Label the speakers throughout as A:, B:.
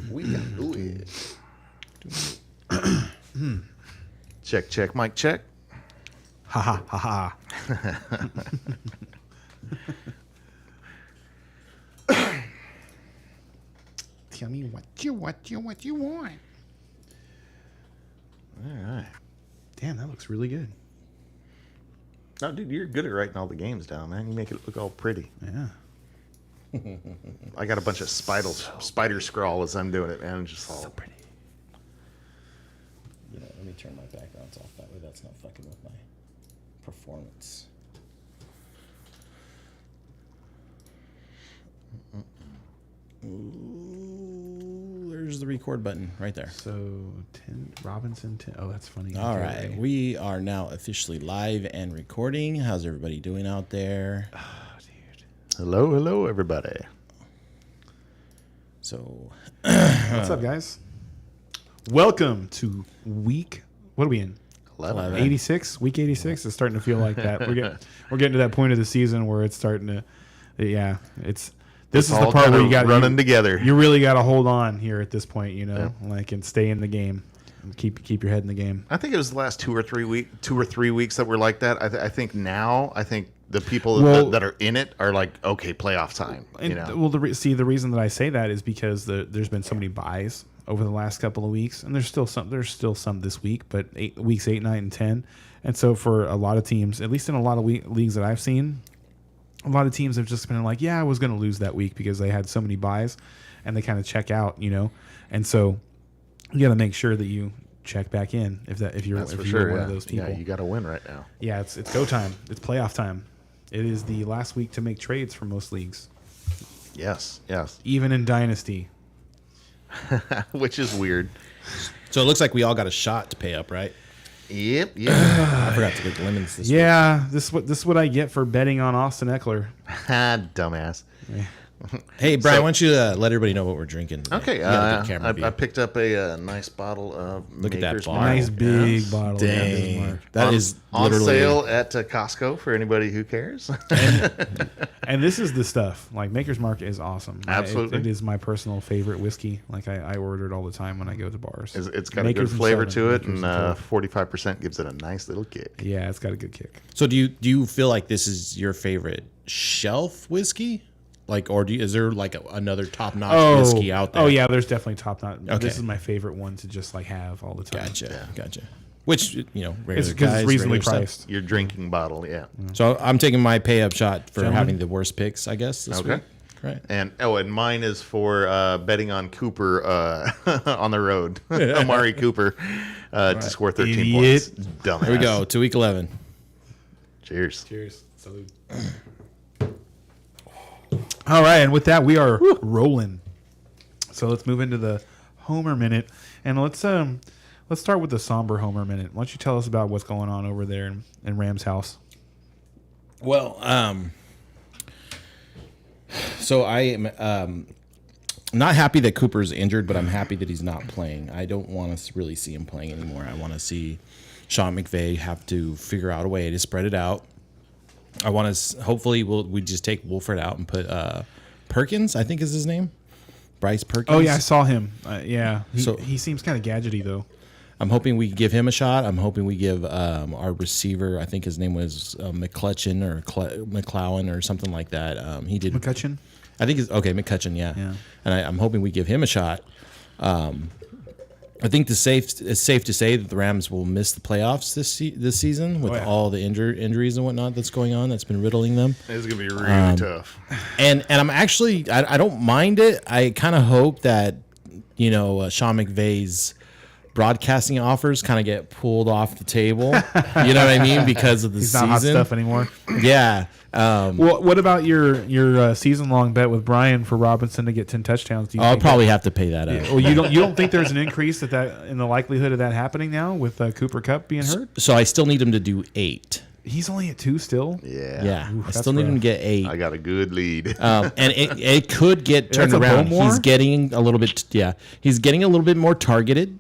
A: We can do it. Check, check, mic check.
B: Ha ha ha ha. Tell me what you want.
A: All right.
B: Damn, that looks really good.
A: No, dude, you're good at writing all the games down, man. You make it look all pretty.
B: Yeah.
A: I got a bunch of spider scrawl as I'm doing it, man. It's just all
B: So pretty.
C: You know, let me turn my backgrounds off. That way that's not fucking with my performance. Ooh, there's the record button right there.
B: So, Robinson. Oh, that's funny.
C: All
B: Okay.
C: right, we are now officially live and recording. How's everybody doing out there?
B: Oh, dude.
A: hello, everybody.
C: So,
B: What's up, guys? Welcome to week. What are we in?
A: 11.
B: 86. Week 86 is starting to feel like that. We're getting to that point of the season where it's starting to. Yeah, it's. This is the
A: all
B: part where
A: kinda
B: you got
A: running together.
B: You really got to hold on here at this point, you know, like and stay in the game, and keep your head in the game.
A: I think it was the last 2 or 3 weeks that were like that. I think the people that are in it are like, okay, playoff time.
B: And,
A: You know,
B: well, the reason that I say that is because there's been so many buys over the last couple of weeks, and there's still some this week, but weeks 8, 9, and 10, and so for a lot of teams, at least in a lot of leagues that I've seen, a lot of teams have just been like, yeah, I was going to lose that week because they had so many buys, and they kind of check out, you know, and so you got to make sure that you check back in if you're
A: that's for
B: you're
A: sure.
B: one
A: Yeah.
B: of those people.
A: Yeah, you got to win right now.
B: Yeah, it's go time. It's playoff time. It is the last week to make trades for most leagues,
A: Yes.
B: even in Dynasty.
A: Which is weird.
C: so it looks like we all got a shot to pay up, right?
A: Yep. Yeah.
C: I forgot to get lemons this week.
B: Yeah, this is what I get for betting on Austin Eckler.
A: Dumbass.
C: Hey, Brian,
A: So-
C: why don't you let everybody know what we're drinking today?
A: Okay.
C: You got a good camera view.
A: I picked up a nice bottle of
C: Look at that
A: Maker's
C: bottle.
A: Mark.
B: Nice big
A: Yes.
B: bottle.
C: Dang,
B: Mark.
C: that
A: on,
C: is
A: on
C: literally
A: sale at Costco for anybody who cares.
B: And this is the stuff. Like Maker's Mark is awesome.
A: Absolutely.
B: It is my personal favorite whiskey. Like I order it all the time when I go to bars.
A: It's got
B: Makers
A: a good flavor
B: themselves,
A: to it,
B: Makers
A: and
B: themselves.
A: 45% gives it a nice little kick.
B: Yeah, it's got a good kick.
C: So do you feel like this is your favorite shelf whiskey? Like, or is there like another top notch whiskey out there?
B: Oh yeah, there's definitely top notch.
C: Okay.
B: This is my favorite one to just like have all the time.
C: Gotcha. Which, you know, regular
B: It's because
C: guys,
B: it's reasonably
C: regular
B: priced.
C: stuff.
A: Your drinking bottle, yeah.
C: So I'm taking my pay up shot for
B: Gentlemen.
C: having the worst picks, I guess. This
A: Okay.
C: week. Right.
A: And mine is for betting on Cooper on the road. Amari Cooper to score 13
B: Idiot.
A: points. Dumbass.
C: Here we go to week 11.
A: Cheers.
B: Cheers. Salute. All right, and with that, we are rolling. So let's move into the Homer Minute, and let's start with the somber Homer Minute. Why don't you tell us about what's going on over there in Ram's house?
C: Well, so I am not happy that Cooper's injured, but I'm happy that he's not playing. I don't want to really see him playing anymore. I want to see Sean McVay have to figure out a way to spread it out. I want to. Hopefully, we just take Wolford out and put Perkins. I think is his name, Bryce Perkins.
B: Oh yeah, I saw him. Yeah,
C: So-
B: he seems kind of gadgety though.
C: I'm hoping we give him a shot. I'm hoping we give our receiver. I think his name was McClellan or McClowan or something like that. He did.
B: McCutcheon.
C: I think it's okay, McCutcheon. Yeah. And I'm hoping we give him a shot. I think it's safe to say that the Rams will miss the playoffs this season with all the injuries and whatnot that's going on. That's been riddling them.
A: It's going to be really tough.
C: And I'm actually I don't mind it. I kind of hope that Sean McVay's broadcasting offers kind of get pulled off the table. You know what I mean? Because of the
B: He's
C: season.
B: not hot stuff anymore.
C: Yeah.
B: Well, what about your season long bet with Brian for Robinson to get 10 touchdowns? Do you
C: I'll
B: think
C: probably have to pay that up.
B: Well, you don't think there's an increase that in the likelihood of that happening now with Cooper Kupp being hurt?
C: So I still need him to do 8.
B: He's only at 2 still.
A: Yeah.
C: I
B: that's
C: still need him to get 8.
A: I got a good lead.
C: And it could get turned
B: That's a
C: around.
B: Bowmore?
C: He's getting a little bit. Yeah, he's getting a little bit more targeted.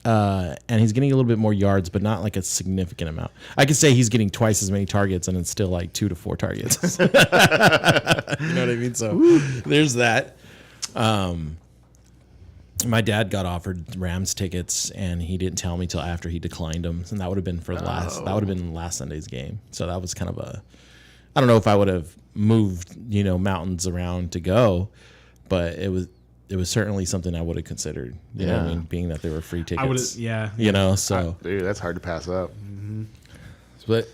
C: And he's getting a little bit more yards, but not like a significant amount. I could say he's getting twice as many targets, and it's still like 2 to 4 targets. You know what I mean? So there's that. My dad got offered Rams tickets, and he didn't tell me till after he declined them, and that would have been for the last. That would have been last Sunday's game. So that was kind of a. I don't know if I would have moved, mountains around to go, but it was certainly something I would have considered. You know what I mean? Being that they were free tickets.
B: I would.
C: So
A: Dude, that's hard to pass up.
C: but.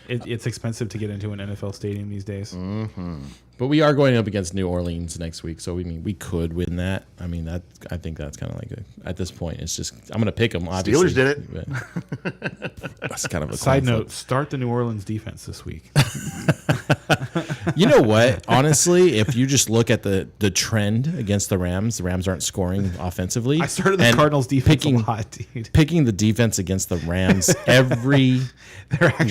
B: It's expensive to get into an NFL stadium these days.
A: Mm-hmm.
C: But we are going up against New Orleans next week, so we could win that. I mean, I think that's kind of like at this point, it's just I'm going to pick them. Obviously,
A: Steelers did
C: it. That's kind of a
B: side note. Start the New Orleans defense this week.
C: You know what? Honestly, if you just look at the trend against the Rams aren't scoring offensively.
B: I started the Cardinals defense a lot, dude.
C: Picking the defense against the Rams every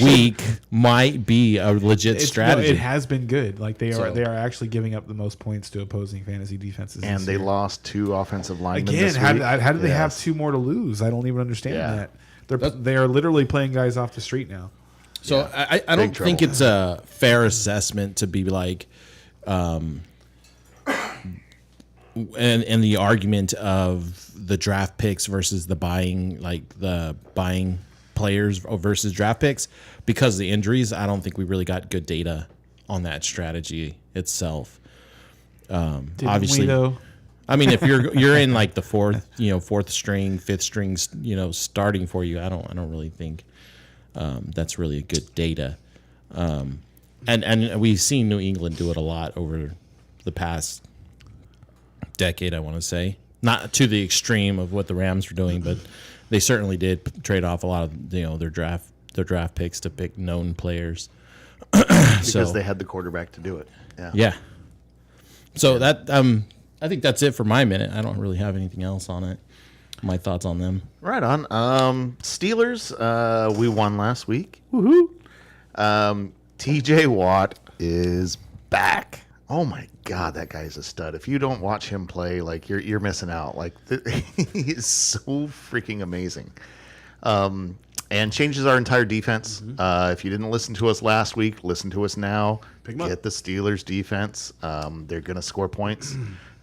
C: week might be a legit strategy.
B: It has been good. Like they are actually giving up the most points to opposing fantasy defenses.
A: And they lost 2 offensive linemen
B: again.
A: this
B: How
A: week.
B: did they have 2 more to lose? I don't even understand that. They are literally playing guys off the street now.
C: So I don't think it's a fair assessment to be like, and the argument of the draft picks versus the buying players versus draft picks because of the injuries. I don't think we really got good data on that strategy itself. Obviously,
B: though?
C: I mean, if you're in like the fourth string, fifth string, starting for you, I don't really think. That's really a good data. And we've seen New England do it a lot over the past decade, I want to say. Not to the extreme of what the Rams were doing, but they certainly did trade off a lot of their draft picks to pick known players.
A: Because they had the quarterback to do it.
C: Yeah. So that I think that's it for my minute. I don't really have anything else on it. My thoughts on them.
A: Right on. Steelers, we won last week. Woohoo! TJ Watt is back. Oh my God, that guy's a stud. If you don't watch him play, like you're missing out. Like he is so freaking amazing. And changes our entire defense. If you didn't listen to us last week, listen to us now. Get the Steelers defense. They're gonna score points.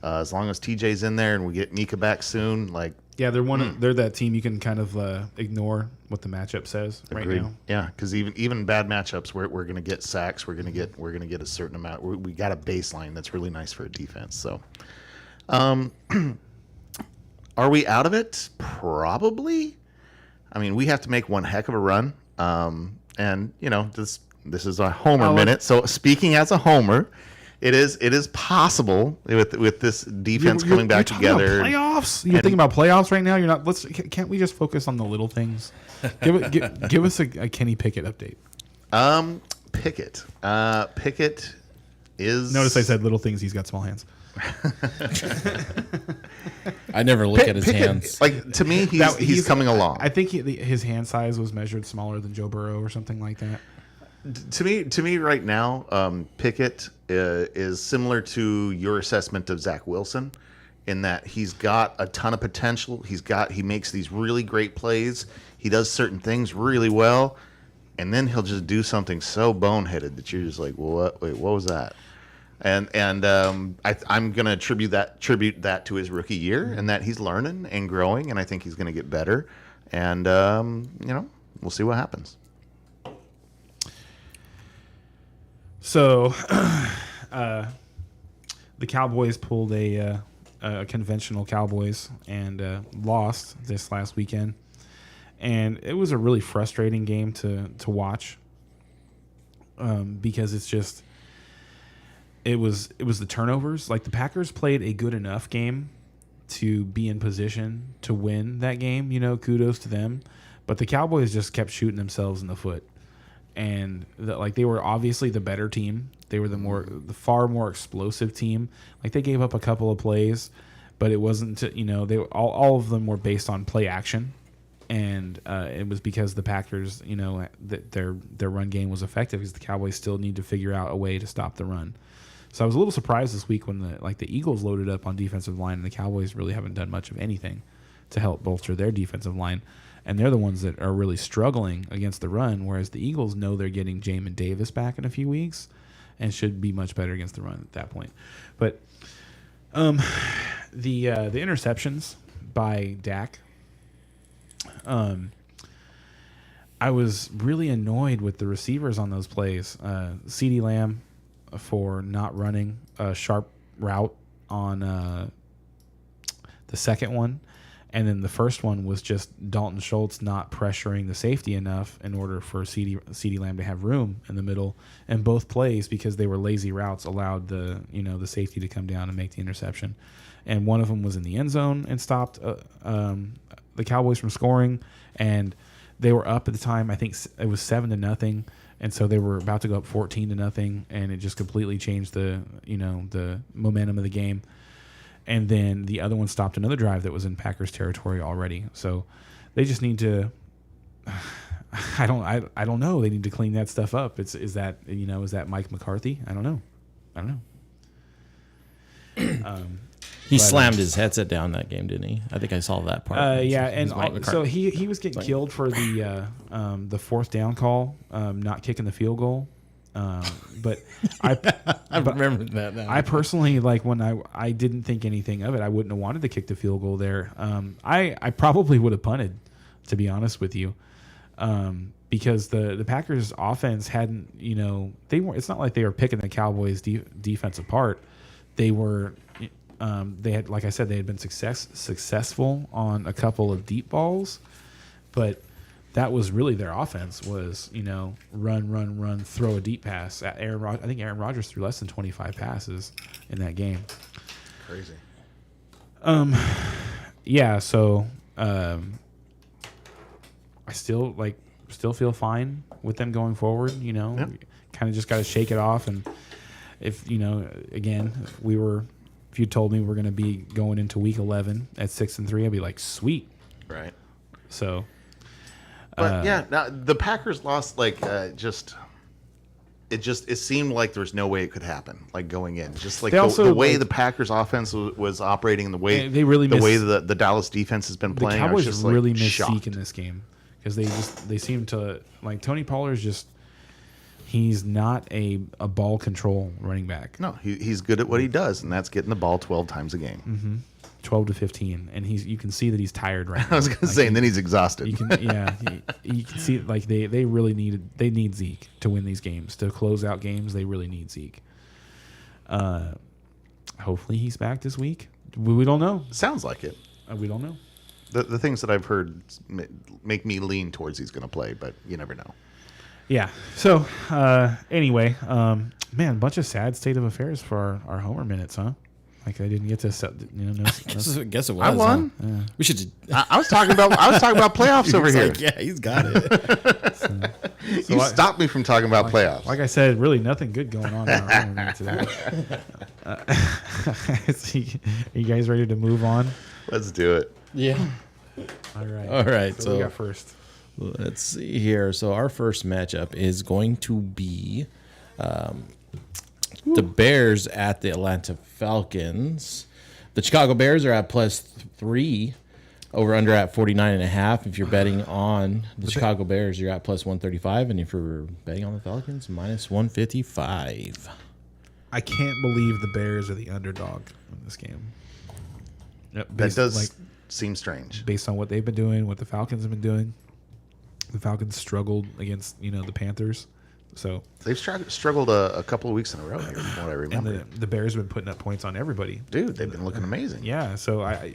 A: As long as TJ's in there and we get Mika back soon,
B: they're that team you can kind of ignore what the matchup says right now.
A: Yeah, because even bad matchups, we're going to get sacks. We're going to get a certain amount. We got a baseline that's really nice for a defense. So, are we out of it? Probably. I mean, we have to make one heck of a run. And this is a homer minute. So speaking as a homer. It is possible with this defense coming back together.
B: Playoffs? You're thinking about playoffs right now. You're not. Can't we just focus on the little things? Give us a Kenny Pickett update.
A: Pickett is.
B: Notice I said little things. He's got small hands.
C: I never look at his
A: Pickett,
C: hands.
A: Like to me, he's coming along.
B: I think his hand size was measured smaller than Joe Burrow or something like that.
A: To me, right now, Pickett is similar to your assessment of Zach Wilson, in that he's got a ton of potential. He makes these really great plays. He does certain things really well, and then he'll just do something so boneheaded that you're just like, well, what was that? And I'm gonna attribute that to his rookie year, and that he's learning and growing, and I think he's gonna get better. And we'll see what happens.
B: So, the Cowboys pulled a conventional Cowboys and lost this last weekend, and it was a really frustrating game to watch because it was the turnovers. Like the Packers played a good enough game to be in position to win that game. Kudos to them, but the Cowboys just kept shooting themselves in the foot. And they were obviously the better team. They were the far more explosive team. Like they gave up a couple of plays, but it wasn't. They all of them were based on play action, and it was because the Packers, their run game was effective because the Cowboys still need to figure out a way to stop the run. So I was a little surprised this week when the Eagles loaded up on defensive line and the Cowboys really haven't done much of anything to help bolster their defensive line. And they're the ones that are really struggling against the run, whereas the Eagles know they're getting Jamin Davis back in a few weeks and should be much better against the run at that point. But the interceptions by Dak. I was really annoyed with the receivers on those plays. CeeDee Lamb for not running a sharp route on the second one. And then the first one was just Dalton Schultz not pressuring the safety enough in order for CeeDee Lamb to have room in the middle. And both plays, because they were lazy routes, allowed the safety to come down and make the interception. And one of them was in the end zone and stopped the Cowboys from scoring. And they were up at the time. I think it was 7-0, and so they were about to go up 14-0, and it just completely changed the momentum of the game. And then the other one stopped another drive that was in Packers territory already. So they just need to. I don't know. They need to clean that stuff up. Is that Mike McCarthy? I don't know.
C: He slammed his headset down that game, didn't he? I think I saw that part.
B: Yeah, and so he was getting killed for the fourth down call, not kicking the field goal. But I
C: remember that now.
B: I personally, like, when I didn't think anything of it. I wouldn't have wanted to kick the field goal there. I probably would have punted, to be honest with you, because the Packers offense hadn't, they weren't. It's not like they were picking the Cowboys defense apart. They were. They had, like I said, they had been successful on a couple of deep balls, but that was really their offense was, run, throw a deep pass. I think Aaron Rodgers threw less than 25 passes in that game.
A: Crazy.
B: Yeah, so I still feel fine with them going forward,
A: Yeah.
B: Kind of just got to shake it off. And if, again, if you told me we're going to be going into week 11 at 6-3, I'd be like, sweet.
A: Right.
B: So,
A: but now the Packers lost it seemed like there was no way it could happen, like going in, just like the way the Packers offense was operating, and the way the Dallas defense has been playing.
B: The Cowboys
A: just
B: really missed
A: shocked.
B: Zeke in this game because they seem to, like, Tony Pollard's just. He's not a ball control running back.
A: No, he's good at what he does, and that's getting the ball 12 times a game.
B: Mm-hmm. 12 to 15, and you can see that he's tired right now.
A: I was going to say, and then he's exhausted.
B: You can see, like, they really need Zeke to win these games, to close out games. They really need Zeke. Hopefully he's back this week. We don't know.
A: Sounds like it.
B: We don't know.
A: The things that I've heard make me lean towards he's going to play, but you never know.
B: Yeah. So anyway, man, bunch of sad state of affairs for our Homer minutes, huh? Like, I didn't get to,
C: I guess it was.
A: I won.
C: Huh? Yeah. We should.
A: I was talking about playoffs over here.
C: Like, yeah, he's got it.
A: You stopped me from talking about playoffs.
B: Like I said, really nothing good going on in our Homer minute today. Are you guys ready to move on?
A: Let's do it.
C: Yeah.
B: All right.
C: All right.
B: So we got first.
C: Let's see here. So our first matchup is going to be the Bears at the Atlanta Falcons. The Chicago Bears are at +3, over under at 49.5. If you're betting on the Chicago Bears, you're at +135, and if you're betting on the Falcons, -155.
B: I can't believe the Bears are the underdog in this game. Yep,
A: That does seem strange.
B: Based on what they've been doing, what the Falcons have been doing. The Falcons struggled against, the Panthers. So
A: they've struggled a couple of weeks in a row here, from what I remember.
B: And the Bears have been putting up points on everybody.
A: Dude, they've been looking amazing.
B: Yeah, so at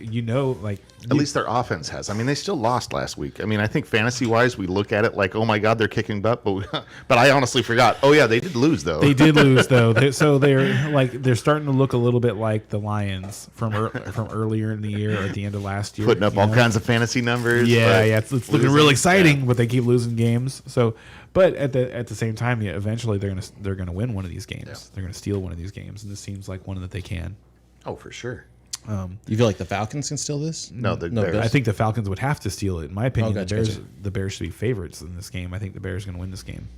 A: least their offense has. I mean, they still lost last week. I mean, I think fantasy-wise, we look at it like, oh my God, they're kicking butt. But I honestly forgot. Oh yeah, they did lose though.
B: They did lose though. They're starting to look a little bit like the Lions from earlier in the year or at the end of last year,
A: putting up all kinds of fantasy numbers.
B: Yeah, it's looking real exciting, but they keep losing games. So. But at the same time, yeah, eventually they're gonna win one of these games. Yeah. They're gonna steal one of these games, and this seems like one that they can.
A: Oh, for sure.
C: You feel like the Falcons can steal this?
A: No, the Bears.
B: I think the Falcons would have to steal it. In my opinion,
C: gotcha.
B: the Bears should be favorites in this game. I think the Bears are gonna win this game.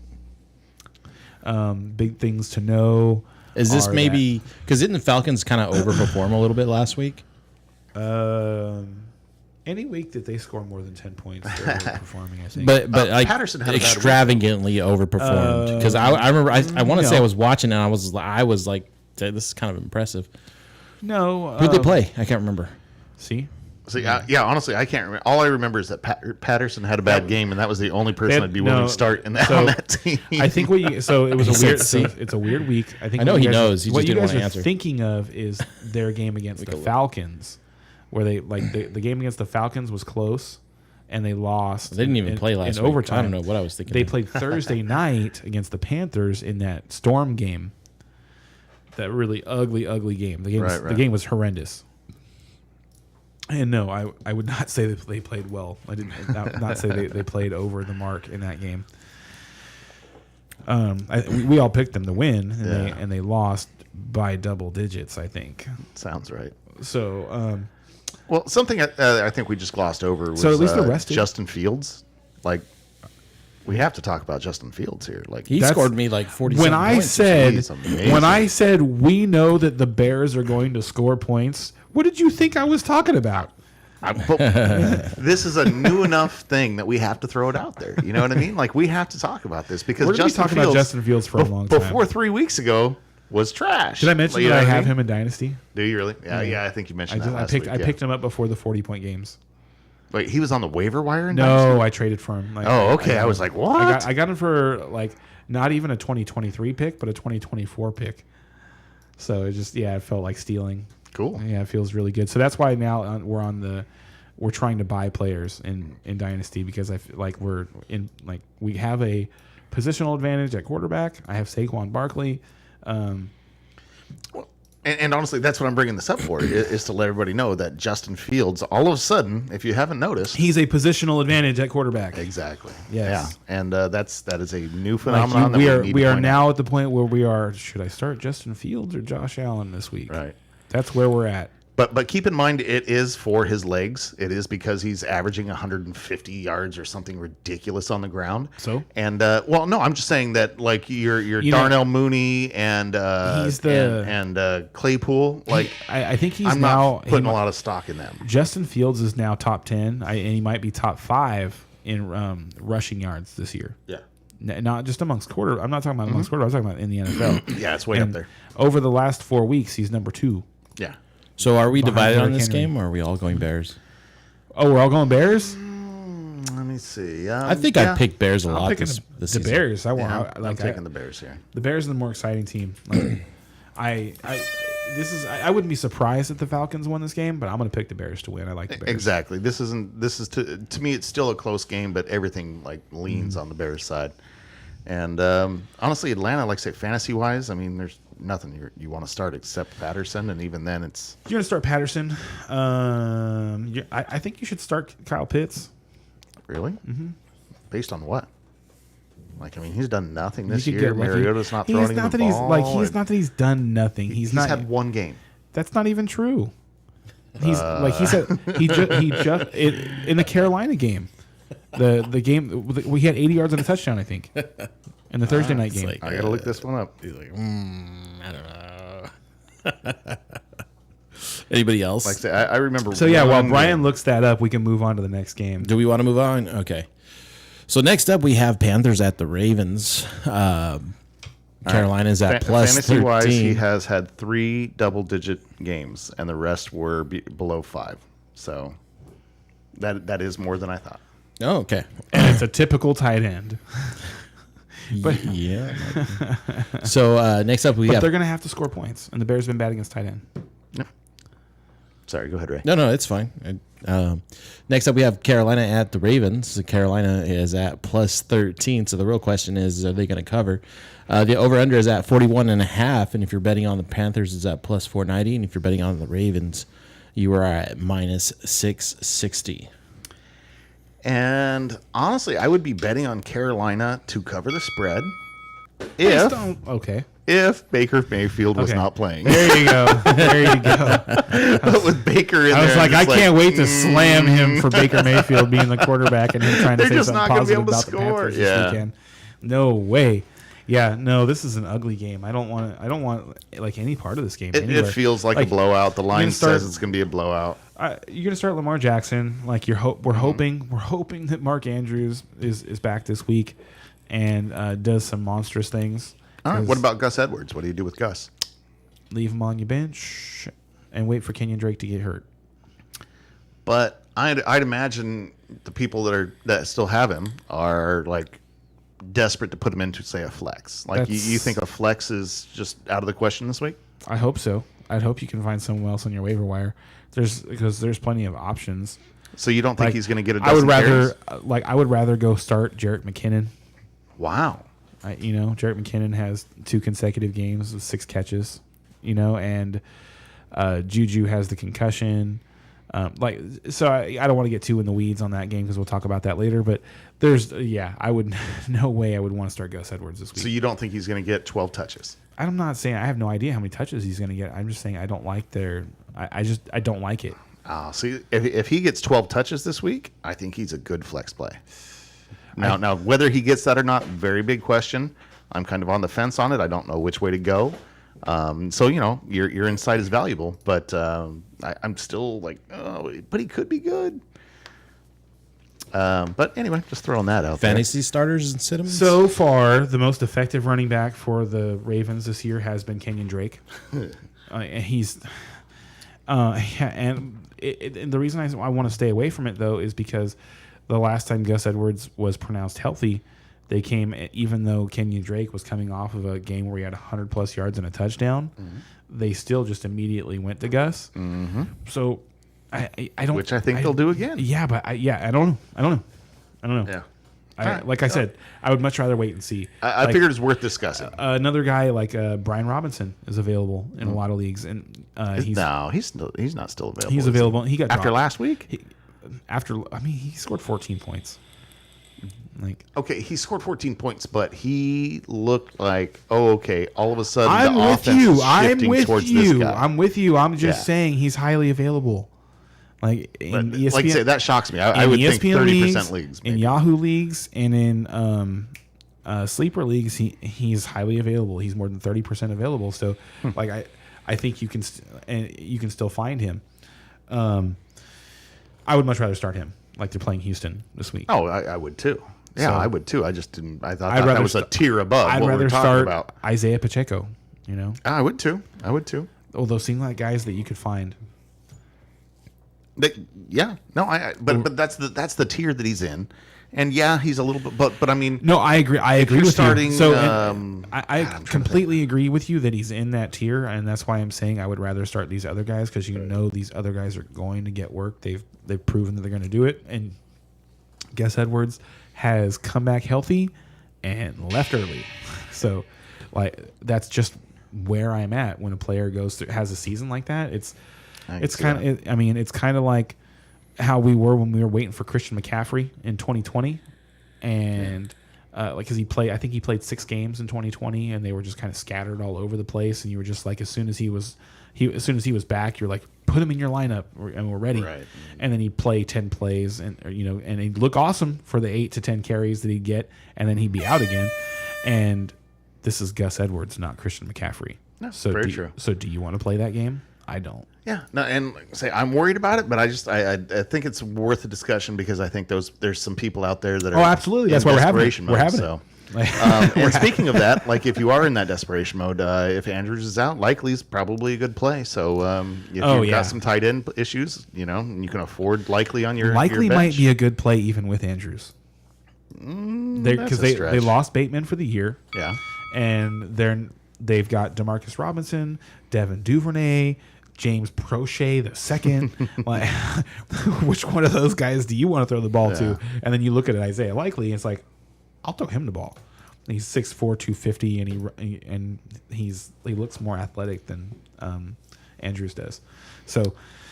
B: Big things to know.
C: Is this maybe because didn't the Falcons kind of overperform a little bit last week?
B: Any week that they score more than 10 points, they're overperforming, I think.
C: But
A: Patterson had
C: extravagantly overperformed. Because I remember I want to say I was watching and I was like, this is kind of impressive.
B: No.
C: Who'd they play? I can't remember.
B: See?
A: So yeah, honestly, I can't remember. All I remember is that Patterson had a bad game, and that was the only person I'd be willing to start on that team.
B: I think so it was
C: He
B: a
C: said
B: weird.
C: C.
B: So it's a weird week. I think.
C: I know
B: what
C: he
B: you guys
C: knows. He
B: what
C: just
B: you
C: didn't
B: guys
C: wanna
B: are
C: answer.
B: thinking of is their game against the Falcons, where they the game against the Falcons was close, and they lost.
C: They didn't even play last
B: in
C: week.
B: overtime.
C: I don't know what I was thinking.
B: They played Thursday night against the Panthers in that storm game. That really ugly game. The game was horrendous. And no, I would not say that they played well. I didn't not say they played over the mark in that game. We all picked them to win, and they lost by double digits, I think.
A: Sounds right.
B: So,
A: well, something I think we just glossed over was
B: so at least the rest
A: Justin Fields. Like, we have to talk about Justin Fields here. Like,
C: He scored me like 40
B: when I
C: points.
B: said
A: He's amazing.
B: when I said we know that the Bears are going to score points, what did you think I was talking about?
A: This is a new enough thing that we have to throw it out there. You know what I mean? Like, we have to talk about this because
B: We're gonna be
A: Justin
B: talking
A: Fields,
B: about Justin Fields for a long time.
A: before 3 weeks ago, was trash.
B: Did I mention
A: You
B: that
A: know
B: I
A: what
B: have
A: mean?
B: him in Dynasty?
A: Do you really? Yeah, I think you mentioned that last week.
B: I picked him up before the 40-point games.
A: Wait, he was on the waiver wire in Dynasty?
B: No, I traded for him. Like,
A: Oh, okay.
B: got
A: I was
B: him.
A: like, what?
B: I got him for like not even a 2023 pick, but a 2024 pick. So it just it felt like stealing.
A: Cool.
B: Yeah, it feels really good. So that's why now we're trying to buy players in Dynasty because I feel like we have a positional advantage at quarterback. I have Saquon Barkley.
A: And honestly, that's what I'm bringing this up for, is to let everybody know that Justin Fields, all of a sudden, if you haven't noticed,
B: He's a positional advantage at quarterback.
A: exactly.
B: Yes.
A: Yeah. And that is a new
B: Like
A: phenomenon that
B: we
A: need
B: are
A: to point
B: now at the point where we are. Should I start Justin Fields or Josh Allen this week?
A: out. Right.
B: That's where we're at.
A: But keep in mind, it is for his legs. It is because he's averaging 150 yards or something ridiculous on the ground.
B: So?
A: And well, no, I'm just saying that like your
B: You know,
A: Darnell Mooney and
B: he's
A: Claypool, like
B: I think he's
A: I'm
B: now
A: not putting a lot of stock in them.
B: Justin Fields is now top 10, and he might be top 5 in rushing yards this year.
A: Yeah.
B: Not just amongst quarter. I'm not talking about amongst quarter. I'm talking about in the NFL.
A: Yeah, it's way up
B: And
A: there.
B: over the last 4 weeks, he's number 2.
A: Yeah.
C: So are we
B: Behind
C: divided on
B: Derrick
C: this
B: Henry.
C: game, or are we all going Bears?
B: Oh, we're all going Bears.
A: Let me see.
C: I think I picked Bears a lot
B: Picking
C: this
B: the
C: season.
B: Bears. I
A: Yeah,
B: want.
A: I'm taking the Bears here.
B: The Bears are the more exciting team. Like, I wouldn't be surprised if the Falcons won this game, but I'm going to pick the Bears to win. I like the Bears.
A: Exactly. This is to me, it's still a close game, but everything like leans on the Bears side. And honestly, Atlanta, like say fantasy wise, I mean, there's nothing you want to start except Patterson, and even then, it's
B: You're going to start Patterson. I think you should start Kyle Pitts.
A: really based on what? Like, I mean, he's done nothing this
B: You could
A: year.
B: get lucky.
A: Mariota's not
B: He's
A: throwing him
B: not
A: the
B: that he's
A: ball.
B: like he's
A: and
B: not that he's done nothing. He's not.
A: had one game.
B: That's not even true. He's like he said he just in the Carolina game. The game we had 80 yards and a touchdown, I think, in the Thursday night game.
C: like-
A: I gotta look this one up.
C: He's like, I don't know. Anybody else?
A: Like I say, I remember.
B: So yeah, while
A: one
B: Brian
A: game.
B: looks that up, we can move on to the next game.
C: Do we want to move on? Okay. So next up, we have Panthers at the Ravens. Carolina's at plus
A: fantasy
C: 13.
A: wise, he has had 3 double-digit games, and the rest were below 5. So that is more than I thought.
C: Oh, okay.
B: And it's a typical tight end. But
C: Yeah. So next up, we
B: but
C: have
B: they're going to have to score points, and the Bears have been bad against tight end.
A: Sorry, go ahead, Ray.
C: No, it's fine. Next up, we have Carolina at the Ravens. So Carolina is at plus 13. So the real question is, are they going to cover? The over-under is at 41.5. And if you're betting on the Panthers, it's at plus 490. And if you're betting on the Ravens, you are at minus 660.
A: And honestly, I would be betting on Carolina to cover the spread
B: Please don't- okay.
A: if Baker Mayfield was
B: Okay.
A: not playing.
B: There you go. There you go.
A: But with Baker in
B: I was
A: there,
B: like,
A: I'm
B: I
A: just
B: can't wait to slam him for Baker Mayfield being the quarterback and him trying to
A: They're
B: say
A: just
B: something
A: not gonna be
B: positive
A: able to
B: about the
A: score.
B: Panthers
A: Yeah.
B: this weekend. No way. Yeah, no, this is an ugly game. I don't want like any part of this game.
A: It
B: anywhere.
A: feels like a blowout. The line
B: gonna start-
A: says it's going to be a blowout.
B: You're gonna start Lamar Jackson. Like we're hoping that Mark Andrews is back this week and does some monstrous things.
A: All right.
B: 'Cause
A: What about Gus Edwards? What do you do with Gus?
B: leave him on your bench? and wait for Kenyon Drake to get hurt.
A: But I'd imagine the people that still have him are like desperate to put him into, say, a flex. Like you think a flex is just out of the question this week?
B: I hope so. I'd hope you can find someone else on your waiver wire. Because there's plenty of options.
A: So you don't think he's going to get a
B: I would
A: dozen
B: rather
A: carries?
B: I would rather go start Jerick McKinnon.
A: Wow.
B: Jerick McKinnon has 2 consecutive games with 6 catches. And Juju has the concussion. I don't want to get too in the weeds on that game because we'll talk about that later. But I would no way I would want to start Gus Edwards this week.
A: So you don't think he's going to get 12 touches?
B: I'm not saying I have no idea how many touches he's going to get. I'm just saying I don't like I don't like it.
A: See, if he gets 12 touches this week, I think he's a good flex play. Now, whether he gets that or not, very big question. I'm kind of on the fence on it. I don't know which way to go. Your insight is valuable, but I'm still like, but he could be good. But anyway, just throwing that out
C: Fantasy starters and sit 'em.
B: So far, the most effective running back for the Ravens this year has been Kenyon Drake. And he's, and the reason I want to stay away from it though is because the last time Gus Edwards was pronounced healthy, they came, even though Kenyon Drake was coming off of a game where he had 100+ yards and a touchdown, they still just immediately went to Gus. Mm-hmm. So I don't,
A: which I think they'll do again.
B: Yeah, but I don't know.
A: Yeah.
B: Like I said, I would much rather wait and see.
A: I figured it's worth discussing.
B: Another guy like Brian Robinson is available in a lot of leagues, and he's
A: not still available.
B: He's available. He got
A: after
B: dropped.
A: last week.
B: He scored 14 points.
A: Okay, he scored 14 points, but he looked like, all of a sudden
B: I'm
A: the
B: with
A: offense
B: you.
A: is shifting towards this guy.
B: I'm with you. I'm just saying he's highly available. Like in ESPN,
A: like I say, that shocks me. I would think 30% leagues,
B: in
A: maybe.
B: Yahoo leagues, and in sleeper leagues, he's highly available. He's more than 30% available. So, I think you can still find him. I would much rather start him. Like they're playing Houston this week.
A: Oh, I would too. Yeah,
B: So-
A: I would too. I just didn't. I thought
B: I'd
A: that
B: rather
A: was a tier above
B: I'd
A: what
B: rather
A: we're talking
B: start
A: about.
B: Isaiah Pacheco.
A: I would too.
B: All those seem like guys that you could find.
A: But that's the tier that he's in, and he's a little bit. But I mean,
B: No, I agree. I agree
A: you're
B: with
A: starting,
B: you. So
A: I'm
B: I
A: trying to
B: completely agree with you that he's in that tier, and that's why I'm saying I would rather start these other guys because these other guys are going to get work. They've proven that they're going to do it, and Gus Edwards has come back healthy and left early. So, that's just where I'm at when a player has a season like that. It's kind of like how we were when we were waiting for Christian McCaffrey in 2020, and because he played 6 games in 2020, and they were just kind of scattered all over the place, and you were just like, as soon as he was back, you're like, put him in your lineup and we're ready.
A: Right.
B: And then he'd play 10 plays, and he'd look awesome for the 8 to 10 carries that he'd get, and then he'd be out again. And this is Gus Edwards, not Christian McCaffrey.
A: No,
B: so
A: very true.
B: So do you want to play that game? I don't.
A: Yeah, no, and say I'm worried about it, but I think it's worth a discussion because I think there's some people out there that are
B: absolutely. That's why we're having it.
A: mode,
B: We're having
A: so.
B: it.
A: And speaking of that, if you are in that desperation mode, if Andrews is out, Likely is probably a good play. So if you've got some tight end issues, and you can afford Likely on your
B: Likely
A: your bench.
B: might be a good play even with Andrews. Because they lost Bateman for the year.
A: Yeah.
B: And they've got Demarcus Robinson, Devin Duvernay, James Prochet the second. Which one of those guys do you want to throw the ball to? And then you look at Isaiah Likely, and it's like, I'll throw him the ball. He's 6'4", 250, and he looks more athletic than Andrews does. So,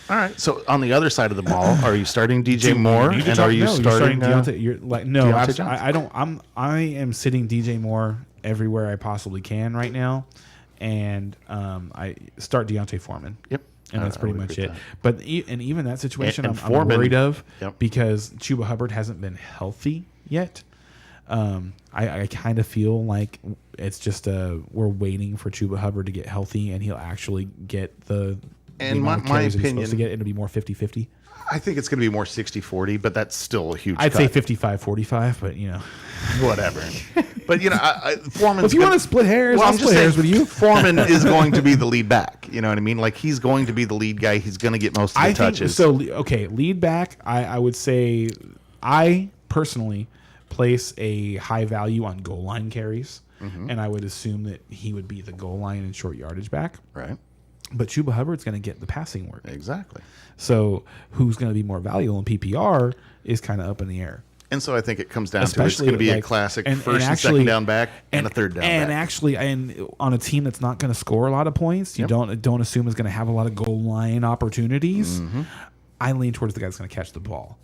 A: all right. So on the other side of the ball, are you starting DJ Moore, and are you starting
B: Deontay? You're like, no,
A: Deontay Johnson?
B: I don't. I am sitting DJ Moore everywhere I possibly can right now, and I start Deontay Foreman.
A: Yep.
B: And that's pretty much it.
A: That.
B: But even that situation,
A: And
B: I'm
A: Foreman,
B: worried of
A: yep.
B: because Chuba Hubbard hasn't been healthy yet. I kind of feel like it's just we're waiting for Chuba Hubbard to get healthy, and he'll actually get the
A: And
B: the amount of
A: my
B: carries that he's supposed to
A: opinion-
B: get, it'll be more 50-50.
A: I think it's going to be more 60-40, but that's still a huge
B: I'd
A: cut.
B: say 55-45, but
A: Whatever. But, Foreman's
B: if you want to split hairs, I'll split hairs with you.
A: Foreman is going to be the lead back. You know what I mean? Like, he's going to be the lead guy. He's going to get most of the touches.
B: Okay, lead back, I would say I personally place a high value on goal line carries, and I would assume that he would be the goal line and short yardage back.
A: Right.
B: But Chuba Hubbard's going to get the passing work.
A: Exactly.
B: So who's going to be more valuable in PPR is kind of up in the air.
A: And so I think it comes down to it's
B: Especially
A: going to be a
B: like-
A: classic
B: and
A: first and
B: actually-
A: second down back and a third down
B: and
A: back.
B: actually, on a team that's not going to score a lot of points, you don't assume is going to have a lot of goal line opportunities. I lean towards the guy that's going to catch the ball.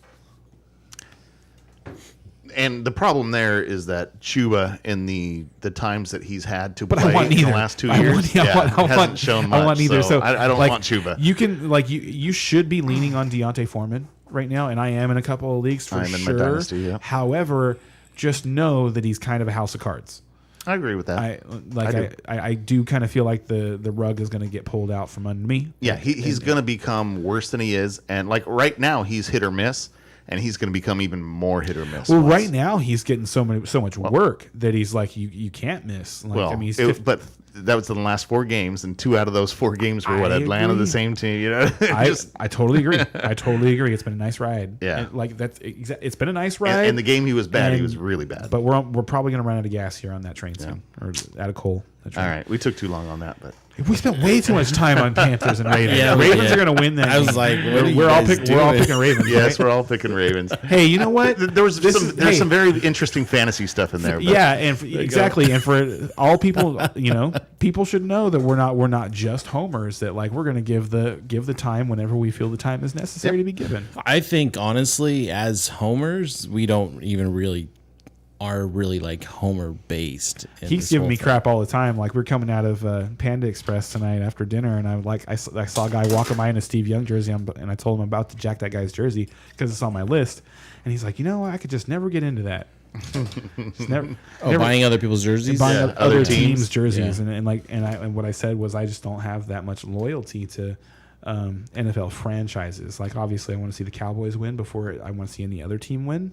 A: And the problem there is that Chuba, in the times that he's had to
B: But
A: play
B: I want
A: in
B: neither.
A: the last 2
B: I
A: years,
B: want- I want-
A: hasn't shown much.
B: I want neither. So
A: I don't want Chuba.
B: You can you should be leaning on Deontay Foreman right now, and I am in a couple of leagues for
A: I'm in my
B: sure.
A: dynasty, yeah.
B: However, just know that he's kind of a house of cards.
A: I agree with that.
B: I do kind of feel like the rug is going to get pulled out from under me.
A: Yeah, he's going to become worse than he is. And like right now, he's hit or miss, and he's going to become even more hit or miss.
B: Well,
A: once.
B: right now he's getting so much work that he's like you can't miss. Like,
A: Well,
B: I mean, he's
A: but that was in the last 4 games, and 2 out of those 4 games were
B: I
A: Atlanta,
B: agree.
A: the same team. You know,
B: I totally agree. I totally agree. It's been a nice ride.
A: Yeah.
B: And, like it's been a nice ride.
A: and the game he was bad, he
B: And-
A: was really bad.
B: But we're probably going to run out of gas here on that train soon, or out of coal. That train.
A: All right, we took too long on that, but
B: We spent way too much time on Panthers and Ravens.
C: Yeah,
B: The
C: we
B: Ravens
C: did.
B: are going to win that.
C: I was
B: game.
C: like, what are you
B: we're all
C: guys
B: picking Ravens.
A: yes,
B: right?
A: we're all picking Ravens.
B: Hey, you know what?
A: There's
B: Hey,
A: some very interesting fantasy stuff in there. But
B: yeah, and exactly, and for all people, people should know that we're not just homers. That like we're going to give the time whenever we feel the time is necessary to be given.
C: I think honestly, as homers, we don't even really are really like homer based.
B: He's giving me crap all the time. Like we're coming out of Panda Express tonight after dinner, and I saw a guy walking by in a Steve Young jersey, and I told him I'm about to jack that guy's jersey because it's on my list, and he's like, I could just never get into that. Just never
C: buying other people's jerseys.
B: buying
A: Yeah,
B: other
A: other
B: teams'
A: teams.
B: jerseys,
C: Yeah.
B: and what I said was I just don't have that much loyalty to NFL franchises. Like obviously I want to see the Cowboys win before I want to see any other team win.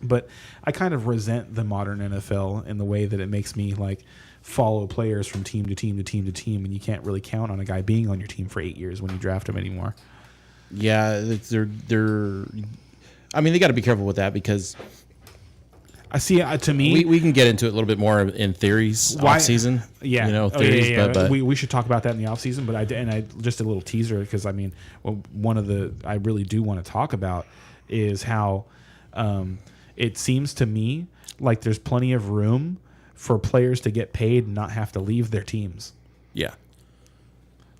B: But I kind of resent the modern NFL in the way that it makes me like follow players from team to team to team to team, and you can't really count on a guy being on your team for 8 years when you draft him anymore.
C: Yeah, they're. I mean, they got to be careful with that because
B: I see. To me,
C: we can get into it a little bit more in theories off season.
B: Yeah,
C: theories.
B: yeah.
C: But
B: We should talk about that in the off season. But I just a little teaser because I mean, one of the I really do want to talk about is how it seems to me like there's plenty of room for players to get paid and not have to leave their teams.
C: yeah,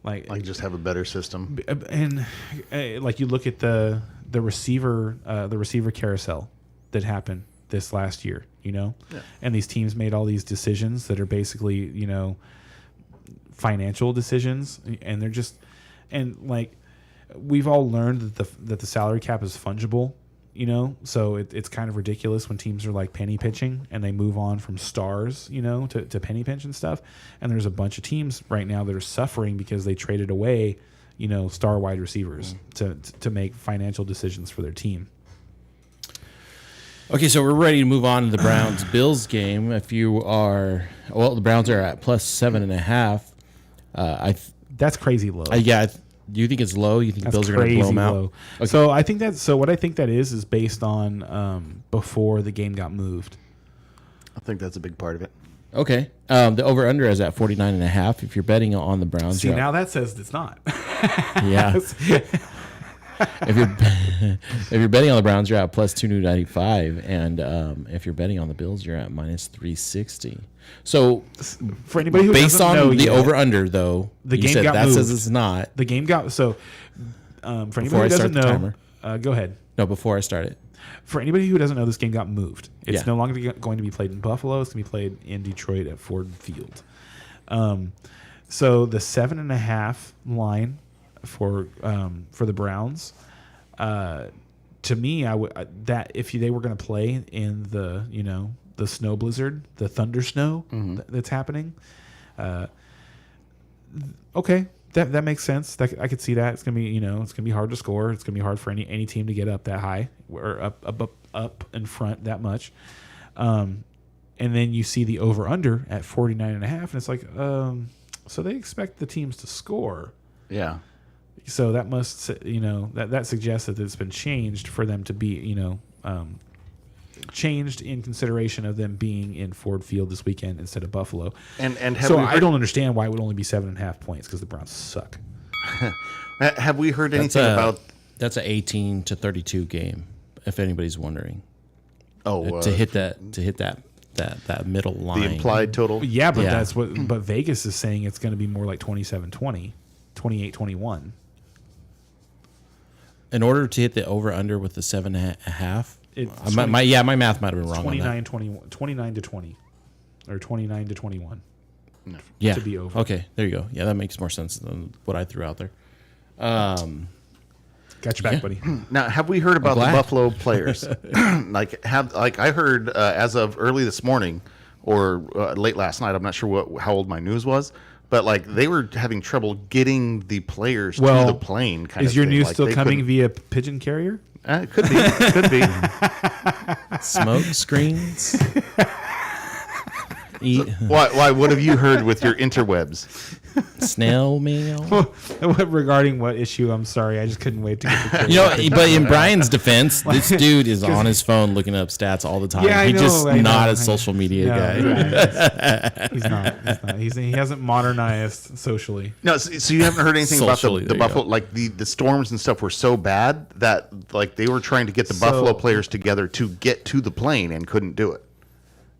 A: like just have a better system.
B: And like you look at the receiver carousel that happened this last year, and these teams made all these decisions that are basically financial decisions, and they're just like we've all learned that the salary cap is fungible. So it's kind of ridiculous when teams are like penny pitching and they move on from stars, to penny pinch and stuff. And there's a bunch of teams right now that are suffering because they traded away, star wide receivers to make financial decisions for their team.
C: Okay, so we're ready to move on to the Browns-Bills game. If you are, the Browns are at plus 7.5.
B: That's crazy low.
C: Do you think it's low? You think the
B: That's
C: Bills are going to blow them out?
B: low.
C: Okay.
B: So what I think that is based on before the game got moved.
A: I think that's a big part of it.
C: Okay. The over/under is at 49.5. If you're betting on the Browns,
B: See,
C: you're
B: now that says it's not.
C: yeah. If you're betting on the Browns, you're at plus 295, and if you're betting on the Bills, you're at minus 360. So,
B: For anybody who
C: based
B: doesn't
C: on
B: know
C: the
B: yet,
C: over/under, though,
B: the
C: you
B: game
C: said
B: got
C: that
B: moved.
C: says it's not.
B: The game got for anybody
C: Before I
B: who
C: start
B: doesn't
C: the
B: know, go ahead.
C: No, before I start it.
B: For anybody who doesn't know, this game got moved. It's
C: Yeah.
B: no longer going to be played in Buffalo. It's going to be played in Detroit at Ford Field. So the 7.5 line for the Browns, to me, that if they were going to play in the the snow blizzard, the thunder snow that's happening, okay, That makes sense. That I could see that. It's gonna be it's gonna be hard to score. It's gonna be hard for any team to get up that high or up in front that much. And then you see the over under at 49.5, and it's like so they expect the teams to score.
A: Yeah.
B: So that must that suggests that it's been changed for them to be changed in consideration of them being in Ford Field this weekend instead of Buffalo.
A: And have
B: so
A: we
B: I
A: heard,
B: don't understand why it would only be 7.5 points because the Browns suck.
A: have we heard anything about?
C: That's an 18-32 game, if anybody's wondering.
A: Oh,
C: To hit that middle line.
A: the implied total.
B: Yeah, but
C: Yeah.
B: that's what. But Vegas is saying it's going to be more like 27-20, 28-21.
C: In order to hit the over under with the 7.5,
B: It's
C: my math might have been wrong on that.
B: 29-20, or 29-21.
C: Yeah.
B: to be over.
C: Okay, there you go. Yeah, that makes more sense than what I threw out there.
B: Got your back, buddy.
A: Now, have we heard about the
C: glad.
A: Buffalo players? I heard as of early this morning or late last night. I'm not sure how old my news was, but like they were having trouble getting the players to the plane.
B: Is your
A: thing.
B: news
A: Like,
B: still
A: they
B: coming
A: couldn't-
B: via pigeon carrier?
A: It could be. Could be.
C: Smoke screens. Eat
B: Uh-huh.
A: What have you heard with your interwebs?
C: snail mail.
B: Regarding what issue? I'm sorry, I just couldn't wait to get the carrier.
C: You know, but in Brian's defense, this dude is on his phone looking up stats all the time.
B: Yeah, I
C: He's
B: know,
C: just
B: I know,
C: not
B: I
C: a
B: know.
C: social media guy.
B: Yeah, he's not. He hasn't modernized socially.
A: No, so you haven't heard anything about
C: Socially,
A: the
C: there you
A: Buffalo?
C: go.
A: Like the storms and stuff were so bad that like they were trying to get the
B: So-
A: Buffalo players together to get to the plane and couldn't do it.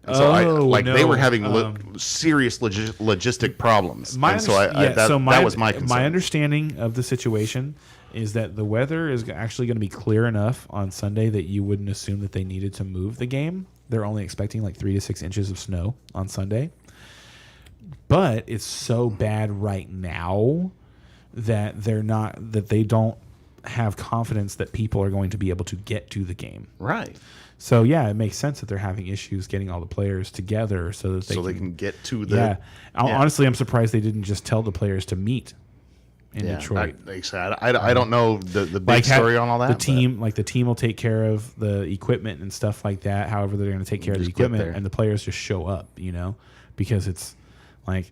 A: And so they
B: no,
A: were having serious logistic problems.
B: My
A: and so that was my concern.
B: My understanding of the situation is that the weather is actually going to be clear enough on Sunday that you wouldn't assume that they needed to move the game. They're only expecting like 3 to 6 inches of snow on Sunday. But it's so bad right now that they don't have confidence that people are going to be able to get to the game.
A: Right.
B: So yeah, it makes sense that they're having issues getting all the players together so that
A: They can get to the
B: yeah. Honestly, I'm surprised they didn't just tell the players to meet in
A: yeah,
B: Detroit.
A: I don't know the big story on all that.
B: The team will take care of the equipment and stuff like that. However, they're going to take care of the
A: Just get
B: equipment,
A: there.
B: and the players just show up. Because it's like,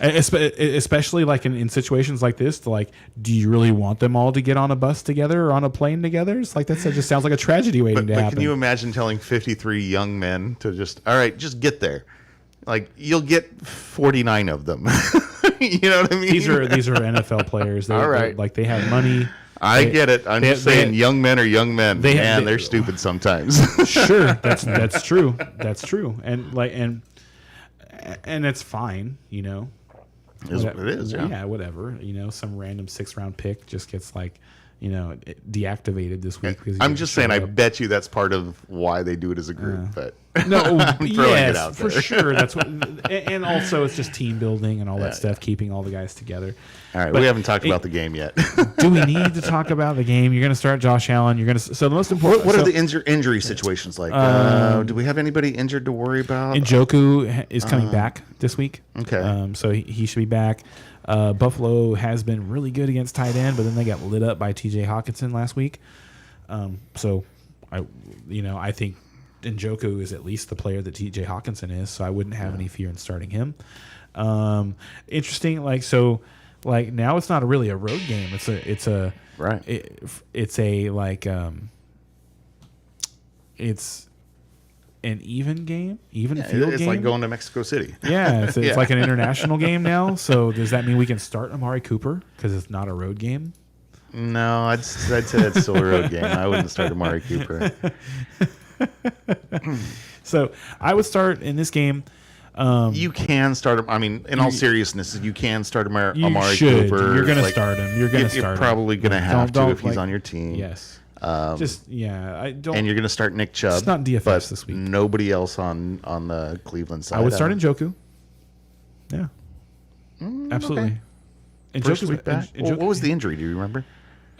B: especially like in situations like this, do you really want them all to get on a bus together or on a plane together? It's like that just sounds like a tragedy waiting to
A: But
B: happen.
A: can you imagine telling 53 young men to just just get there? Like you'll get 49 of them. You know what I mean?
B: These are NFL players.
A: All right.
B: They have money.
A: I get it. I'm just saying, young men are young men. They're stupid sometimes.
B: Sure, that's true. That's true, and it's fine.
A: It is. Yeah.
B: Yeah, whatever. Some random 6th-round pick just gets deactivated this week. Because he
A: I'm
B: didn't
A: just saying.
B: show
A: I
B: up.
A: bet you that's part of why they do it as a group. But
B: No,
A: I'm throwing it out
B: for
A: there.
B: sure. That's what, and also it's just team building and all that stuff, keeping all the guys together.
A: All right,
B: But
A: we haven't talked about the game yet.
B: Do we need to talk about the game? You're going to start Josh Allen. So the most important.
A: What
B: so
A: are the injury situations like? Do we have anybody injured to worry about?
B: Njoku is coming back this week.
A: Okay.
B: So he should be back. Buffalo has been really good against tight end, but then they got lit up by T.J. Hawkinson last week. So I think Njoku is at least the player that T.J. Hawkinson is. So I wouldn't have any fear in starting him. Interesting. Now it's not really a road game. It's a
A: Right.
B: It's an even game, field
A: It's
B: game.
A: like going to Mexico City.
B: Yeah, it's
A: Yeah.
B: like an international game now. So does that mean we can start Amari Cooper because it's not a road game?
A: No, I'd say it's still a road game. I wouldn't start Amari Cooper.
B: So I would start in this game.
A: You can start him. I mean, in all seriousness, you can start
B: You
A: Amari
B: should.
A: Cooper.
B: You're going to start him. You're going to
A: You're
B: start him.
A: probably going to have
B: Don't-
A: to if he's
B: like-
A: on your team.
B: Yes. I don't.
A: And you're going to start Nick Chubb.
B: It's not DFS
A: but
B: this week.
A: Nobody else on the Cleveland side.
B: I would start Njoku. Yeah. Absolutely.
A: okay.
B: And
A: First week back. What was the injury? Do you remember?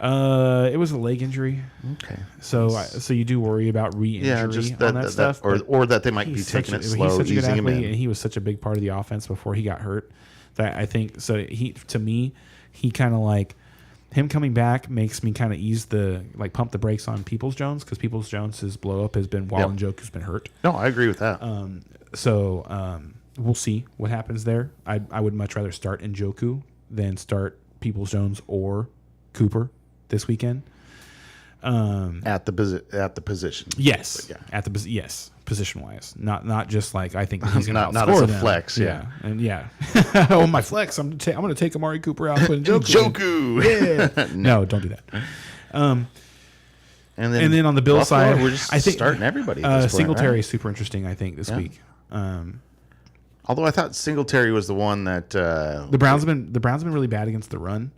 B: It was a leg injury.
A: Okay.
B: So you do worry about re-injury
A: Yeah, just
B: on that stuff. but
A: or that they might be
B: he's
A: taking it
B: he's
A: slow,
B: such a good
A: easing him
B: athlete, and
A: in.
B: he was such a big part of the offense before he got hurt that I think so. To me, he kind of like him coming back makes me kind of pump the brakes on Peoples-Jones, because Peoples-Jones' blow up has been while Njoku's been hurt.
A: No, I agree with that.
B: So we'll see what happens there. I would much rather start Njoku than start Peoples-Jones or Cooper this weekend.
A: At the position.
B: Yes,
A: Yeah.
B: position wise, not just like I think he's going to
A: Not
B: outscore
A: as a
B: them.
A: flex, yeah.
B: and oh, my flex. I'm going to take Amari Cooper out. Put Njoku.
A: Joku.
B: Yeah. No, don't do that.
A: And
B: then on the Bill
A: Buffalo,
B: side,
A: we're just
B: I think
A: starting everybody. At this point,
B: Singletary
A: right?
B: is super interesting. I think this week.
A: Although I thought Singletary was the one that
B: The Browns have been really bad against the run,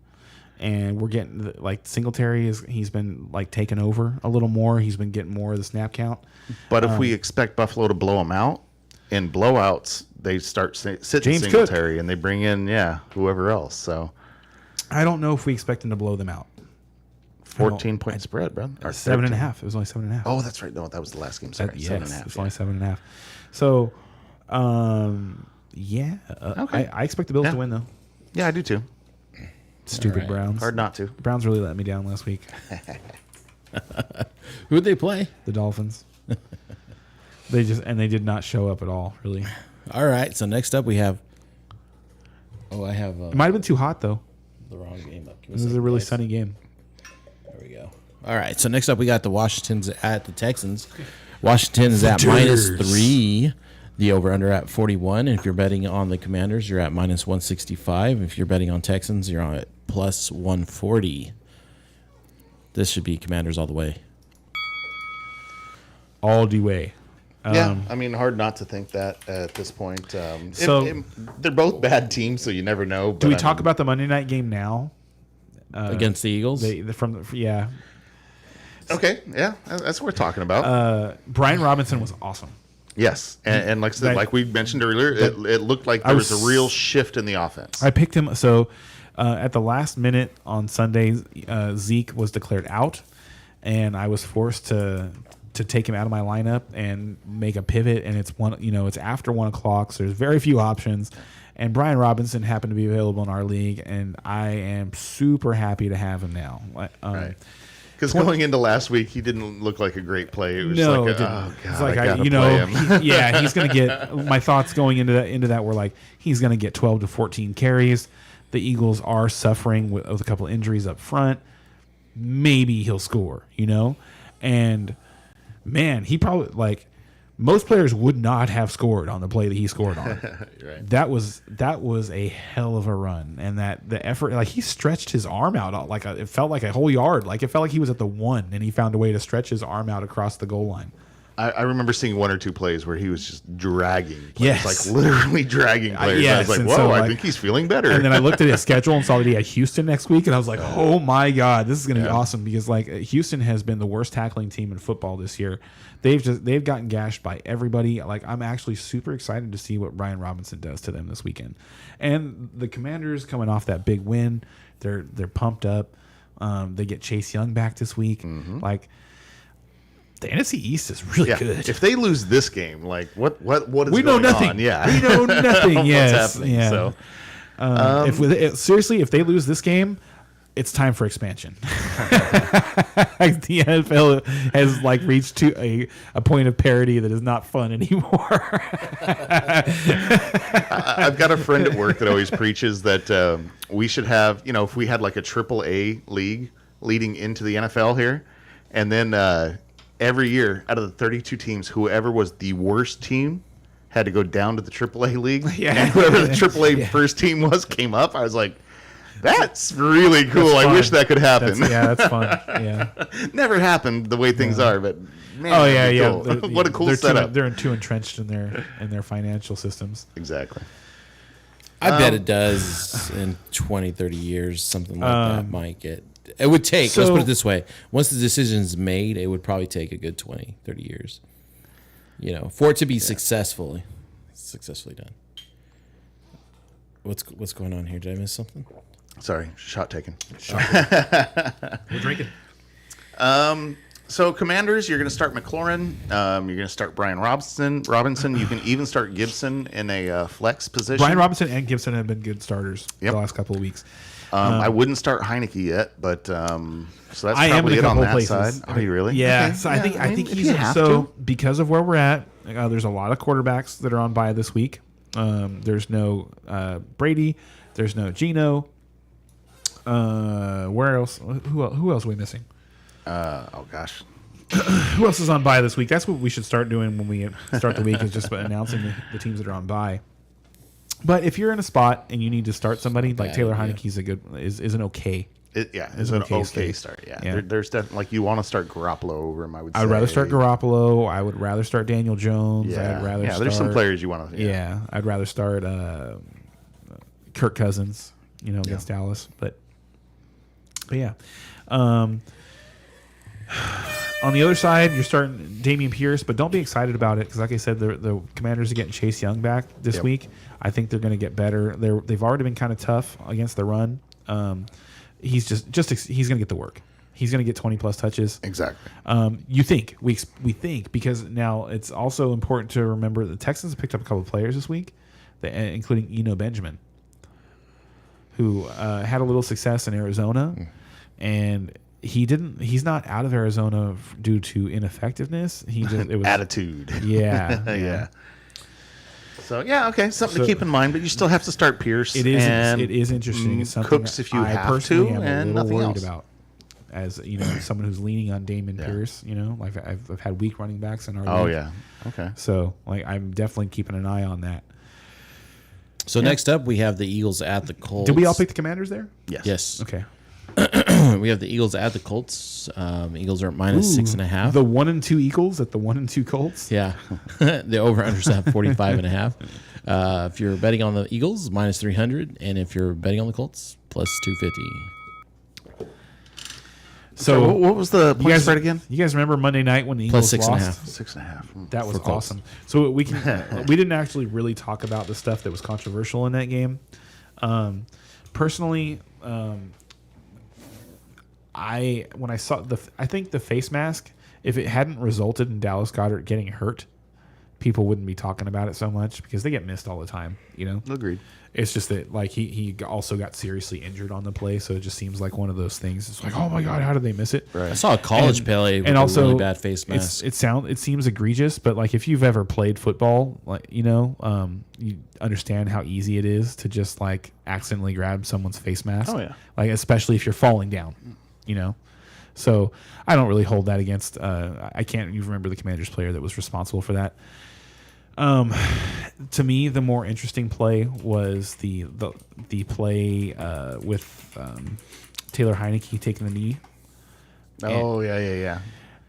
B: and we're getting like Singletary he's been like taking over a little more. He's been getting more of the snap count.
A: But if we expect Buffalo to blow them out, in blowouts, they start sitting
B: James
A: Singletary and they bring in whoever else. So
B: I don't know if we expect him to blow them out.
A: 14-point spread, bro. Or
B: 7.5. It was only 7.5.
A: Oh, that's right. No, that was the last game. Sorry, 7.5.
B: It's only 7.5. So,
A: Okay.
B: I expect the Bills to win though.
A: Yeah, I do too.
B: Stupid
C: right.
B: Browns.
A: Hard not to.
B: The Browns really let me down last week.
C: Who'd they play?
B: The Dolphins. They did not show up at all. Really.
C: All right. So next up we have. Oh, I have
B: It might have been too hot though.
C: the wrong game up.
B: This is a really sunny game.
C: There we go. All right. So next up we got the Washingtons at the Texans. Washington is at -3. The over-under at 41. And if you're betting on the Commanders, you're at -165. If you're betting on Texans, you're on at +140. This should be Commanders all the way.
B: All the way.
A: Yeah, I mean, hard not to think that at this point.
B: So-
A: They're both bad teams, so you never know.
B: Do we talk about the Monday night game now?
C: Against the Eagles?
A: Okay, yeah, that's what we're talking about.
B: Brian Robinson was awesome.
A: Yes, and like I said, like we mentioned earlier, it looked like there was a real shift in the offense.
B: I picked him. So at the last minute on Sunday, Zeke was declared out, and I was forced to take him out of my lineup and make a pivot. And it's after 1 o'clock, so there's very few options. And Brian Robinson happened to be available in our league, and I am super happy to have him now.
A: Right. Because going into last week, he didn't look like a great play. It was
B: No,
A: like,
B: it didn't.
A: oh god,
B: It's like
A: I gotta play him.
B: He's going to get. My thoughts going into that were like he's going to get 12 to 14 carries. The Eagles are suffering with a couple injuries up front. Maybe he'll score, and man, he probably most players would not have scored on the play that he scored on.
A: Right.
B: That was a hell of a run, and that the effort, he stretched his arm out it felt like a whole yard. It felt like he was at the 1, and he found a way to stretch his arm out across the goal line.
A: I remember seeing 1 or 2 plays where he was just dragging players,
B: Yes.
A: literally dragging players.
B: yes,
A: I was like,
B: and
A: whoa,
B: so,
A: I think he's feeling better.
B: And then I looked at his schedule and saw that he had Houston next week, and I was like, oh my god, this is going to be awesome, because Houston has been the worst tackling team in football this year. They've gotten gashed by everybody. I'm actually super excited to see what Brian Robinson does to them this weekend. And the Commanders coming off that big win, they're pumped up. They get Chase Young back this week. The NFC East is really good.
A: If they lose this game, what is
B: We know
A: going
B: nothing.
A: on? Yeah,
B: We know nothing.
A: What's
B: Yes.
A: happening?
B: Yeah.
A: So
B: Seriously, if they lose this game, it's time for expansion. The NFL has reached to a point of parity that is not fun anymore.
A: I've got a friend at work that always preaches that we should have, if we had a AAA league leading into the NFL here, and then every year out of the 32 teams, whoever was the worst team had to go down to the AAA league, and whoever the AAA first team was came up. I was like, that's really cool. I wish that could happen.
B: That's fun. Yeah.
A: Never happened the way things are, but man,
B: Oh yeah,
A: that'd be
B: yeah.
A: cool. What a cool
B: they're
A: setup.
B: They're too entrenched in their financial systems.
A: Exactly.
C: I bet it does in 20, 30 years, something like that might get. It would take, let's
B: So-
C: put it this way. Once the decision's made, it would probably take a good 20, 30 years. For it to be successfully done. What's going on here? Did I miss something?
A: Sorry, shot taken.
B: We're drinking.
A: So Commanders, you're going to start McLaurin. You're going to start Brian Robinson. You can even start Gibson in a flex position.
B: Brian Robinson and Gibson have been good starters
A: Yep.
B: the last couple of weeks.
A: I wouldn't start Heineke yet, but so that's
B: I am
A: probably
B: in
A: it
B: a
A: on
B: couple
A: that
B: places.
A: side. Are you really?
B: Yeah,
A: Okay.
B: so I think
A: if
B: he's
A: you have
B: so
A: to.
B: because of where we're at. There's a lot of quarterbacks that are on bye this week. There's no Brady. There's no Geno. Where else? Who else are we missing?
A: Oh gosh.
B: Who else is on bye this week? That's what we should start doing when we start the week, is just announcing the teams that are on bye. But if you're in a spot and you need to start somebody, like
C: Bad
B: Taylor
C: idea.
B: Heineke's is an okay.
A: It's an okay
B: start.
A: start. Yeah,
B: Yeah.
A: There's definitely like you want to start Garoppolo over him. I would.
B: I would
A: say.
B: rather start Garoppolo. I would rather start Daniel Jones.
A: Yeah,
B: I'd rather
A: There's some
B: start-
A: players you want to.
B: Yeah, I'd rather start Kirk Cousins, against Dallas. But yeah. On the other side, you're starting Dameon Pierce, but don't be excited about it because, like I said, the Commanders are getting Chase Young back this
A: Yep.
B: week. I think they're going to get better. They've already been kind of tough against the run. He's he's going to get the work. He's going to get 20+ touches.
A: Exactly.
B: You think we think, because now it's also important to remember the Texans have picked up a couple of players this week, including Eno Benjamin, who had a little success in Arizona, and he's not out of Arizona due to ineffectiveness. It was
A: Attitude.
B: Yeah,
A: yeah. So okay, something
B: So-
A: to keep in mind, but you still have to start Pierce.
B: It is.
A: and
B: It is interesting. It's something
A: Cooks if you
B: I
A: have
B: personally
A: to,
B: am
A: and
B: a little
A: nothing
B: worried
A: else.
B: about. As someone who's leaning on Damon Pierce. Like I've had weak running backs in our
A: Oh
B: league.
A: yeah. Okay.
B: So I'm definitely keeping an eye on that.
C: So next up, we have the Eagles at the Colts.
B: Did we all pick the Commanders there?
A: Yes.
C: Yes.
B: Okay.
C: We have the Eagles at the Colts. Eagles are at minus 6.5.
B: The 1-2 Eagles at the 1-2 Colts.
C: Yeah. The over-unders have 45.5. If you're betting on the Eagles, minus 300. And if you're betting on the Colts, plus 250.
A: So what was the point spread again?
B: You guys remember Monday night when the
C: Plus
B: Eagles
C: 6.5.
B: lost?
A: 6.5.
B: That was
C: For Colts.
B: awesome. So we didn't actually really talk about the stuff that was controversial in that game. Personally, when I saw I think the face mask, if it hadn't resulted in Dallas Goedert getting hurt, people wouldn't be talking about it so much because they get missed all the time.
A: Agreed.
B: It's just that he also got seriously injured on the play, so it just seems like one of those things. It's like, oh my god, how did they miss it?
C: I saw a college play with
B: and
C: a
B: also
C: really bad face mask.
B: It seems egregious, but like if you've ever played football, you understand how easy it is to just like accidentally grab someone's face mask.
A: Oh, yeah.
B: Like especially if you're falling down, So I don't really hold that against. I can't even remember the Commanders player that was responsible for that. To me, the more interesting play was the play with Taylor Heineke taking the knee.
A: Oh yeah.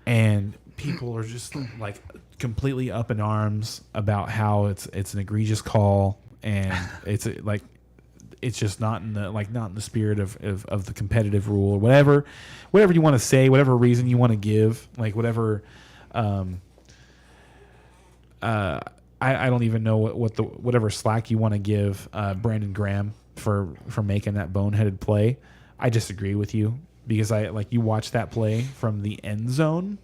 B: And people are just like completely up in arms about how it's an egregious call, and it's just not in the spirit of the competitive rule or whatever you want to say, whatever reason you want to give, like whatever. I don't even know whatever slack you want to give Brandon Graham for making that boneheaded play. I disagree with you because you watch that play from the end zone,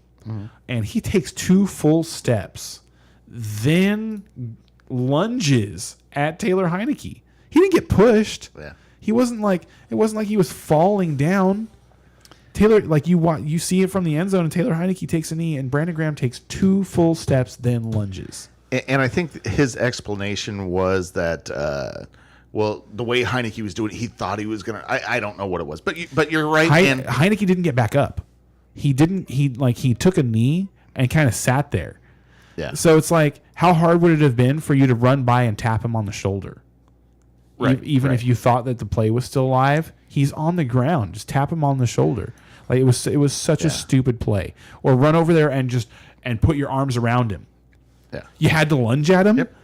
B: and he takes 2 full steps, then lunges at Taylor Heineke. He didn't get pushed.
A: Yeah.
B: It wasn't like he was falling down. Taylor, you see it from the end zone, and Taylor Heineke takes a knee, and Brandon Graham takes 2 full steps, then lunges.
A: And I think his explanation was that, the way Heineke was doing it, he thought he was gonna. I don't know what it was, but you're right.
B: Heineke didn't get back up. He didn't. He took a knee and kind of sat there.
A: Yeah.
B: So it's like, how hard would it have been for you to run by and tap him on the shoulder?
A: Right,
B: Even if you thought that the play was still alive, he's on the ground. Just tap him on the shoulder. Like it was such a stupid play. Or run over there and put your arms around him.
A: Yeah.
B: You had to lunge at him.
A: Yep.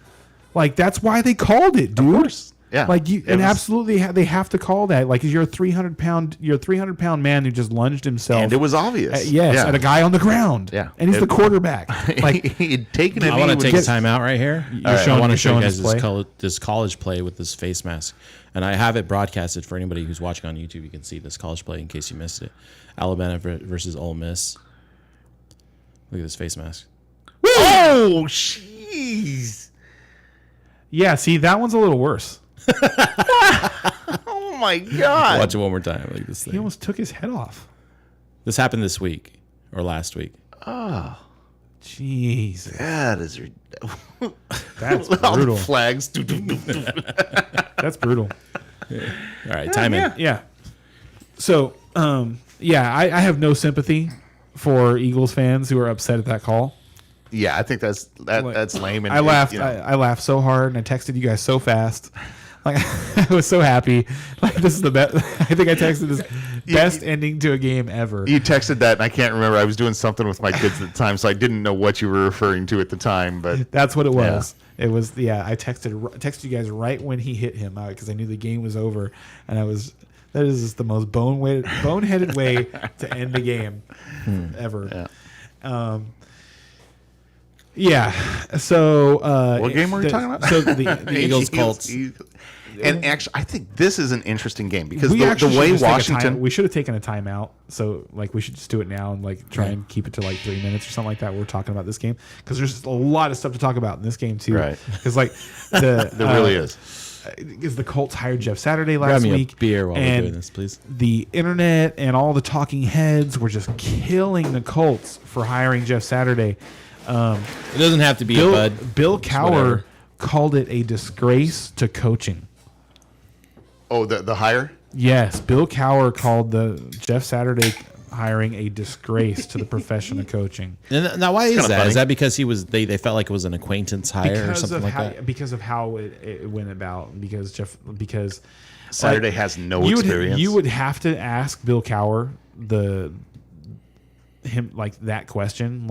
B: Like that's why they called it, dude.
A: Of course. Yeah.
B: Absolutely, they have to call that. Like, you're a 300-pound man who just lunged himself.
A: And it was obvious.
B: At a guy on the ground.
A: Yeah.
B: And he's the quarterback. Like,
A: he'd taken it.
C: I want to take a time out right here. I want to show you guys
B: this
C: this college play with this face mask. And I have it broadcasted for anybody who's watching on YouTube. You can see this college play in case you missed it. Alabama versus Ole Miss. Look at this face mask.
A: Oh, jeez.
B: yeah, see, that one's a little worse.
A: Oh Oh my god!
C: Watch it one more time. Like this
B: He
C: thing.
B: almost took his head off.
C: This happened this week or last week.
A: Oh,
B: Jeez,
A: that is
B: that's
A: all the
B: brutal.
A: flags.
B: That's brutal.
C: All right, time in.
B: Yeah. So, I have no sympathy for Eagles fans who are upset at that call.
A: Yeah, I think that's lame. And
B: I laughed.
A: you know,
B: I laughed so hard, and I texted you guys so fast. Like I was so happy. Like this is the best. I think I texted this best ending to a game ever.
A: you texted that, and I can't remember. I was doing something with my kids at the time, so I didn't know what you were referring to at the time. But
B: That's what it was. It was I texted you guys right when he hit him out because I knew the game was over, and that is just the most boneheaded way to end a game ever.
A: yeah.
B: So
A: What game were we talking about?
B: So the
C: Eagles Colts.
A: And actually, I think this is an interesting game because
B: we
A: the
B: actually
A: way
B: should just take a
A: Washington.
B: we should have taken a timeout. So like we should just do it now and like try and keep it to like 3 minutes or something like that. We're talking about this game because there's a lot of stuff to talk about in this game too.
A: Right.
B: Because like
A: There really is.
B: Because the Colts hired Jeff Saturday
C: Grab
B: last
C: me
B: week.
C: a beer while we're
B: and
C: doing this, please.
B: the internet and all the talking heads were just killing the Colts for hiring Jeff Saturday.
C: It doesn't have to be a bud.
B: Bill
C: It's
B: Cowher
C: whatever.
B: called it a disgrace to coaching.
A: Oh, the hire.
B: Yes, Bill Cowher called the Jeff Saturday hiring a disgrace to the profession of coaching.
C: And now, why is
A: kinda
C: that?
A: funny.
C: Is that because they felt like it was an acquaintance hire or something like that?
B: Because of how it went about. Because
A: Saturday
B: like,
A: has no
B: you
A: experience.
B: you would have to ask Bill Cowher him like that question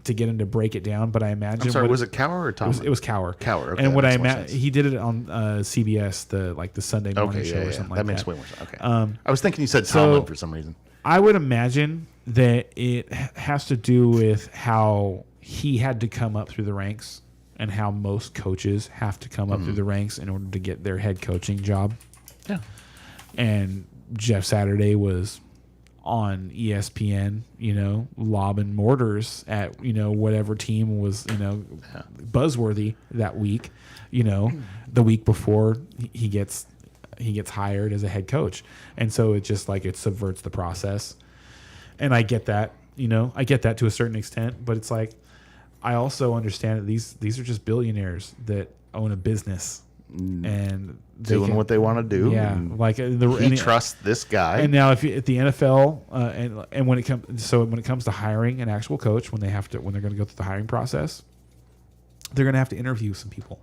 B: to get him to break it down. But I imagine
A: I'm sorry, was it Cowher or Tomlin?
B: It was Cowher.
A: Cowher, okay,
B: and what
A: that
B: I
A: makes more
B: imagine
A: sense.
B: he did it on CBS, the Sunday morning show or something like
A: that
B: that.
A: makes way more sense. Okay. I was thinking you said
B: so-
A: Tomlin for some reason.
B: I would imagine that it has to do with how he had to come up through the ranks and how most coaches have to come up through the ranks in order to get their head coaching job.
A: Yeah.
B: And Jeff Saturday was on ESPN, lobbing mortars at, whatever team was, buzzworthy that week, the week before he gets hired as a head coach. And so it just it subverts the process. And I get that, I get that to a certain extent, but it's like, I also understand that these are just billionaires that own a business and they
A: Doing
B: can-
A: what they want to do.
B: Yeah.
A: and
B: Like
A: he trusts this guy.
B: and now, if you, at the NFL, and when it comes to hiring an actual coach, when they're going to go through the hiring process, they're going to have to interview some people.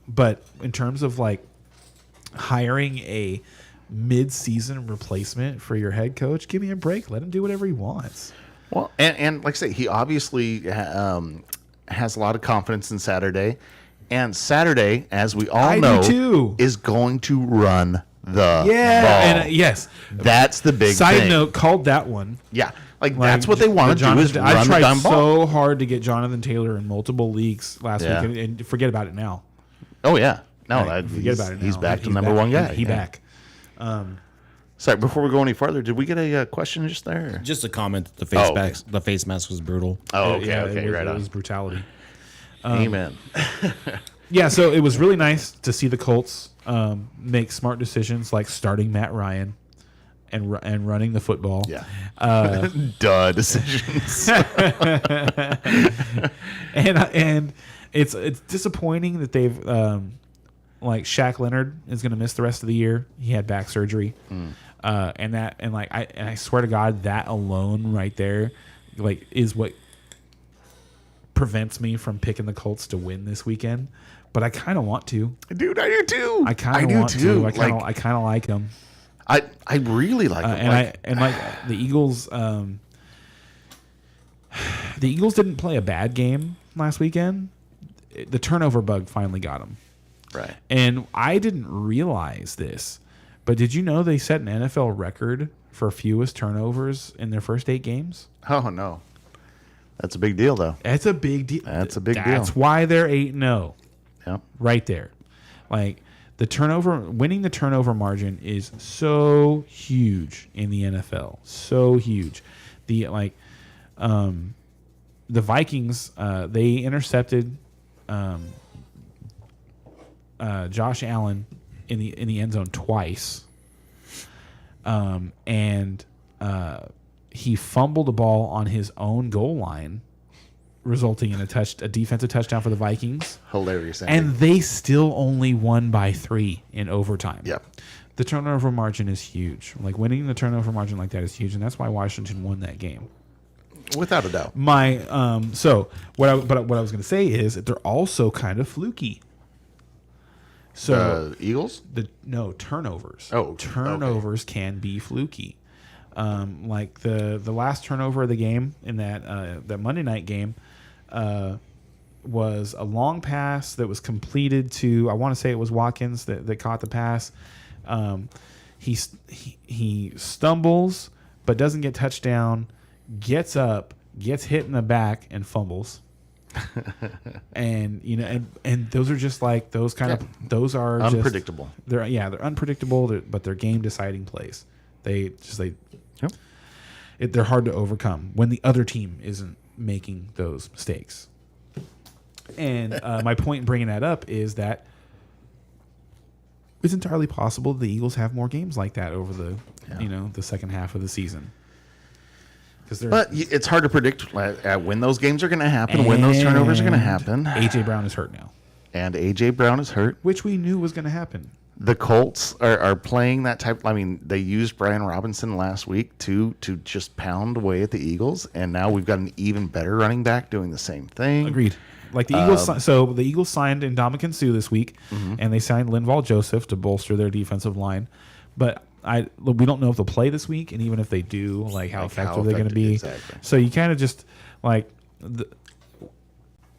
B: But in terms of hiring a mid-season replacement for your head coach, give me a break. Let him do whatever he wants.
A: Well, and like I say, he obviously has a lot of confidence in Saturday. And Saturday, as we all
B: I do
A: know,
B: too.
A: is going to run the ball.
B: and yes.
A: That's the big
B: Side
A: thing.
B: note, called that one.
A: Yeah, that's what they want to do is
B: I
A: run the
B: tried
A: dumb ball.
B: so hard to get Jonathan Taylor in multiple leagues last
A: Yeah.
B: week, and forget about it now.
A: Oh, yeah. No,
B: Forget about it now.
A: he's back to
B: He's
A: number
B: back.
A: one guy.
B: He
A: Yeah.
B: back.
A: Sorry, before we go any further, did we get a question just there?
C: Just a comment. The
A: okay.
C: face mask was brutal.
A: Oh, okay,
B: Yeah,
A: okay, right
B: it
A: on.
B: was brutality.
A: Amen.
B: Yeah, so it was really nice to see the Colts make smart decisions like starting Matt Ryan and running the football.
A: Yeah. Duh decisions.
B: And it's disappointing that they've Shaq Leonard is going to miss the rest of the year. He had back surgery, and I swear to God, that alone right there, is what prevents me from picking the Colts to win this weekend. But I kind of want to.
A: Dude, I do too.
B: I kind of want
A: too.
B: to. I kind of like them.
A: I really like them.
B: The Eagles. The Eagles didn't play a bad game last weekend. The turnover bug finally got them.
A: Right.
B: And I didn't realize this, but did you know they set an NFL record for fewest turnovers in their first 8 games?
A: Oh, no. That's a big deal, though.
B: That's a big deal.
A: That's a big deal.
B: That's why they're 8-0
A: Yeah.
B: right there. Winning the turnover margin is so huge in the NFL. So huge. The Vikings, they intercepted Josh Allen in the end zone twice. He fumbled the ball on his own goal line, resulting in a defensive touchdown for the Vikings.
A: Hilarious ending.
B: And they still only won by 3 in overtime.
A: Yep.
B: The turnover margin is huge. Like winning the turnover margin like that is huge, and that's why Washington won that game.
A: Without a doubt.
B: So what I was going to say is that they're also kind of fluky. So
A: Eagles?
B: Turnovers.
A: Oh,
B: turnovers can be fluky. Like the last turnover of the game in that Monday night game was a long pass that was completed to, I want to say it was Watkins that caught the pass. He stumbles but doesn't get touchdown, gets up, gets hit in the back and fumbles. And and those are just like those kind of those are
A: unpredictable.
B: They're unpredictable, but they're game deciding plays. They're hard to overcome when the other team isn't making those mistakes. And my point in bringing that up is that it's entirely possible the Eagles have more games like that over the second half of the season.
A: But it's hard to predict when those games are going to happen, when those turnovers are going to happen.
B: A.J. Brown is hurt now.
A: And A.J. Brown is hurt.
B: Which we knew was going to happen.
A: The Colts are playing that type. I mean, they used Brian Robinson last week to just pound away at the Eagles, and now we've got an even better running back doing the same thing.
B: Agreed. Like the Eagles, so the Eagles signed Ndamukong Suh this week, and they signed Linval Joseph to bolster their defensive line. But we don't know if they'll play this week, and even if they do, how effective they're going to be.
A: Exactly.
B: So you kind of just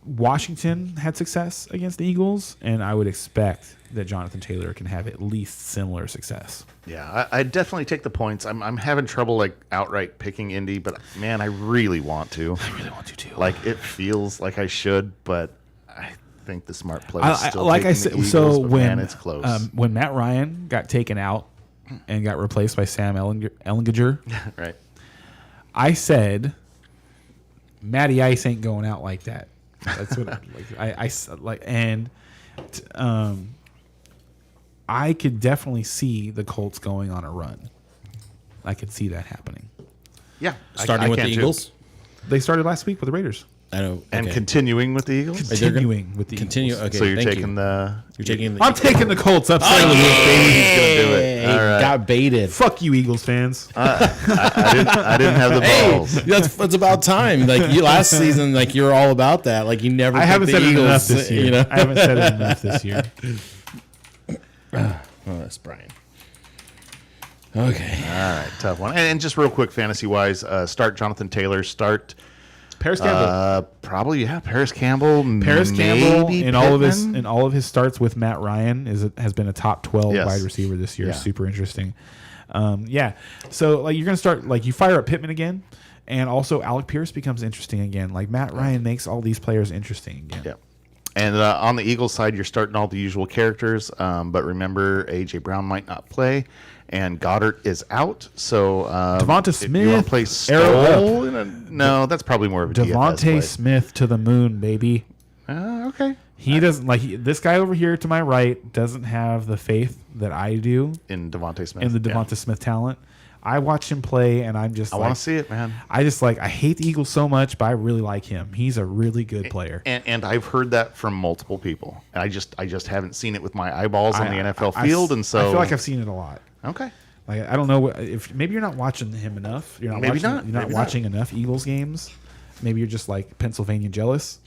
B: Washington had success against the Eagles, and I would expect that Jonathan Taylor can have at least similar success.
A: Yeah, I definitely take the points. I'm having trouble outright picking Indy, but man, I really want to.
B: I really want to too.
A: It feels like I should, but I think the smart play is still
B: like
A: taking
B: I said.
A: the Eagles,
B: So
A: but
B: when
A: man, it's close.
B: When Matt Ryan got taken out and got replaced by Sam Ellinger,
A: right.
B: I said, Matty Ice ain't going out like that. That's what I could definitely see the Colts going on a run. I could see that happening.
A: Yeah,
C: Starting with the Eagles.
B: They started last week with the Raiders.
C: I know.
A: And continuing with the Eagles.
B: Continuing with the
C: Continue.
B: Eagles.
C: Okay.
A: So you're
C: thank
A: taking
C: you.
A: the.
C: You're taking the.
B: I'm taking the Colts up.
A: He's gonna do it. All right.
C: Got baited.
B: Fuck you, Eagles fans.
A: I didn't have the balls.
C: That's about time. You last season, you're all about that. You never.
B: I haven't
C: picked
B: said
C: the
B: it enough
C: Eagles,
B: this year. I haven't said it enough this year.
C: Oh, that's Brian. Okay.
A: All right, tough one. And just real quick, fantasy wise, start Jonathan Taylor. Start
B: Paris Campbell.
A: Probably Paris Campbell.
B: Paris Campbell
A: maybe
B: in all of his starts with Matt Ryan has been a top 12
A: Yes.
B: wide receiver this year.
A: Yeah.
B: Super interesting. So you're gonna start you fire up Pittman again, and also Alec Pierce becomes interesting again. Matt Ryan makes all these players interesting again.
A: Yeah. And on the Eagles side, you're starting all the usual characters, but remember A.J. Brown might not play, and Goddard is out. So
B: Devonta
A: if
B: Smith,
A: you want to play
B: arrow
A: Stoll, no, that's probably more of a DFS
B: Devontae
A: play.
B: Smith to the moon, baby.
A: Okay.
B: He doesn't this guy over here to my right doesn't have the faith that I do
A: In Devontae Smith.
B: in the
A: Yeah.
B: Devonta Smith talent. I watch him play, and I'm just
A: I want to see it, man.
B: I just I hate the Eagles so much, but I really like him. He's a really good player.
A: And I've heard that from multiple people. And I just haven't seen it with my eyeballs on the NFL field, and so
B: I feel like I've seen it a lot.
A: okay.
B: I don't know if maybe you're not watching him enough. You're not
A: Maybe
B: watching,
A: not.
B: You're not
A: Maybe
B: watching enough Eagles games. Maybe you're just Pennsylvania jealous.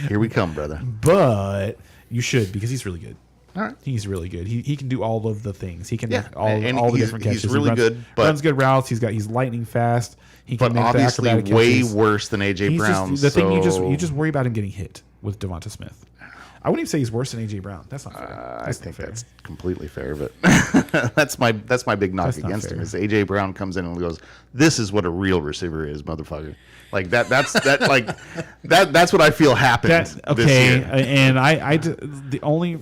A: Here we come, brother.
B: But you should, because he's really good.
A: All right.
B: He's really good. He can do all of the things. He can
A: Yeah,
B: make all
A: and
B: the
A: he's-
B: different catches.
A: he's really
B: he runs,
A: good, but-
B: runs good routes. He's lightning fast. He can
A: But
B: make the
A: obviously
B: acrobatic
A: way
B: catches.
A: worse than A.J.
B: He's
A: Brown.
B: just, the thing you
A: so
B: just worry about him getting hit with Devonta Smith. I wouldn't even say he's worse than A.J. Brown. That's not fair.
A: I
B: That's
A: think
B: not fair.
A: that's completely fair, but that's my big knock
B: That's not
A: against him
B: fair.
A: is A.J. Brown comes in and goes, "This is what a real receiver is, motherfucker." That's what I feel happened this
B: okay.
A: year.
B: And the only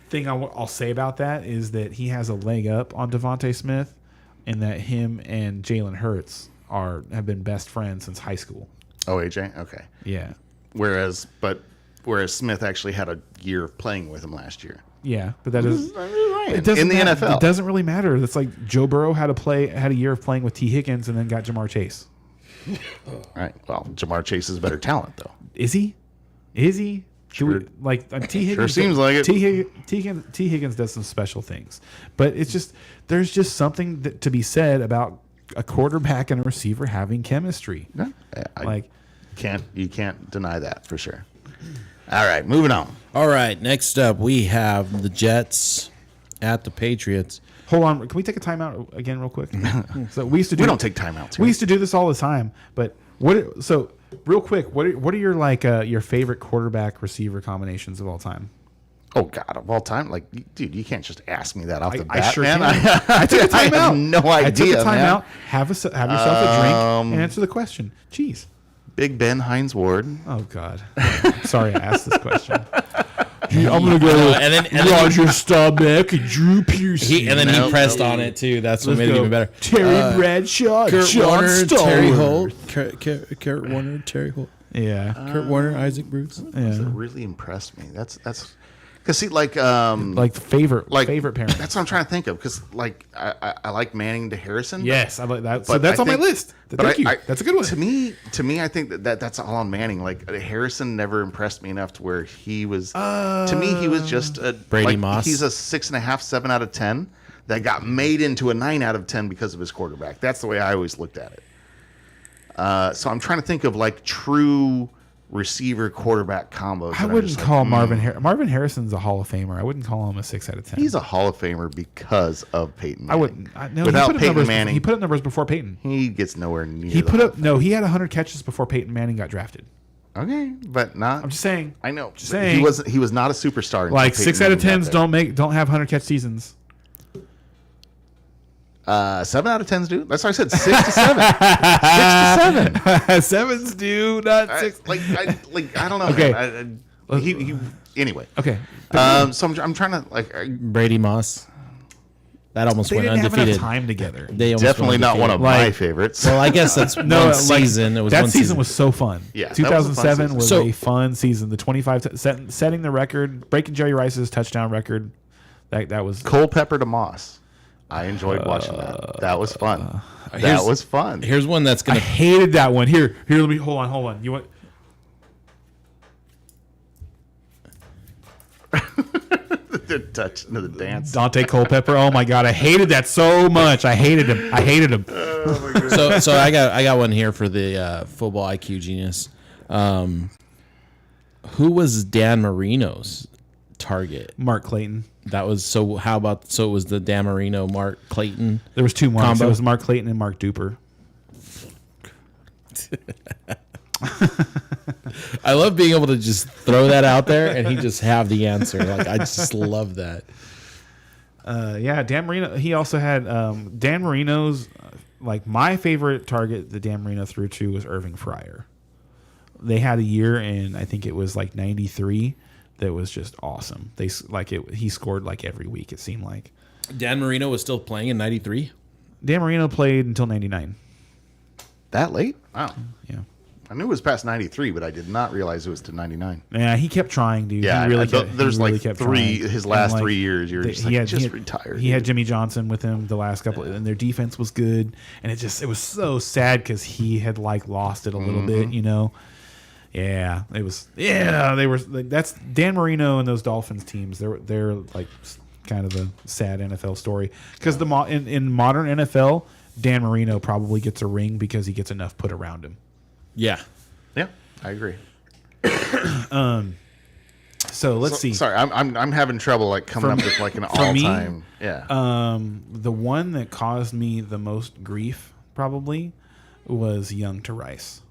B: thing I'll say about that is that he has a leg up on Devontae Smith, and that him and Jalen Hurts have been best friends since high school.
A: Oh, A.J. Okay.
B: Yeah.
A: Whereas, but whereas Smith actually had a year of playing with him last year.
B: Yeah, but that is
A: It
B: doesn't
A: in the
B: matter.
A: NFL.
B: It doesn't really matter. It's like Joe Burrow had a year of playing with T. Higgins and then got Jamar Chase.
A: Right. Well, Jamar Chase is better talent, though.
B: Is he? Is he?
A: Sure.
B: T. Higgins
A: seems like it.
B: T. Higgins does some special things, but it's just there's just something to be said about a quarterback and a receiver having chemistry.
A: Yeah,
B: Like
A: you can't deny that for sure. All right, moving on.
C: All right, next up we have the Jets at the Patriots.
B: hold on, can we take a timeout again real quick? So we used to do
A: We don't take timeouts.
B: We used to do this all the time, but what? So real quick, what are your your favorite quarterback receiver combinations of all time?
A: Oh God, of all time, like, dude, you can't just ask me that off the bat,
B: I sure
A: man.
B: can. I took a
A: I
B: timeout.
A: have no
B: I took
A: idea,
B: a
A: man.
B: timeout. Have yourself a drink and answer the question. Jeez.
A: Big Ben, Hines Ward.
B: Oh God. Sorry, I asked this question. I'm gonna go
C: and then
B: Roger Staubach and Drew Pearson.
C: he pressed on it too. That's what
B: Let's
C: made it
B: go.
C: even better.
B: Terry Bradshaw,
C: Kurt
B: John
C: Warner, Terry
B: Stallworth.
C: Holt, Kurt Warner, Terry Holt,
B: Yeah.
C: Kurt Warner, Isaac Bruce.
A: That
B: Yeah.
A: really impressed me. That's because see, like
B: Favorite
A: like
B: pairing.
A: That's what I'm trying to think of. Because like I like Manning to Harrison.
B: Yes, I like that. So
A: But
B: that's
A: I
B: on my
A: think-
B: list.
A: but
B: Thank you. That's a good one.
A: To me, I think that's all on Manning. Like Harrison never impressed me enough to where he was. To me, he was just a
C: Brady
A: like,
C: Moss.
A: He's a 6.5, 7 out of 10 that got made into a 9 out of 10 because of his quarterback. That's the way I always looked at it. So I'm trying to think of like true receiver quarterback combos.
B: I wouldn't call Marvin Harrison's a Hall of Famer. I wouldn't call him a 6 out of 10.
A: He's a Hall of Famer because of Peyton Manning.
B: I wouldn't. No,
A: Without
B: he put up
A: Peyton
B: numbers,
A: Manning,
B: he put up numbers before Peyton.
A: he gets nowhere near.
B: He
A: the
B: put
A: Hall
B: up no. He had 100 catches before Peyton Manning got drafted.
A: Okay, but not.
B: I'm just saying.
A: I know.
B: Just saying.
A: He was not a superstar. until
B: Like
A: Peyton
B: 6 out of
A: Manning
B: 10s
A: got
B: don't have 100 catch seasons.
A: there. 7 out of 10s do. That's why I said 6 to 7. 6 to 7.
B: Sevens do not
A: I,
B: six.
A: I don't know.
B: Okay.
A: Man. He anyway.
B: Okay.
A: So I'm trying to like.
C: Brady Moss. That almost
B: They
C: went
B: didn't have enough
C: undefeated.
B: time together.
C: They almost
A: Definitely
C: went
A: not one of
C: undefeated.
A: my
B: Like-
A: favorites.
C: Well, I guess that's
B: No,
C: one
B: like,
C: season. It was
B: that
C: one
B: season was so fun.
A: Yeah, that was a fun
B: 2007
A: season.
B: was
C: So-
B: a fun season. The 25 setting the record, breaking Jerry Rice's touchdown record. That was
A: Culpepper to Moss. I enjoyed watching that. That was fun. That
C: here's-
A: was fun.
C: Here's one that's
B: I
C: gonna.
B: hated that one. Here, let me hold on. You want
A: The touch into the dance.
B: Dante Culpepper? Oh my God, I hated that so much. I hated him.
C: So I got one here for the football IQ genius. Who was Dan Marino's target?
B: Mark Clayton.
C: That was so. How about so? It was the Dan Marino, Mark Clayton.
B: There was two Marks.
C: Combo.
B: It was Mark Clayton and Mark Duper.
C: I love being able to just throw that out there and he just have the answer. Like I just love that.
B: Yeah, Dan Marino. He also had Dan Marino's. Like my favorite target that Dan Marino threw to was Irving Fryer. They had a year in I think it was like '93 that was just awesome. He scored like every week. It seemed like
C: Dan Marino was still playing in '93.
B: Dan Marino played until '99.
A: That late? Wow.
B: Yeah.
A: I knew it was past 93, but I did not realize it was to 99.
B: Yeah, he kept trying, dude.
A: Yeah,
B: he really
A: I
B: kept,
A: bet there's
B: he really
A: like
B: kept
A: three-
B: trying.
A: his last
B: And,
A: 3 years, you were just like, just retire,
B: He had
A: dude.
B: Jimmy Johnson with him the last couple, and their defense was good. And it was so sad because he had like lost it a little bit, you know. Yeah, it was. Yeah, they were. Like, that's Dan Marino and those Dolphins teams. They're like kind of a sad NFL story because in modern NFL, Dan Marino probably gets a ring because he gets enough put around him.
C: Yeah.
A: Yeah, I agree.
B: So let's see.
A: Sorry, I'm having trouble like coming up with like an
B: for me,
A: all-time. Yeah.
B: The one that caused me the most grief probably was Young to Rice.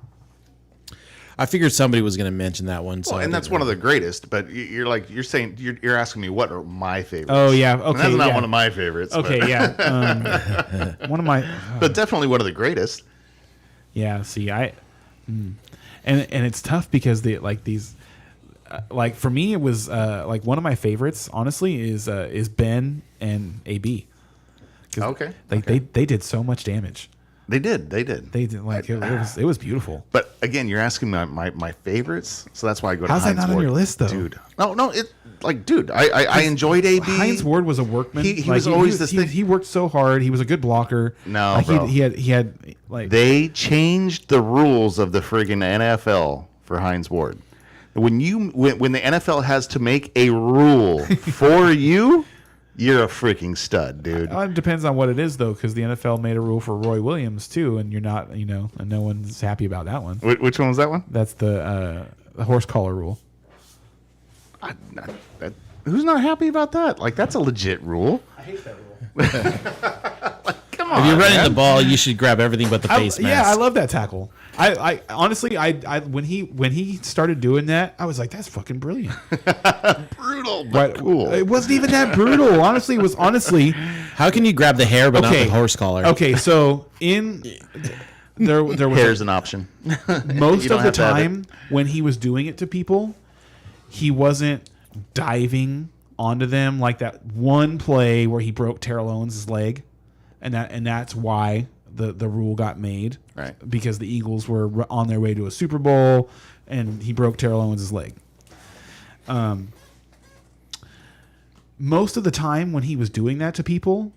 C: I figured somebody was going to mention that one. So
A: Well, and that's one of the greatest. But you're saying you're asking me what are my favorites?
B: Oh yeah,
A: And
B: okay.
A: that's not
B: yeah.
A: one of my favorites.
B: Okay,
A: but,
B: yeah. One of my.
A: but definitely one of the greatest.
B: Yeah. See, and it's tough because these. Like for me, it was like one of my favorites. Honestly, is Ben and AB.
A: Okay.
B: They did so much damage.
A: They did. They did.
B: They did like it was beautiful.
A: But again, you're asking my favorites, so that's why I go to
B: How's that
A: Hines
B: not on
A: Ward.
B: your list, though?
A: Dude? No, dude, I enjoyed AB.
B: Hines Ward was a workman.
A: He was always this thing.
B: He worked so hard. He was a good blocker.
A: No,
B: like
A: bro.
B: he had like
A: They changed the rules of the friggin' NFL for Hines Ward. When the NFL has to make a rule for you, you're a freaking stud, dude.
B: It depends on what it is, though, because the NFL made a rule for Roy Williams too, and you're not, and no one's happy about that one.
A: Which one was that one?
B: That's the horse collar rule.
A: Who's not happy about that? Like, that's a legit rule.
B: I hate that rule.
A: Come on,
C: If you're running
A: man.
C: the ball, you should grab everything but the face mask.
B: Yeah, I love that tackle. I honestly, when he started doing that, I was like, that's fucking brilliant.
A: Brutal, but cool.
B: It wasn't even that brutal. Honestly, it was
C: How can you grab the hair but not the horse collar?
B: Okay, so there was
A: Hair's an option.
B: most
A: You don't
B: of the
A: have to have it.
B: time when he was doing it to people, he wasn't diving onto them like that one play where he broke Terrell Owens' leg, and that's why the rule got made.
A: Right.
B: Because the Eagles were on their way to a Super Bowl, and he broke Terrell Owens' leg. Most of the time when he was doing that to people,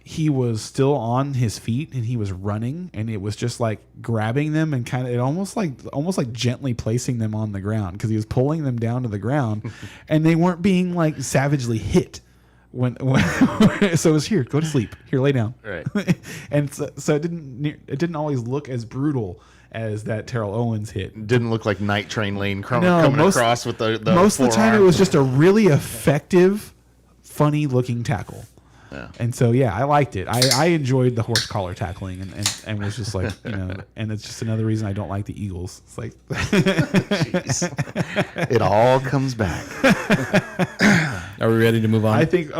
B: he was still on his feet and he was running, and it was just like grabbing them and kind of almost like gently placing them on the ground because he was pulling them down to the ground, and they weren't being like savagely hit. When so it was here, go to sleep, here, lay down,
A: Right.
B: and so it didn't always look as brutal as that Terrell Owens hit.
A: Didn't look like Night Train Lane
B: No,
A: coming across with the
B: most of the time it
A: forearm.
B: was just a really effective, funny looking tackle.
A: Yeah.
B: And so I liked it. I enjoyed the horse collar tackling and was just like, and it's just another reason I don't like the Eagles. It's like
A: It all comes back.
C: Are we ready to move on?
B: I think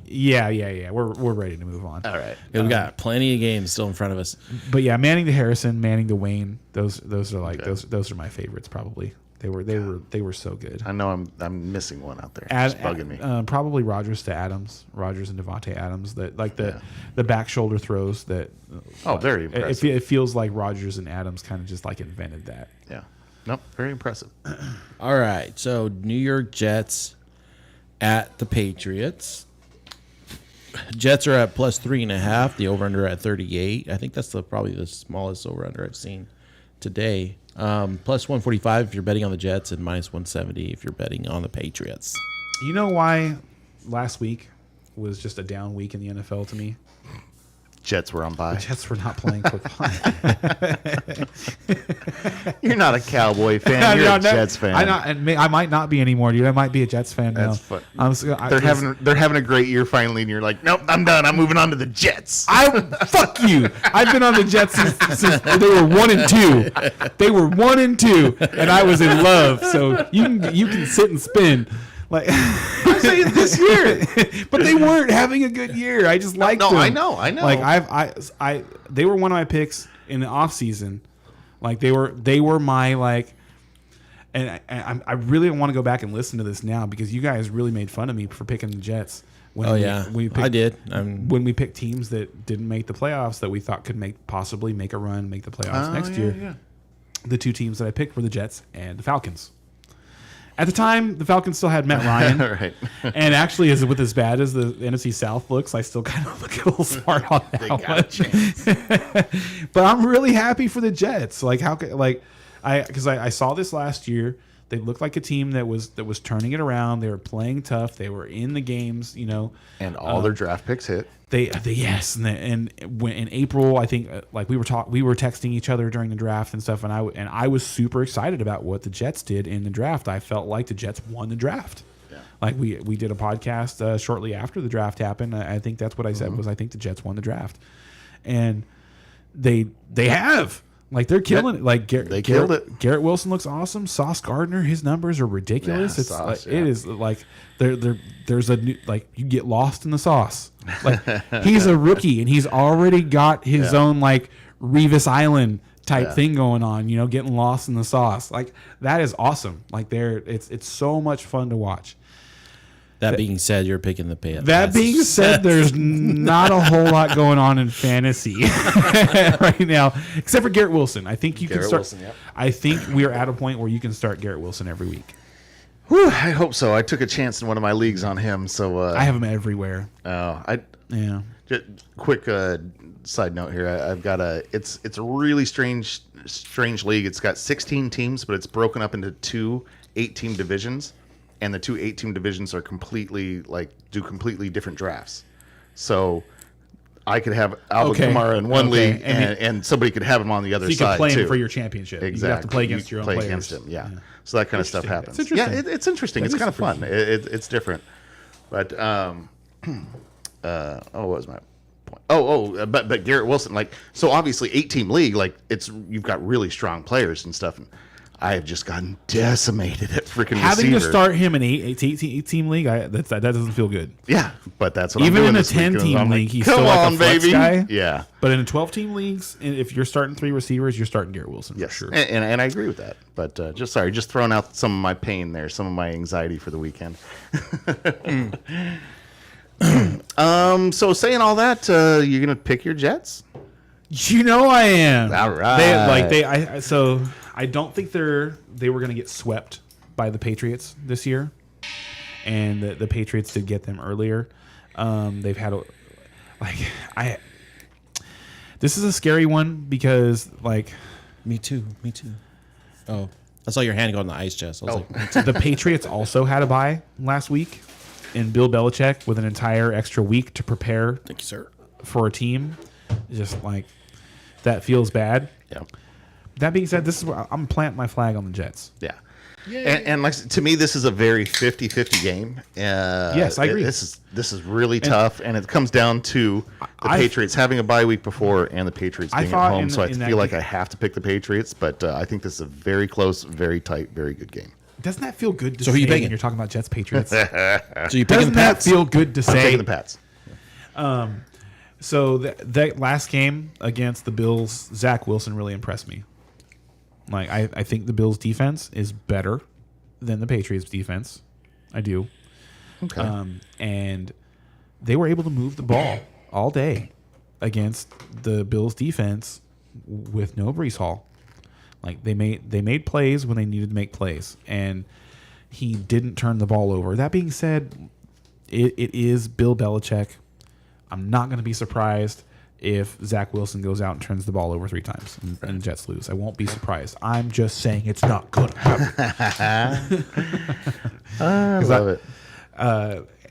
B: yeah. We're ready to move on.
A: All right.
C: We've got plenty of games still in front of us.
B: But yeah, Manning to Harrison, Manning to Wayne, those are like those are my favorites probably. They were so good.
A: I know I'm missing one out there. It's bugging me.
B: Probably Rodgers to Adams, Rodgers and Devontae Adams. That like the back shoulder throws that.
A: Very impressive.
B: It feels like Rodgers and Adams kind of just like invented that.
A: Yeah. Nope. Very impressive.
C: All right. So New York Jets at the Patriots. Jets are at plus 3.5. The over-under at 38. I think that's probably the smallest over-under I've seen today. Plus 145 if you're betting on the Jets, and minus 170 if you're betting on the Patriots.
B: You know why last week was just a down week in the NFL to me?
A: Jets were on bye.
B: Jets were not playing football.
A: You're not a Cowboy fan. You're a Jets fan.
B: I might not be anymore, dude. I might be a Jets fan now.
A: That's fun. They're having a great year finally, and you're like, nope, I'm done. I'm moving on to the Jets.
B: Fuck you. I've been on the Jets since they were 1-2. They were 1-2, and I was in love. So you can sit and spin. Like I'm saying this year, but they weren't having a good year. I just liked them.
A: I know.
B: Like they were one of my picks in the off season. Like they were my like, and I really want to go back and listen to this now because you guys really made fun of me for picking the Jets.
C: I did.
B: When we picked teams that didn't make the playoffs that we thought could possibly make a run, make the playoffs next year.
A: Yeah.
B: The two teams that I picked were the Jets and the Falcons. At the time, the Falcons still had Matt Ryan.
A: Right.
B: And actually, as bad as the NFC South looks, I still kind of look a little smart on that one. But I'm really happy for the Jets. Like because I saw this last year. They looked like a team that was turning it around. They were playing tough. They were in the games,
A: And all their draft picks hit.
B: Yes, and when in April, I think like we were texting each other during the draft and stuff, and I was super excited about what the Jets did in the draft. I felt like the Jets won the draft. Yeah. Like we did a podcast shortly after the draft happened. I think that's what I said was I think the Jets won the draft, and they have. Like they're killing it. Like
A: they killed it.
B: Garrett Wilson looks awesome. Sauce Gardner, his numbers are ridiculous.
A: Yeah,
B: it's
A: Sauce,
B: it is like there's a new, like you get lost in the sauce. Like he's a rookie and he's already got his own like Revis Island type thing going on. Getting lost in the sauce. Like that is awesome. Like it's so much fun to watch.
C: That being said, you're picking the pay.
B: That being said, there's not a whole lot going on in fantasy right now, except for Garrett Wilson. I think you can start.
C: Wilson, yep.
B: I think we are at a point where you can start Garrett Wilson every week.
A: Whew, I hope so. I took a chance in one of my leagues on him, so
B: I have him everywhere. Yeah.
A: Just quick side note here. I've got it's a really strange league. It's got 16 teams, but it's broken up into two 8-team divisions, and the two 8-team divisions are completely different drafts. So I could have Alvin Kamara in one league, and somebody could have him on the other
B: So you
A: side
B: can play
A: too.
B: him for your championship.
A: Exactly.
B: You have to play against your own players.
A: Against him, yeah. So that kind of stuff happens.
B: It's interesting.
A: Yeah, it's interesting. It's kind of fun. It's different. But what was my point? But Garrett Wilson, so obviously 8-team league, you've got really strong players and stuff. And I have just gotten decimated at freaking
B: Having
A: receiver.
B: to start him in 8-team league, that doesn't feel good.
A: Yeah, but that's what
B: Even
A: I'm doing
B: in a
A: this week,
B: 10-team
A: I'm
B: league, he's
A: come
B: still like
A: on,
B: a flex
A: baby.
B: guy.
A: Yeah.
B: But in 12-team leagues, if you're starting 3 receivers, you're starting Garrett Wilson for
A: Yes,
B: sure.
A: and I agree with that. But just throwing out some of my pain there, some of my anxiety for the weekend. So saying all that, you're gonna pick your Jets?
B: You know I am.
A: All right.
B: So I don't think they were going to get swept by the Patriots this year, and the Patriots did get them earlier. They've had this is a scary one because
C: Me too. Oh, I saw your hand go on the ice chest. I was like,
B: the Patriots also had a bye last week, and Bill Belichick with an entire extra week to prepare
C: thank you, sir.
B: for a team, just that feels bad.
A: Yeah.
B: That being said, this is where I'm planting my flag on the Jets.
A: Yeah. And to me, this is a very 50-50 game.
B: Yes, I agree.
A: This is really tough, and it comes down to the Patriots having a bye week before and the Patriots being at home. So I feel like I have to pick the Patriots, but I think this is a very close, very tight, very good game.
B: Doesn't that feel good to
C: So who
B: say
C: you
B: when
C: picking?
B: you're talking about Jets Patriots?
C: So you picking
B: Doesn't
C: the
B: that
C: Pats?
B: feel good to
A: I'm
B: say?
A: taking the Pats.
B: So that last game against the Bills, Zach Wilson really impressed me. I think the Bills defense is better than the Patriots defense. I do.
A: Okay.
B: And they were able to move the ball all day against the Bills defense with no Breece Hall. They made plays when they needed to make plays, and he didn't turn the ball over. That being said, it is Bill Belichick. I'm not going to be surprised if Zach Wilson goes out and turns the ball over 3 times and the Jets lose. I won't be surprised. I'm just saying it's not going to happen.
A: I love it.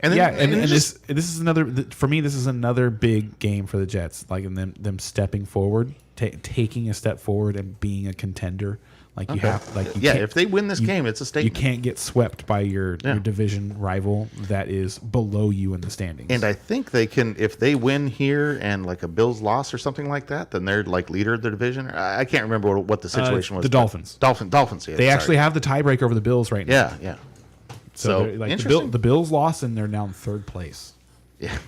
B: This is another for me. This is another big game for the Jets. And them stepping forward, taking a step forward, and being a contender.
A: If they win this game, it's a statement.
B: You can't get swept by your division rival that is below you in the standings.
A: And I think they can, if they win here and a Bills loss or something like that, then they're leader of the division. I can't remember what the situation was.
B: The Dolphins.
A: Dolphins. Yeah,
B: they actually have the tiebreak over the Bills right now.
A: Yeah.
B: So
A: interesting.
B: the Bills lost and they're now in 3rd place.
A: Yeah.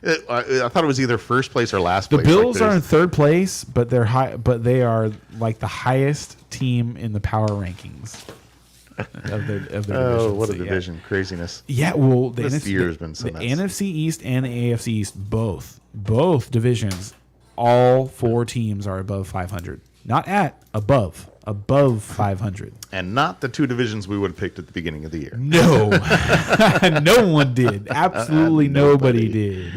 A: I thought it was either first place or last place.
B: The Bills are in 3rd place, but they're high. But they are the highest team in the power rankings of their division.
A: Oh, what a division! Craziness.
B: Yeah, well,
A: This year has been so
B: the
A: nuts.
B: NFC East and the AFC East, both divisions, all 4 teams are above 500. Not at, above 500.
A: And not the 2 divisions we would have picked at the beginning of the year.
B: No, no one did. Absolutely nobody did.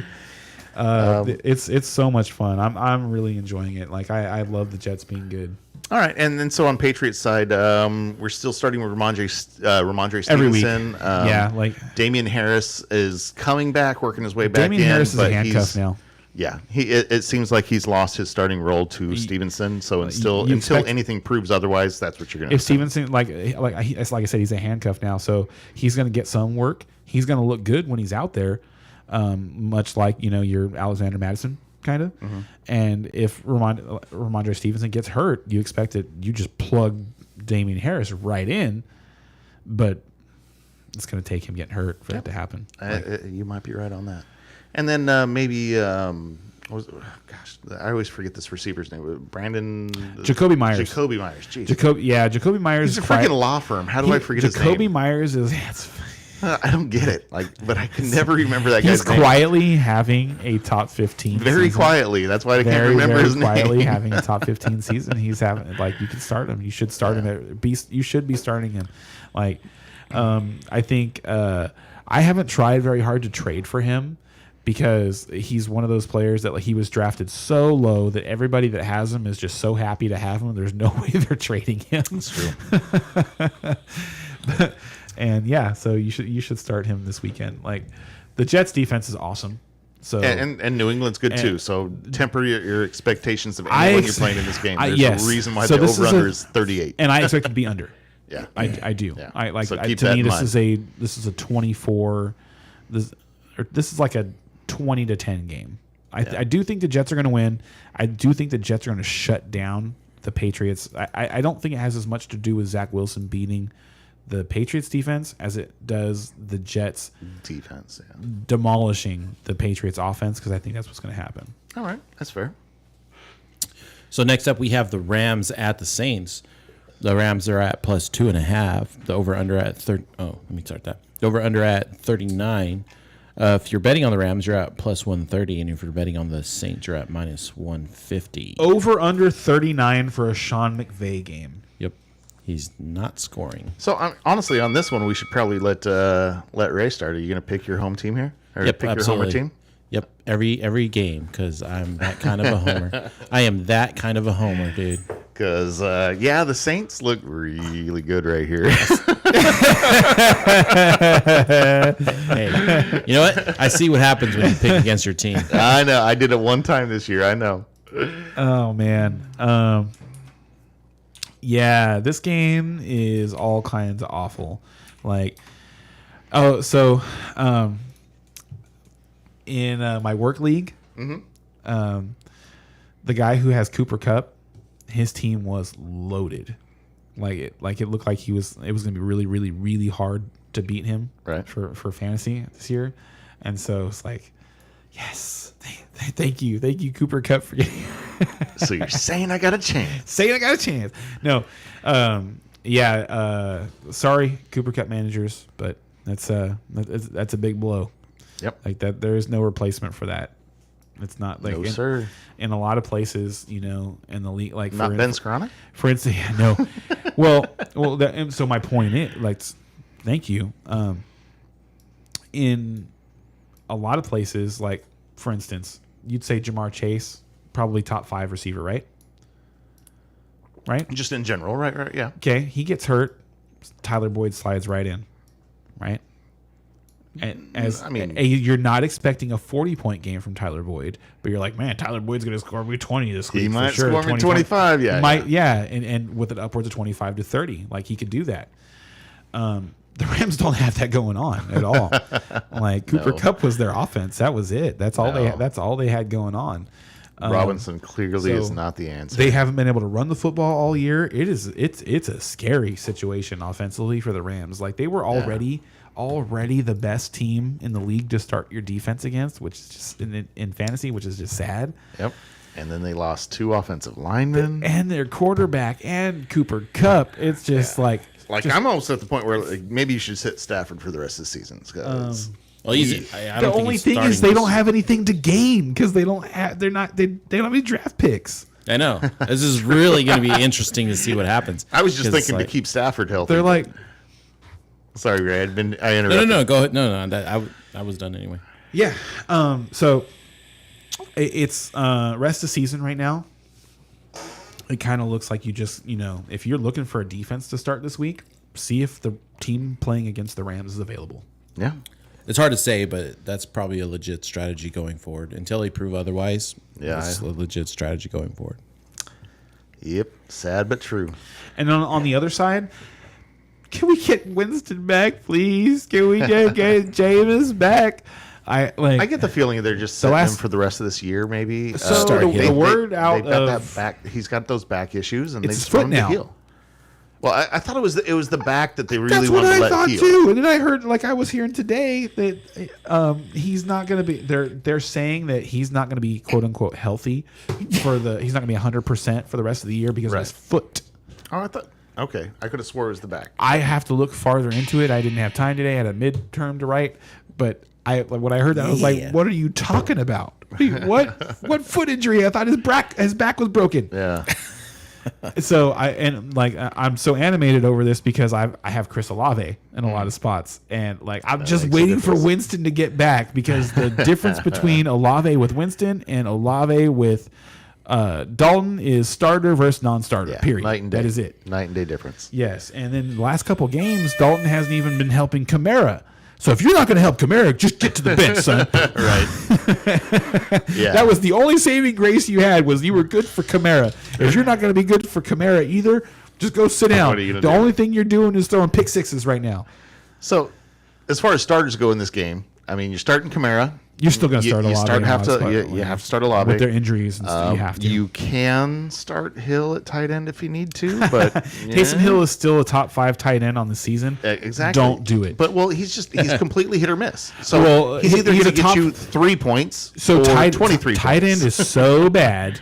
B: It's so much fun. I'm really enjoying it. I love the Jets being good.
A: All right, and then so on Patriots side, we're still starting with Ramondre
B: Every week.
A: Stevenson. Damian Harris is coming back, working his way back
B: Damian
A: in.
B: Harris is
A: but
B: a handcuff now.
A: Yeah, it seems like he's lost his starting role to Stevenson. So until anything proves otherwise, that's what you're going to.
B: If Stevenson, like I said, he's a handcuff now, so he's going to get some work. He's going to look good when he's out there, much like your Alexander Madison kind of. Mm-hmm. And if Ramondre Stevenson gets hurt, you expect it. You just plug Damian Harris right in, but it's going to take him getting hurt for that to happen.
A: You might be right on that. And then maybe, I always forget this receiver's name.
B: Jacoby Myers.
A: Jacoby Myers. Jeez.
B: Jacoby Myers.
A: He's a freaking law firm. How do I forget his name?
B: Jacoby Myers is.
A: I don't get it. But I can never remember that
B: He's
A: guy's name.
B: quietly having a top 15.
A: Very
B: season.
A: quietly. That's why I can't remember
B: very
A: his
B: quietly
A: name.
B: having a top 15 season. He's having you can start him. You should start him. You should be starting him. I think I haven't tried very hard to trade for him because he's one of those players that he was drafted so low that everybody that has him is just so happy to have him. There's no way they're trading him.
A: That's true.
B: And yeah, so you should start him this weekend. The Jets defense is awesome. So
A: And New England's good too. So temper your expectations of
B: I
A: anyone
B: ex-
A: you're playing in this game.
B: I-
A: There's
B: yes.
A: a reason why
B: So
A: the
B: this is
A: over-under
B: a-
A: is 38.
B: and I expect it to be under.
A: Yeah.
B: I do.
A: Yeah.
B: To
A: keep that
B: me
A: in
B: this
A: mind.
B: is a 24. This is like a 20-10 game. I do think the Jets are going to win. I do think the Jets are going to shut down the Patriots. I don't think it has as much to do with Zach Wilson beating the Patriots defense as it does the Jets
A: Defense, yeah.
B: demolishing the Patriots offense, because I think that's what's going to happen.
A: All right. That's fair.
C: So next up, we have the Rams at the Saints. The Rams are at plus 2.5. The over/under at 30. Oh, let me start that. The over/under at 39. If you're betting on the Rams, you're at plus 130, and if you're betting on the Saints, you're at minus 150.
B: Over under 39 for a Sean McVay game.
C: Yep, he's not scoring.
A: So honestly, on this one, we should probably let Ray start. Are you going to pick your home team here, or
C: Yep,
A: pick
C: absolutely.
A: your homer team?
C: Yep, every game, because I'm that kind of a homer. I am that kind of a homer, dude.
A: Because the Saints look really good right here.
C: Hey, you know what? I see what happens when you pick against your team.
A: I know. I did it one time this year. I know.
B: Oh man. Yeah, this game is all kinds of awful. In my work league, the guy who has Cooper Kupp, his team was loaded. It looked like it was going to be really, really, really hard to beat him
A: Right.
B: for fantasy this year. And so it's yes, thank you, Cooper Kupp, for getting
A: So you're saying I got a chance?
B: saying I got a chance. No, sorry, Cooper Kupp managers, but that's a big blow.
A: Yep.
B: That there is no replacement for that. It's not
A: No, sir.
B: in a lot of places, in the league,
A: Not Ben Skronik?
B: for instance, no. And so my point is, thank you. In a lot of places, for instance, you'd say Jamar Chase, probably top 5 receiver, right? Right?
A: Just in general, right? Yeah.
B: Okay, he gets hurt. Tyler Boyd slides right in, right? You're not expecting a 40-point game from Tyler Boyd, but you're like, man, Tyler Boyd's going to score me 20 this week.
A: He
B: for
A: might
B: sure.
A: score me
B: 20,
A: 25. Yeah.
B: and with it upwards of 25 to 30, he could do that. The Rams don't have that going on at all. Cooper Kupp was their offense. That was it. That's all That's all they had going on.
A: Robinson clearly
B: so
A: is not the answer.
B: They haven't been able to run the football all year. It's a scary situation offensively for the Rams. They were already the best team in the league to start your defense against, which is just in fantasy, which is just sad.
A: Yep. And then they lost 2 offensive linemen.
B: And their quarterback and Cooper Kupp. It's just
A: I'm almost at the point where maybe you should sit Stafford for the rest of the season.
C: Well, easy. I
B: the
C: don't think
B: only
C: he's
B: thing is
C: starting
B: they
C: this-
B: don't have anything to gain because they don't have any draft picks.
C: I know. This is really going to be interesting to see what happens.
A: I was just
C: 'Cause,
A: thinking to keep Stafford healthy.
B: They're
A: Sorry, Ray. I interrupted.
C: No. Go ahead. No. I was done anyway.
B: yeah. So it's rest of season right now. It kind of looks like you just if you're looking for a defense to start this week, see if the team playing against the Rams is available.
A: Yeah.
C: It's hard to say, but that's probably a legit strategy going forward. Until they prove otherwise,
A: Yeah,
C: it's a legit strategy going forward.
A: Yep. Sad but true.
B: And on the other side, can we get Winston back, please? Can we get Jameis back? I
A: get the feeling they're just setting him for the rest of this year, maybe.
B: So
C: Start
B: the
C: healing.
B: word out
A: they've got
B: of
A: that back. He's got those back issues, and
B: It's
A: they
B: his
A: just want
B: foot
A: him
B: now.
A: to heal. Well, I thought it was the back that they really
B: that's what
A: wanted to
B: I
A: let
B: thought
A: heal.
B: too. And then I heard, I was hearing today that he's not going to be. They're saying that he's not going to be quote unquote healthy he's not going to be 100% for the rest of the year because of his foot.
A: Oh, I thought Okay, I could have swore it was the back.
B: I have to look farther into it. I didn't have time today. I had a midterm to write, but when I heard that, I was like, "What are you talking about? What foot injury? I thought his back was broken."
A: Yeah.
B: So I'm so animated over this because I have Chris Olave in a lot of spots, and like I'm just
A: makes a
B: waiting for
A: difference.
B: Winston to get back because the difference between Olave with Winston and Olave with Dalton is starter versus non-starter.
A: Yeah.
B: Period.
A: Night and day.
B: That is it.
A: Night and day difference.
B: Yes, and then the last couple games, Dalton hasn't even been helping Kamara. So if you're not going to help Kamara, just get to the bench, son.
A: Right. Yeah.
B: That was the only saving grace you had was you were good for Kamara. If you're not going to be good for Kamara either, just go sit down.
A: What are you
B: The
A: gonna do?
B: only thing you're doing is throwing pick sixes right now.
A: So, as far as starters go in this game, I mean, you're starting Kamara.
B: You're still going to start
A: You
B: Olave.
A: you have to start Olave.
B: with their injuries and stuff. You have to.
A: You can start Hill at tight end if you need to, but
B: Taysom Hill is still a top 5 tight end on the season.
A: Exactly.
B: Don't do it.
A: But he's completely hit or miss. So
B: Well,
A: he's either
B: he's
A: going to
B: a
A: get
B: top-
A: you 3 points
B: So
A: or
B: tight
A: 23
B: tight
A: points.
B: end is so bad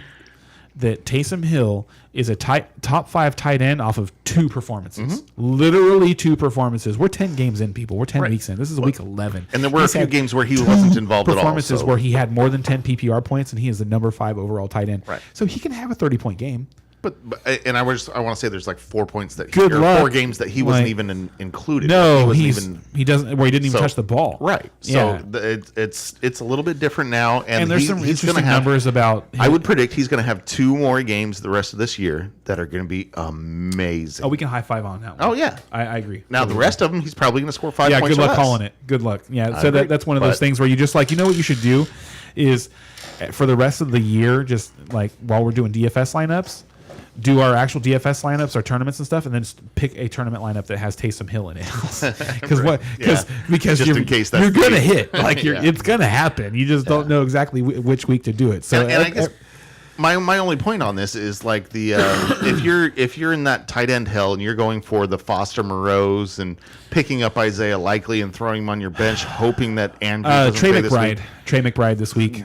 B: that Taysom Hill is a top 5 tight end off of 2 performances. Literally 2 performances. We're 10 games in, people. We're 10
A: Right.
B: weeks in. This is week 11.
A: And there were
B: He's
A: a few
B: had
A: games where he
B: 2
A: wasn't involved at all.
B: performances
A: So-
B: where he had more than 10 PPR points, and he is the number 5 overall tight end.
A: Right.
B: So he can have a 30-point game.
A: But I want to say there's like 4 points that
B: Good luck.
A: 4 games that he wasn't
B: Like-
A: even included.
B: No,
A: he wasn't
B: he didn't even
A: So-
B: touch the ball.
A: Right.
B: Yeah.
A: So it's a little bit different now,
B: and there's some
A: he's
B: interesting
A: gonna have,
B: numbers about.
A: I would predict he's going to have 2 more games the rest of this year that are going to be amazing.
B: Oh, we can high five on that one.
A: Oh, yeah.
B: I agree.
A: Now the rest of them, he's probably going to score 5
B: Yeah,
A: points.
B: good
A: or
B: luck
A: less.
B: calling it. Good luck. Yeah,
A: I
B: so
A: agree,
B: that's one of those
A: but-
B: things where you just like, you know what you should do is for the rest of the year, just like while we're doing DFS lineups, do our actual DFS lineups, our tournaments and stuff, and then just pick a tournament lineup that has Taysom Hill in it. Because
A: Just
B: you're,
A: in case that's
B: you're
A: the
B: gonna
A: case.
B: hit, like
A: Yeah.
B: it's gonna happen. You just don't know exactly which week to do it. So
A: And I guess my only point on this is like the if you're in that tight end hell and you're going for the Foster Moreaus and picking up Isaiah Likely and throwing him on your bench, hoping that Andrew doesn't
B: Trey
A: play this
B: McBride,
A: week.
B: Trey McBride this week.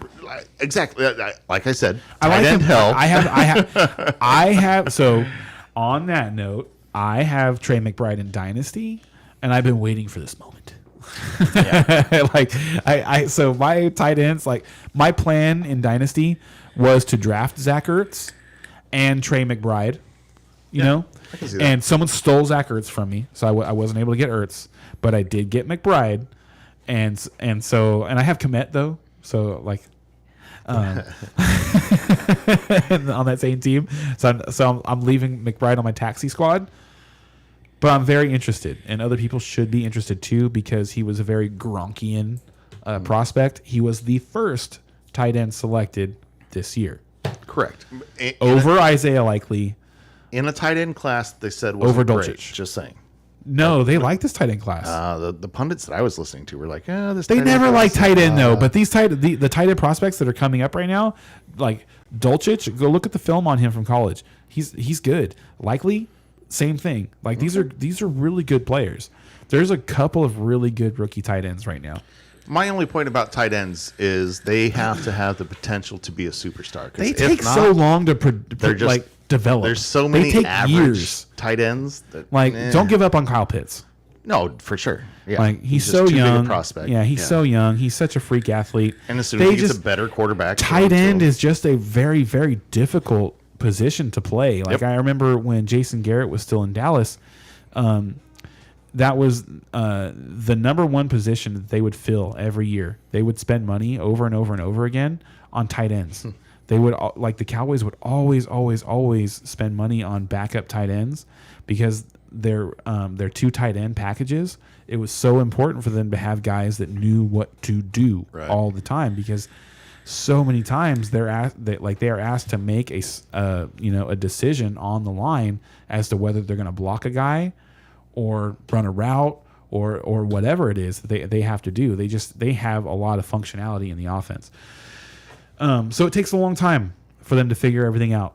A: Exactly. Like I said,
B: I
A: tight
B: like
A: end
B: him.
A: hell.
B: I have. So, on that note, I have Trey McBride in Dynasty, and I've been waiting for this moment. So my tight ends, like my plan in Dynasty was to draft Zach Ertz and Trey McBride. You know,
A: I can see that.
B: and someone stole Zach Ertz from me, so I wasn't able to get Ertz, but I did get McBride, and I have Komet though, so like. On that same team, so I'm leaving McBride on my taxi squad, but I'm very interested, and other people should be interested too because he was a very Gronkian prospect. He was the first tight end selected this year
A: Correct.
B: over Isaiah Likely.
A: In a tight end class, they said was
B: Over
A: great.
B: Dulcich.
A: Just saying.
B: No, they like this tight end class.
A: The pundits that I was listening to were like, this.
B: They
A: tight end
B: never
A: class
B: like
A: is,
B: tight end though, but these the tight end prospects that are coming up right now, like Dulcich, go look at the film on him from college. He's good. Likely, same thing. Like these are really good players. There's a couple of really good rookie tight ends right now.
A: My only point about tight ends is they have to have the potential to be a superstar. 'Cause
B: They
A: if
B: take
A: not,
B: so long to
A: they're just
B: develop.
A: There's so
B: They
A: many
B: take
A: average
B: years.
A: tight ends that
B: Like don't give up on Kyle Pitts.
A: No, for sure. Yeah,
B: Like he's
A: just
B: so
A: too big a
B: young.
A: prospect.
B: Yeah, he's so young. He's such a freak athlete.
A: And as soon as he gets a better quarterback,
B: tight
A: so-
B: end is just a very, very difficult position to play. Like
A: Yep.
B: I remember when Jason Garrett was still in Dallas, that was the number one position that they would fill every year. They would spend money over and over and over again on tight ends. They would the Cowboys would always spend money on backup tight ends because their 2 tight end packages. It was so important for them to have guys that knew what to do
A: Right.
B: all the time because so many times they are asked to make a decision on the line as to whether they're going to block a guy or run a route or whatever it is that they have to do. They have a lot of functionality in the offense. So it takes a long time for them to figure everything out.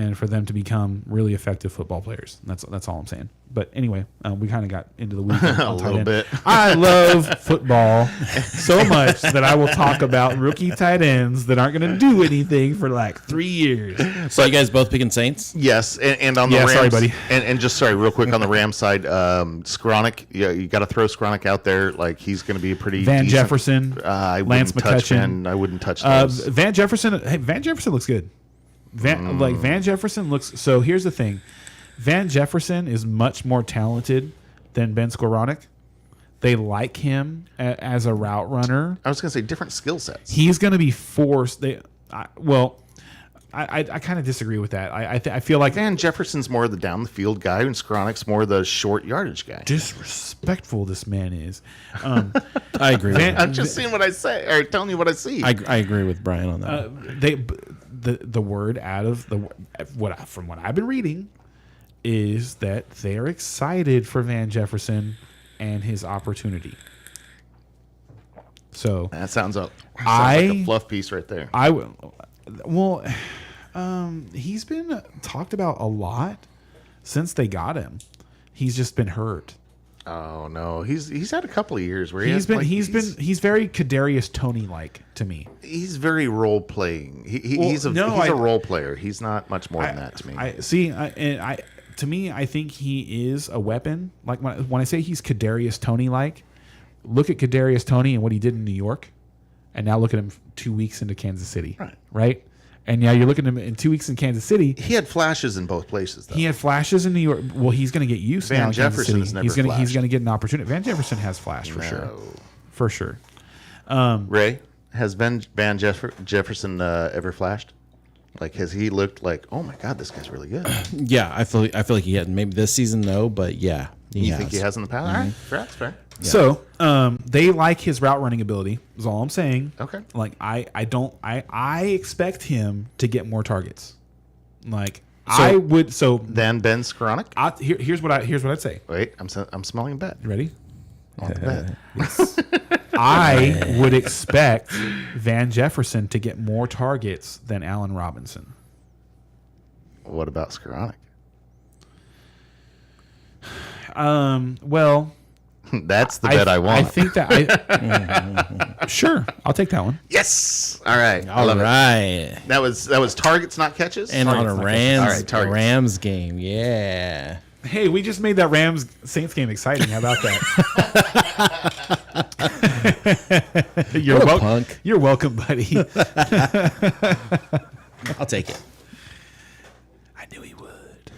B: and for them to become really effective football players. That's all I'm saying. But anyway, we kind of got into the weeds on
A: A
B: tight
A: little
B: end.
A: bit.
B: I love football so much that I will talk about rookie tight ends that aren't going to do anything for like 3 years.
C: So you guys both picking Saints?
A: Yes, and on the
B: Yeah,
A: Rams,
B: sorry, buddy.
A: And just sorry, real quick on the Rams side, Skronik, yeah, you got to throw Skronik out there. Like he's going to be a pretty
B: Van
A: decent-
B: Jefferson,
A: I
B: Lance
A: wouldn't touch
B: McCutcheon.
A: I wouldn't touch those.
B: Van Jefferson. Hey, Van Jefferson looks good. Van Jefferson looks. So here's the thing: Van Jefferson is much more talented than Ben Skowronek. They like him as a route runner.
A: I was going to say different skill sets.
B: He's going to be forced. I kind of disagree with that. I feel like
A: Van Jefferson's more the down the field guy, and Skronik's more the short yardage guy.
B: disrespectful this man is.
C: I agree.
B: Van-
A: I'm just seeing what I say, or telling you what I see.
C: I agree with Brian on that.
B: The word out of from what I've been reading is that they're excited for Van Jefferson and his opportunity. So
A: that sounds like
B: I-
A: a fluff piece right there.
B: He's been talked about a lot since they got him. He's just been hurt.
A: Oh no, he's had a couple of years where
B: He's very Kadarius Toney like to me.
A: he's very role playing.
B: Well,
A: He's a
B: no,
A: a role player. He's not much more than that to me.
B: To me, I think he is a weapon. Like when I say he's Kadarius Toney like, look at Kadarius Toney and what he did in New York, and now look at him 2 weeks into Kansas City. Right? And now you're looking at him in 2 weeks in Kansas City.
A: He had flashes in both places, though.
B: He had flashes in New York. Well, he's going to get used
A: Van
B: now in Kansas
A: Jefferson
B: City.
A: has never
B: He's going
A: flashed.
B: to get an opportunity. Van Jefferson has flashed for sure.
A: Ray, has Van Jefferson ever flashed? Like, has he looked like, oh my God, this guy's really good?
C: Yeah, I feel like he had. Maybe this season, no, but yeah,
A: You think he has in the past? All right, that's fair.
B: So they like his route running ability. Is all I'm saying.
A: Okay.
B: Like I expect him to get more targets. Like I would. So
A: Then Ben Skronik.
B: here's what I'd say.
A: Wait, I'm smelling a bet.
B: You ready?
A: On the bet.
B: I would expect Van Jefferson to get more targets than Allen Robinson.
A: What about Skronik?
B: Well,
A: That's the bet I want.
B: I think that sure, I'll take that one.
A: Yes. All right. I
C: All
A: love it.
C: right.
A: That was targets, not catches.
C: And on a
A: All right, targets.
C: Rams game, yeah.
B: Hey, we just made that Rams Saints game exciting. How about that? You're
C: What a
B: welcome.
C: punk.
B: You're welcome, buddy.
C: I'll take it.
B: I knew he would.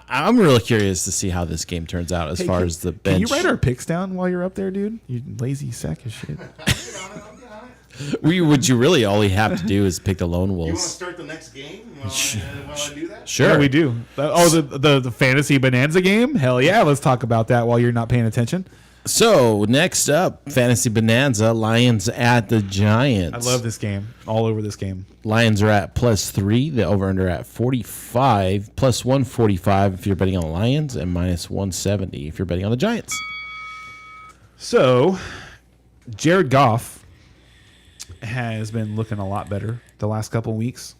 C: I'm really curious to see how this game turns out as far as the bench.
B: Can you write our picks down while you're up there, dude? You lazy sack of shit.
C: Would you really all you have to do is pick the Lone
A: You want to
C: Wolves?
A: start the next game? You want to do that?
C: Sure.
B: Yeah, we do. The fantasy bonanza game? Hell yeah, let's talk about that while you're not paying attention.
C: So next up, Fantasy Bonanza, Lions at the Giants.
B: I love this game. All over this game.
C: Lions are at +3. The over/under at 45. +145 if you're betting on the Lions, and -170 if you're betting on the Giants.
B: So, Jared Goff has been looking a lot better the last couple of weeks.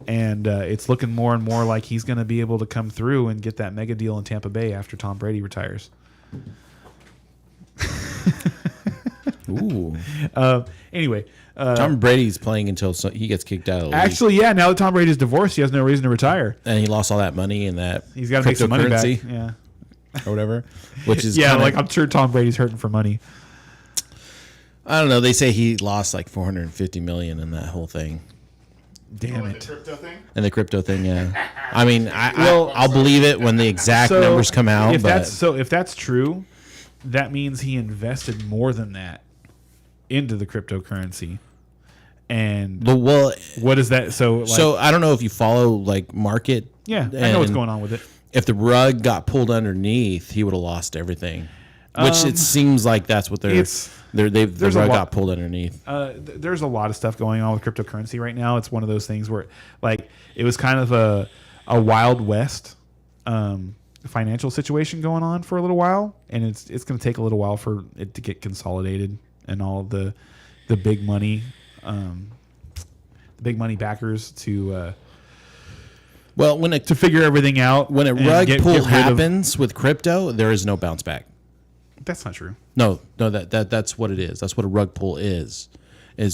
B: And it's looking more and more like he's going to be able to come through and get that mega deal in Tampa Bay after Tom Brady retires.
C: Ooh.
B: Anyway,
C: Tom Brady's playing until he gets kicked out of the league.
B: actually, yeah, now that Tom Brady's divorced, he has no reason to retire.
C: And he lost all that money in that
B: He's got to make some money back.
C: cryptocurrency
B: Yeah.
C: or whatever, which is
B: Yeah,
C: kinda,
B: like I'm sure Tom Brady's hurting for money.
C: I don't know. They say he lost like 450 million in that whole thing.
B: Damn it.
A: Crypto thing?
C: And the crypto thing, yeah. I mean, I'll believe it when the exact numbers come out.
B: If
C: But
B: if that's true, that means he invested more than that into the cryptocurrency. And
C: well,
B: what is that? So
C: I don't know if you follow like market.
B: yeah, I know what's
C: and
B: going on with it.
C: If the rug got pulled underneath, he would have lost everything. Which it seems like that's what the
B: there's a
C: rug
B: lot-
C: got pulled underneath.
B: There's a lot of stuff going on with cryptocurrency right now. It's one of those things where, like, it was kind of a Wild West financial situation going on for a little while, and it's going to take a little while for it to get consolidated and all the big money, big money backers to
C: Well,
B: to figure everything out.
C: when a
B: and
C: rug
B: get
C: pull
B: rid of-
C: happens with crypto, there is no bounce back.
B: That's not true.
C: No, that's what it is. That's what a rug pull is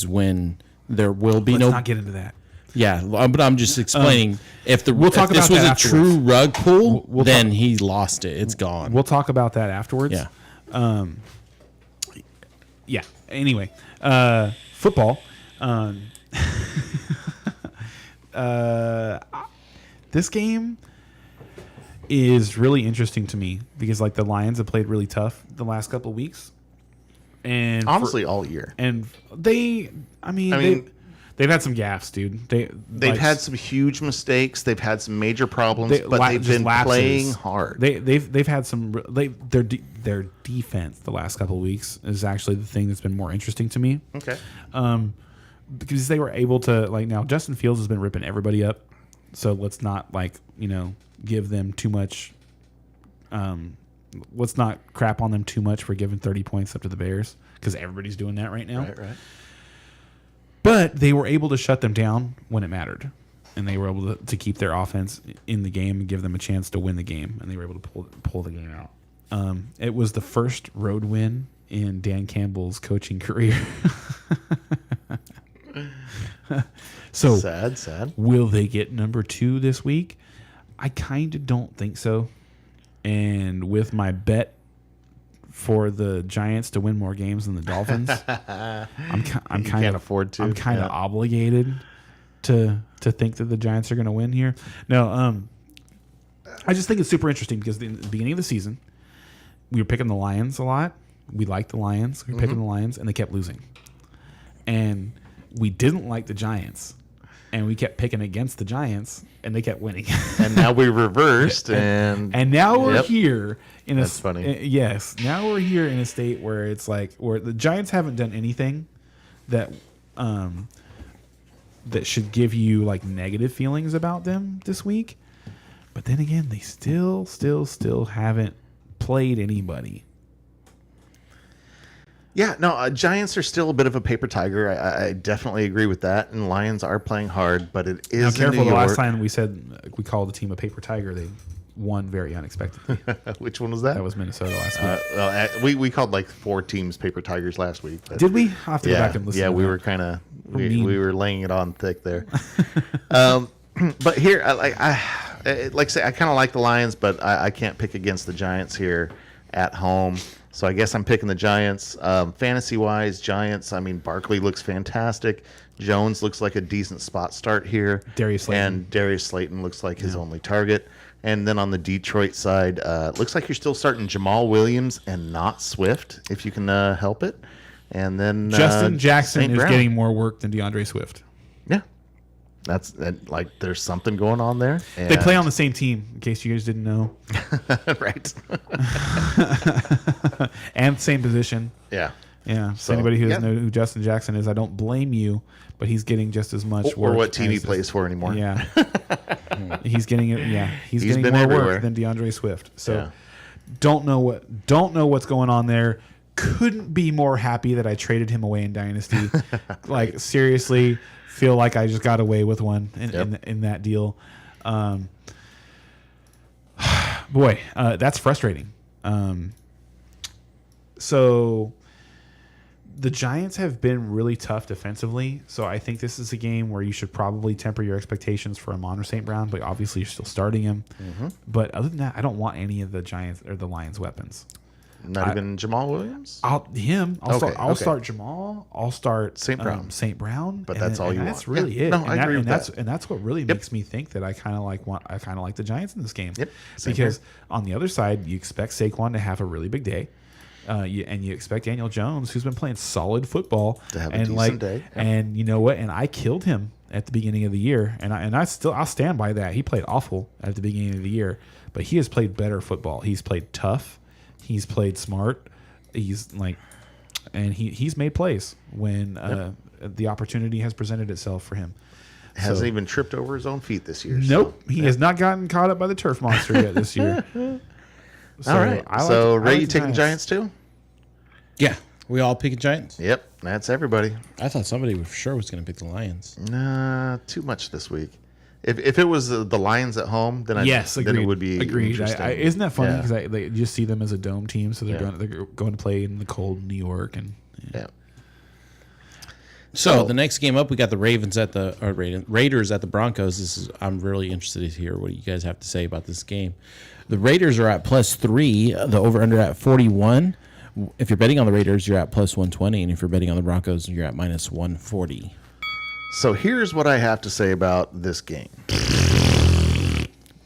C: when there will be
B: Let's
C: no.
B: not get into that.
C: Yeah, but I'm just explaining. If
B: we'll talk
C: if this
B: about
C: was
B: that
C: a
B: afterwards.
C: true rug pull,
B: We'll
C: then
B: talk-
C: he lost it. It's gone.
B: We'll talk about that afterwards.
C: Yeah.
B: Yeah. Anyway, football. This game is really interesting to me because like the Lions have played really tough the last couple of weeks, and
A: Honestly, all year.
B: and they, I mean,
A: mean-
B: they've had some gaffes, dude.
A: They've
B: like,
A: had some huge mistakes. They've had some major problems, but they've
B: just
A: been
B: lapses.
A: playing hard.
B: They've had some. Their defense the last couple of weeks is actually the thing that's been more interesting to me.
A: Okay.
B: Because they were able to like now Justin Fields has been ripping everybody up, so let's not give them too much. Let's not crap on them too much for giving 30 points up to the Bears because everybody's doing that right now.
A: Right.
B: But they were able to shut them down when it mattered, and they were able to keep their offense in the game and give them a chance to win the game, and they were able to pull the game out. It was the first road win in Dan Campbell's coaching career. So
A: Sad.
B: will they get number 2 this week? I kind of don't think so. And with my bet for the Giants to win more games than the Dolphins, I'm kind
A: can't
B: of
A: afford to.
B: I'm kind of
A: Yeah.
B: obligated to think that the Giants are going to win here. No, I just think it's super interesting because in the beginning of the season, we were picking the Lions a lot. We liked the Lions. We were picking the Lions, and they kept losing. And we didn't like the Giants, and we kept picking against the Giants, and they kept winning.
A: And now we reversed, and
B: now we're
A: Yep.
B: here in
A: That's funny.
B: Yes, now we're here in a state where it's like where the Giants haven't done anything that that should give you like negative feelings about them this week. But then again, they still haven't played anybody.
A: yeah, no, Giants are still a bit of a paper tiger. I definitely agree with that. And Lions are playing hard, but it
B: Now,
A: is in
B: careful.
A: New
B: The last
A: York.
B: time we said we called the team a paper tiger, they won very unexpectedly.
A: Which one was that?
B: That was Minnesota last week.
A: Well, we called like 4 teams paper tigers last week. But
B: Did we? I'll have to go
A: yeah,
B: back and listen.
A: yeah,
B: to
A: we
B: that.
A: were kind of
B: mean.
A: we were laying it on thick there. But here, like I say, I kind of like the Lions, but I can't pick against the Giants here at home. So I guess I'm picking the Giants. Fantasy wise, Giants. I mean, Barkley looks fantastic. Jones looks like a decent spot start here.
B: Darius Slayton.
A: And Darius Slayton looks like his only target. And then on the Detroit side, looks like you're still starting Jamal Williams and not Swift, if you can help it. And then
B: Justin Jackson
A: St.
B: is
A: Brown.
B: getting more work than DeAndre Swift.
A: Yeah, that's like there's something going on there.
B: They play on the same team, in case you guys didn't know,
A: right.
B: and same position.
A: Yeah.
B: Yeah. So
A: So,
B: anybody who doesn't
A: yeah.
B: know who Justin Jackson is, I don't blame you, but he's getting just as much
A: Or
B: work.
A: what team he
B: as-
A: plays for anymore.
B: Yeah. He's getting it. Yeah. He's getting
A: been
B: more
A: everywhere.
B: work than DeAndre Swift. So
A: Yeah.
B: don't know what's going on there. Couldn't be more happy that I traded him away in Dynasty. Like seriously, feel like I just got away with one in that deal. Boy, that's frustrating. So the Giants have been really tough defensively. So I think this is a game where you should probably temper your expectations for Amon or St. Brown, but obviously you're still starting him. But other than that, I don't want any of the Giants or the Lions weapons.
A: Not even Jamal Williams.
B: I'll
A: Okay.
B: start Jamal. I'll start
A: St. Brown.
B: St. Brown.
A: But
B: and
A: that's all you
B: That's
A: want.
B: really
A: Yeah.
B: it.
A: No, I agree with that.
B: And that's what really makes me think that I kind of like the Giants in this game.
A: Yep. Same
B: Because on the other side, you expect Saquon to have a really big day. You expect Daniel Jones, who's been playing solid football,
A: To have a
B: and
A: decent day. Yeah.
B: And you know what? And I killed him at the beginning of the year, and I'll stand by that. He played awful at the beginning of the year, but he has played better football. He's played tough. He's played smart. He's he's made plays when the opportunity has presented itself for him.
A: Hasn't
B: So-
A: even tripped over his own feet this year.
B: Nope, he has not gotten caught up by the turf monster yet this year.
A: All right.
B: I
A: So
B: like
A: Ray,
B: the
A: you taking Giants too?
C: Yeah. We all picking Giants?
A: Yep, that's everybody.
C: I thought somebody for sure was going to pick the Lions.
A: Nah, too much this week. If it was the Lions at home, then then it would be
B: agreed.
A: interesting.
B: Isn't that funny?
A: Yeah.
B: Because they just see them as a dome team, so they're
A: Yeah.
B: going to play in the cold New York, and
A: Yeah.
C: So the next game up, we got the Raiders at the Broncos. I'm really interested to hear what you guys have to say about this game. The Raiders are at +3. The over/under at 41. If you're betting on the Raiders, you're at +120, and if you're betting on the Broncos, you're at -140.
A: So here's what I have to say about this game.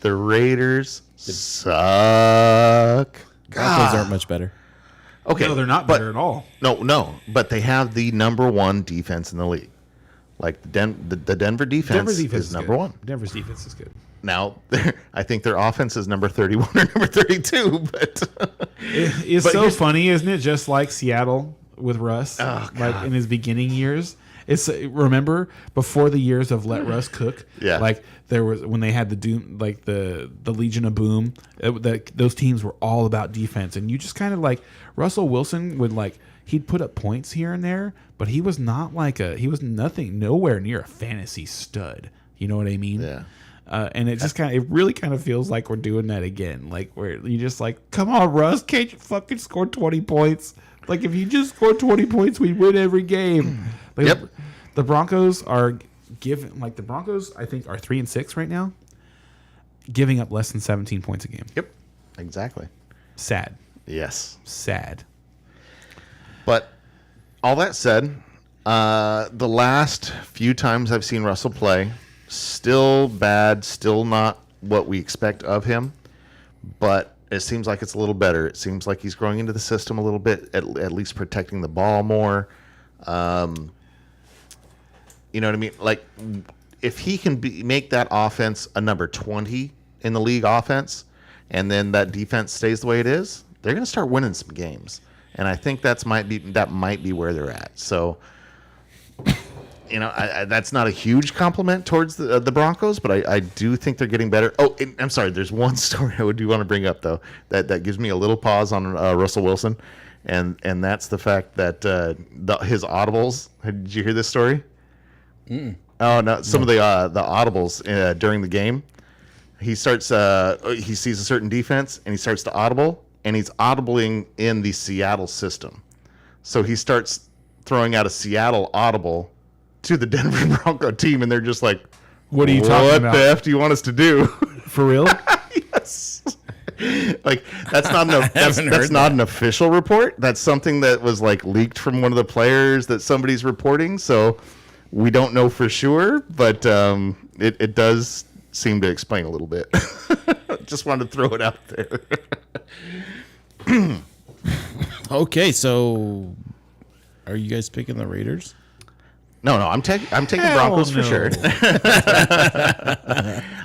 A: The Raiders suck.
C: Broncos aren't much better.
A: Okay,
B: no, they're not
A: but-
B: better at all.
A: No, but they have the number one defense in the league. Like the Denver defense,
B: Denver's defense
A: is number
B: good.
A: one.
B: Denver's defense is good.
A: Now, I think their offense is number 31 or number 32, but
B: It's
A: But
B: so
A: here's-
B: funny, isn't it? Just like Seattle with Russ,
A: Oh,
B: like in his beginning years. It's remember before the years of let Russ cook.
A: Yeah.
B: like there was when they had the Doom, like the Legion of Boom. Those teams were all about defense, and you just kind of like Russell Wilson would he'd put up points here and there, but he was not he was nowhere near a fantasy stud. You know what I mean?
A: yeah.
B: And it just it really kind of feels like we're doing that again. Like where you just come on, Russ, can't you fucking score 20 points? Like if you just score 20 points, we win every game. Like,
A: Yep.
B: The Broncos are the Broncos I think are 3-6 right now, giving up less than 17 points a game.
A: Yep, exactly.
B: Sad.
A: Yes. But all that said, the last few times I've seen Russell play, still bad, still not what we expect of him, but it seems like it's a little better. It seems like he's growing into the system a little bit, at least protecting the ball more. You know what I mean? Like, if he can make that offense a number 20 in the league offense, and then that defense stays the way it is, they're going to start winning some games. And I think that might be where they're at. So, you know, that's not a huge compliment towards the Broncos, but I do think they're getting better. Oh, and I'm sorry. There's one story I do want to bring up though that gives me a little pause on Russell Wilson, and that's the fact that his audibles. Did you hear this story? Oh no! Some of the audibles during the game. He starts. He sees a certain defense, and he starts to audible, and he's audibling in the Seattle system. So he starts throwing out a Seattle audible to the Denver Bronco team, and they're just like,
B: What are you talking about?
A: What the F do you want us to do?
B: For real?
A: Yes. Like that's not an official report. That's something that was leaked from one of the players that somebody's reporting. So we don't know for sure, but it does seem to explain a little bit. Just wanted to throw it out there.
C: Okay, so are you guys picking the Raiders?
A: No, I'm taking
B: Hell
A: Broncos for
B: no.
A: sure.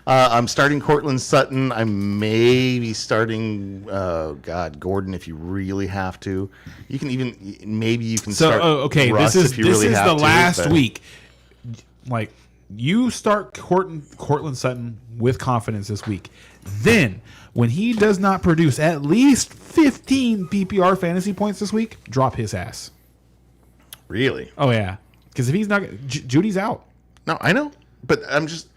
A: I'm starting Cortland Sutton. I may be starting Gordon if you really have to. You can start.
B: Okay,
A: Russ
B: this is
A: if you really have
B: the
A: to,
B: last
A: but-
B: week. Like you start Cortland Sutton with confidence this week. Then when he does not produce at least 15 PPR fantasy points this week, drop his ass.
A: Really?
B: Oh yeah, because if he's not, Judy's out.
A: No, I know, but I'm just.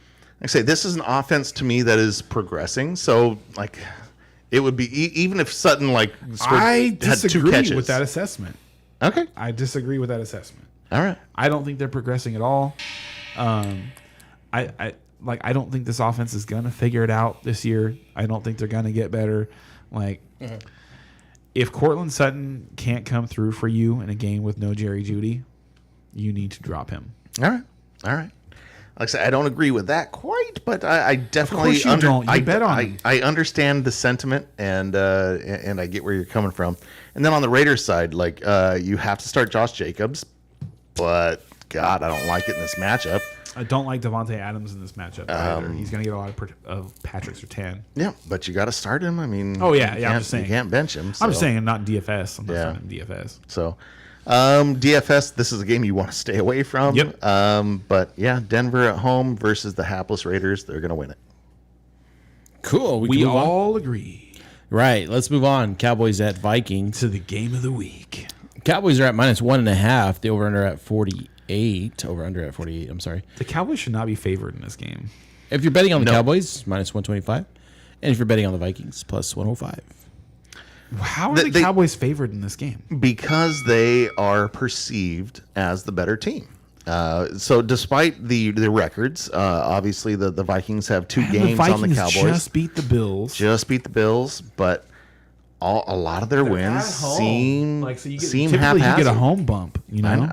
A: I say this is an offense to me that is progressing. So it would be even if Sutton
B: I
A: had 2
B: disagree
A: catches
B: with that assessment.
A: Okay.
B: I disagree with that assessment.
A: All right.
B: I don't think they're progressing at all. I don't think this offense is gonna figure it out this year. I don't think they're gonna get better. If Cortland Sutton can't come through for you in a game with no Jerry Jeudy, you need to drop him.
A: All right. Like I said, I don't agree with that quite, but I definitely
B: Of course you don't. You bet on him.
A: I understand the sentiment and I get where you're coming from. And then on the Raiders side, you have to start Josh Jacobs, but God, I don't like it in this matchup.
B: I don't like Devontae Adams in this matchup either. He's going to get a lot of Patrick Surtain.
A: Yeah, but you got to start him. I mean,
B: Oh, yeah,
A: you
B: yeah, I'm
A: can't-
B: just saying.
A: you can't bench him.
B: I'm
A: so.
B: just saying, not DFS. I'm not
A: Yeah.
B: starting DFS.
A: So, DFS, this is a game you want to stay away from.
B: Yep.
A: But yeah, Denver at home versus the hapless Raiders. They're going to win it.
C: Cool.
B: We
C: can move on.
B: all agree
C: Right. Let's move on. Cowboys at Vikings.
B: to the game of the week.
C: Cowboys are at -1.5. The over/under at 48. Over/under at 48. I'm sorry.
B: The Cowboys should not be favored in this game.
C: If you're betting on the
A: No.
C: Cowboys, -125, and if you're betting on the Vikings, +105.
B: How are the
A: They-
B: Cowboys favored in this game?
A: Because they are perceived as the better team. So despite the records, obviously the Vikings have 2 games on the Cowboys.
B: Just beat the Bills.
A: Just beat the Bills, but a lot of their wins seem
B: typically
A: haphazard.
B: you get a home bump. You know,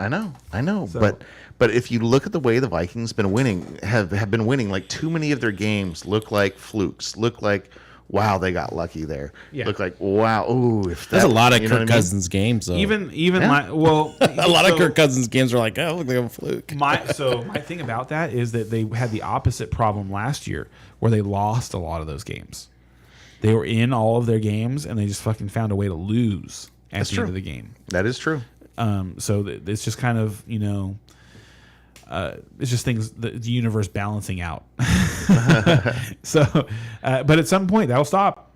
A: I know.
B: So-
A: But if you look at the way the Vikings been winning, have been winning, like too many of their games look like flukes. Look like, wow, they got lucky there.
B: Yeah.
A: Look like, wow, ooh, if
C: There's a lot of
A: you know
C: Kirk
A: what I mean?
C: Cousins games, though.
B: even
A: Yeah.
C: a lot of Kirk Cousins games are like, oh, look, they have a fluke.
B: My thing about that is that they had the opposite problem last year, where they lost a lot of those games. They were in all of their games, and they just fucking found a way to lose at the end of the game.
A: That is true.
B: It's just kind of, it's just things, the universe balancing out. But at some point that'll stop,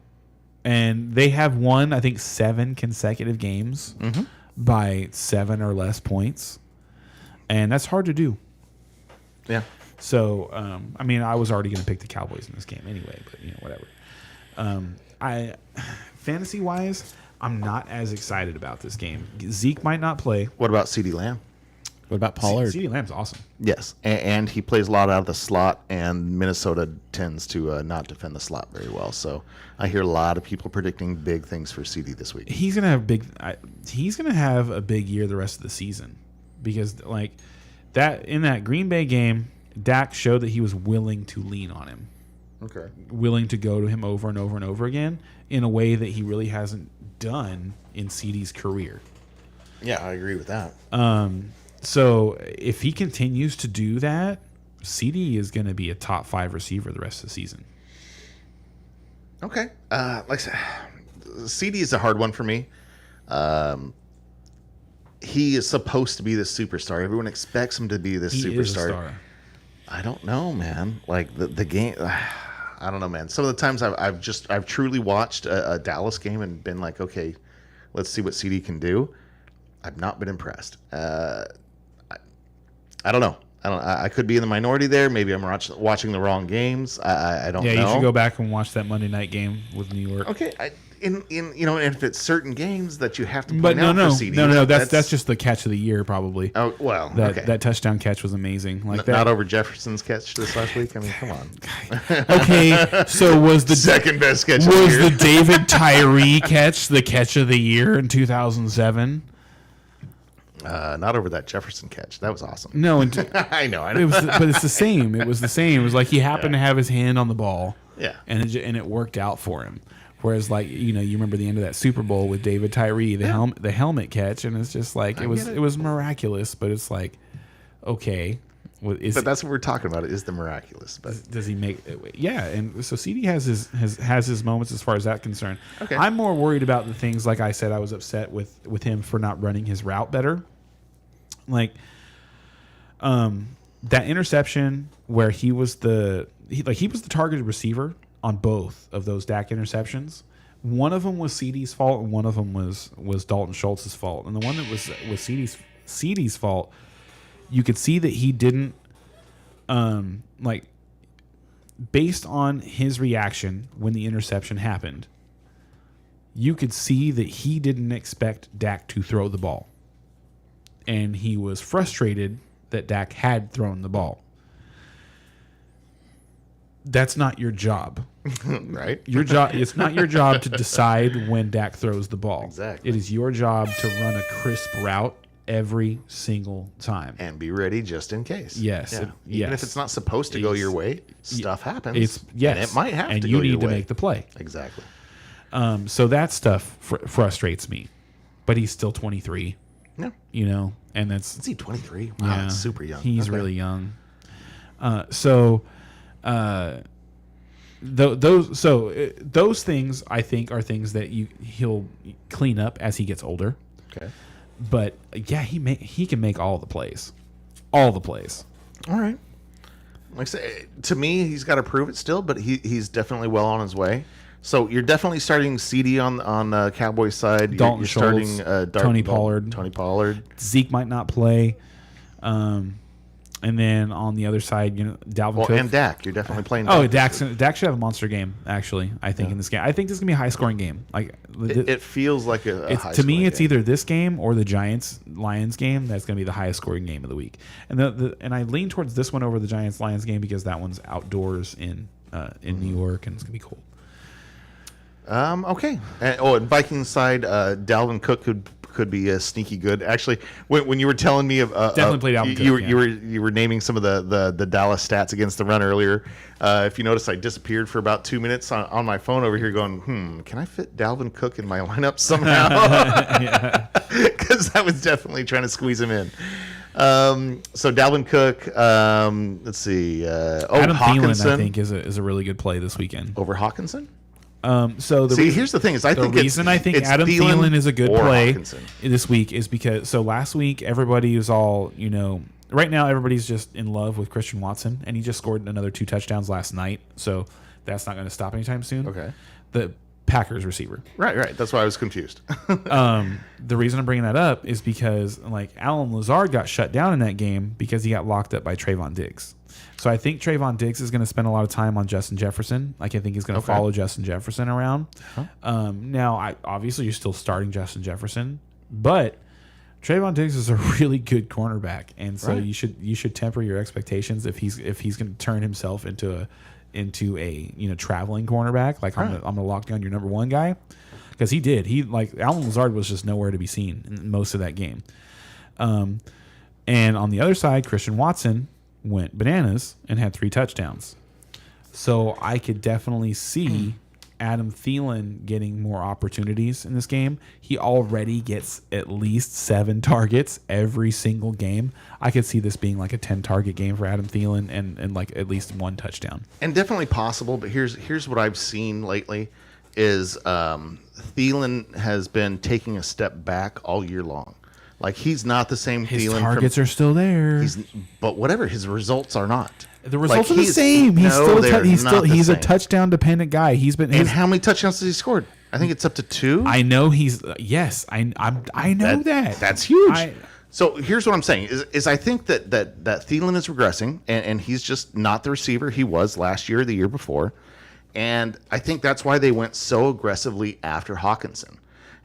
B: and they have won, I think, 7 consecutive games by 7 or less points, and that's hard to do.
A: Yeah.
B: So, I mean, I was already going to pick the Cowboys in this game anyway, but whatever. Fantasy wise, I'm not as excited about this game. Zeke might not play.
A: What about CeeDee Lamb?
C: What about Pollard?
B: CeeDee Lamb's awesome.
A: Yes, and he plays a lot out of the slot, and Minnesota tends to not defend the slot very well. So I hear a lot of people predicting big things for CD this week.
B: He's gonna have a big year the rest of the season, because like that in that Green Bay game, Dak showed that he was willing to lean on him,
A: Okay.
B: willing to go to him over and over and over again in a way that he really hasn't done in CD's career.
A: Yeah, I agree with that.
B: So if he continues to do that, CD is going to be a top 5 receiver the rest of the season.
A: Okay. Like I said, CD is a hard one for me. He is supposed to be the superstar. Everyone expects him to be this
B: He
A: superstar.
B: is a star.
A: I don't know, man. Like the game, I don't know, man. Some of the times I've truly watched a Dallas game and been like, okay, let's see what CD can do. I've not been impressed. I don't know. I could be in the minority there. Maybe I'm watching the wrong games. I don't know.
B: Yeah, you should go back and watch that Monday night game with New York.
A: Okay, and if it's certain games that you have to point
B: But
A: out
B: no,
A: for CD,
B: that's just the catch of the year probably.
A: Oh well,
B: That
A: okay.
B: that touchdown catch was amazing. Like that.
A: Not over Jefferson's catch this last week. I mean, come on.
B: Okay, so was the
A: Second best catch of the
B: was
A: year.
B: the David Tyree catch the catch of the year in 2007?
A: Not over that Jefferson catch. That was awesome.
B: No, and
A: I know.
B: but it's the same. It was the same. It was like he happened to have his hand on the ball.
A: Yeah.
B: And it worked out for him. Whereas, like, you remember the end of that Super Bowl with David Tyree, the helmet catch, and it's just like it was miraculous. But it's like, okay,
A: But that's what we're talking about. Is the miraculous. But
B: does he make? Yeah, and so CD has his moments as far as that concerned.
A: Okay.
B: I'm more worried about the things like I said. I was upset with him for not running his route better. Like, that interception where he was the targeted receiver on both of those Dak interceptions. One of them was CD's fault, and one of them was Dalton Schultz's fault. And the one that was CD's fault, you could see that he didn't based on his reaction when the interception happened. You could see that he didn't expect Dak to throw the ball, and he was frustrated that Dak had thrown the ball. That's not your job.
A: right.
B: Your job. It's not your job to decide when Dak throws the ball.
A: Exactly.
B: It is your job to run a crisp route every single time.
A: And be ready just in case.
B: Yes,
A: Yeah.
B: it-
A: Even
B: yes.
A: if it's not supposed to go your way, stuff happens.
B: It's yes,
A: And it might have
B: and
A: to
B: you
A: go
B: need
A: your
B: to
A: way.
B: make the play.
A: Exactly.
B: So that stuff frustrates me. But he's still 23.
A: Yeah.
B: And that's
A: Is he 23? Wow,
B: yeah,
A: that's super young.
B: He's
A: Okay.
B: really young. Those things I think are things that he'll clean up as he gets older.
A: Okay.
B: But yeah, he can make all the plays. All the plays.
A: All right. Like I say, to me, he's got to prove it still, but he's definitely well on his way So you're definitely starting CD on Cowboys side.
B: Dalton
A: you're
B: Schultz,
A: starting
B: Tony Pollard.
A: Tony Pollard.
B: Zeke might not play. And then on the other side, Dalvin
A: Well,
B: Cook.
A: and Dak. You're definitely playing.
B: Oh,
A: Dak.
B: Dak should have a monster game, actually, I think, in this game. I think this is going to be a high-scoring game. Like
A: It feels like a high
B: to me,
A: scoring
B: it's
A: game.
B: either this game or the Giants-Lions game that's going to be the highest-scoring game of the week. And and I lean towards this one over the Giants-Lions game because that one's outdoors in New York, and it's going to be cold.
A: Okay. And Vikings side, Dalvin Cook could be sneaky good. Actually, when you were telling me of
B: Definitely played Dalvin Cook,
A: you were naming some of the Dallas stats against the run earlier. If you notice, I disappeared for about 2 minutes on my phone over here, going, can I fit Dalvin Cook in my lineup somehow? Because I was definitely trying to squeeze him in. So Dalvin Cook. Let's see.
B: Adam
A: Hawkinson
B: Thielen, I think, is a really good play this weekend.
A: over Hawkinson.
B: So
A: Here's the thing: is I think
B: reason I think
A: it's
B: Adam Thielen is a good
A: or
B: play
A: Hawkinson.
B: this week is because last week everybody was all right now everybody's just in love with Christian Watson, and he just scored another 2 touchdowns last night, so that's not going to stop anytime soon.
A: Okay.
B: The Packers receiver.
A: Right. That's why I was confused.
B: The reason I'm bringing that up is because Alan Lazard got shut down in that game because he got locked up by Trayvon Diggs. So I think Trayvon Diggs is going to spend a lot of time on Justin Jefferson. I think he's going to follow Justin Jefferson around. Now, obviously you're still starting Justin Jefferson, but Trayvon Diggs is a really good cornerback, and so you should temper your expectations if he's going to turn himself into a traveling cornerback. Like I'm going to lock down your number one guy, because he did. Alan Lazard was just nowhere to be seen in most of that game. And on the other side, Christian Watson went bananas and had 3 touchdowns. So I could definitely see Adam Thielen getting more opportunities in this game. He already gets at least 7 targets every single game. I could see this being like a 10-target game for Adam Thielen and like at least 1 touchdown.
A: And definitely possible, but here's what I've seen lately is Thielen has been taking a step back all year long. Like, he's not the same
B: His
A: Thielen.
B: targets are still there.
A: But whatever, his results are not.
B: The results are the same. He's he's a touchdown dependent guy.
A: And how many touchdowns has he scored? I think it's up to 2.
B: I know he's yes. I know that.
A: That's huge. So here's what I'm saying is I think that Thielen is regressing, and he's just not the receiver he was last year or the year before. And I think that's why they went so aggressively after Hawkinson.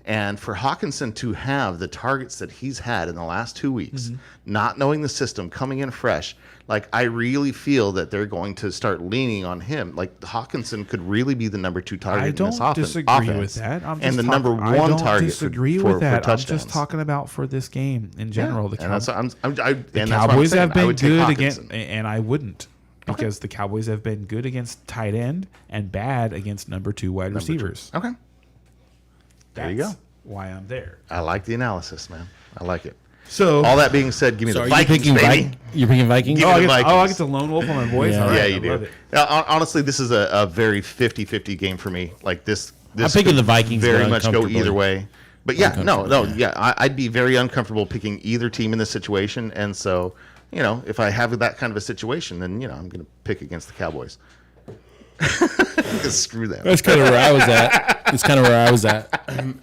A: And for Hawkinson to have the targets that he's had in the last 2 weeks, not knowing the system, coming in fresh, I really feel that they're going to start leaning on him. Like, Hawkinson could really be the number 2 target in this offense.
B: I don't disagree with that.
A: And the number 1 target for touchdowns.
B: I'm just talking about for this game in general.
A: The Cowboys
B: Cowboys have been good against, and I wouldn't. Because the Cowboys have been good against tight end and bad against number 2 wide receivers.
A: Okay. There you go.
B: Why I'm there.
A: I like the analysis, man. I like it.
B: So
A: all that being said, give me the Vikings, baby.
C: You're picking Vikings?
B: I get to lone wolf on my voice?
A: Yeah,
B: All right,
A: you do. Honestly, this is a very 50-50 game for me. Like this
C: I'm picking the Vikings
A: very much go either way. But
C: Yeah.
A: I'd be very uncomfortable picking either team in this situation. And so, if I have that kind of a situation, then, I'm going to pick against the Cowboys. Screw that.
C: That's kind of where I was at.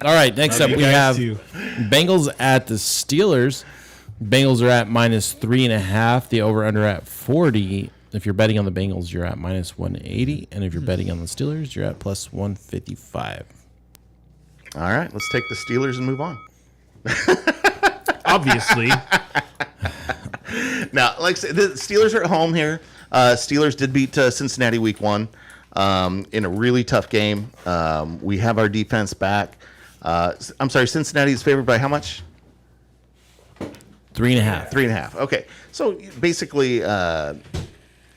C: All right, next up we have Bengals at the Steelers. Bengals are at -3.5. The over/under at 40. If you're betting on the Bengals, you're at -180, and if you're betting on the Steelers, you're at +155.
A: All right, let's take the Steelers and move on.
B: Obviously.
A: Now, like I said, the Steelers are at home here. Steelers did beat Cincinnati week 1 in a really tough game. We have our defense back. I'm sorry, Cincinnati is favored by how much?
C: 3.5.
A: 3.5. Okay, so basically,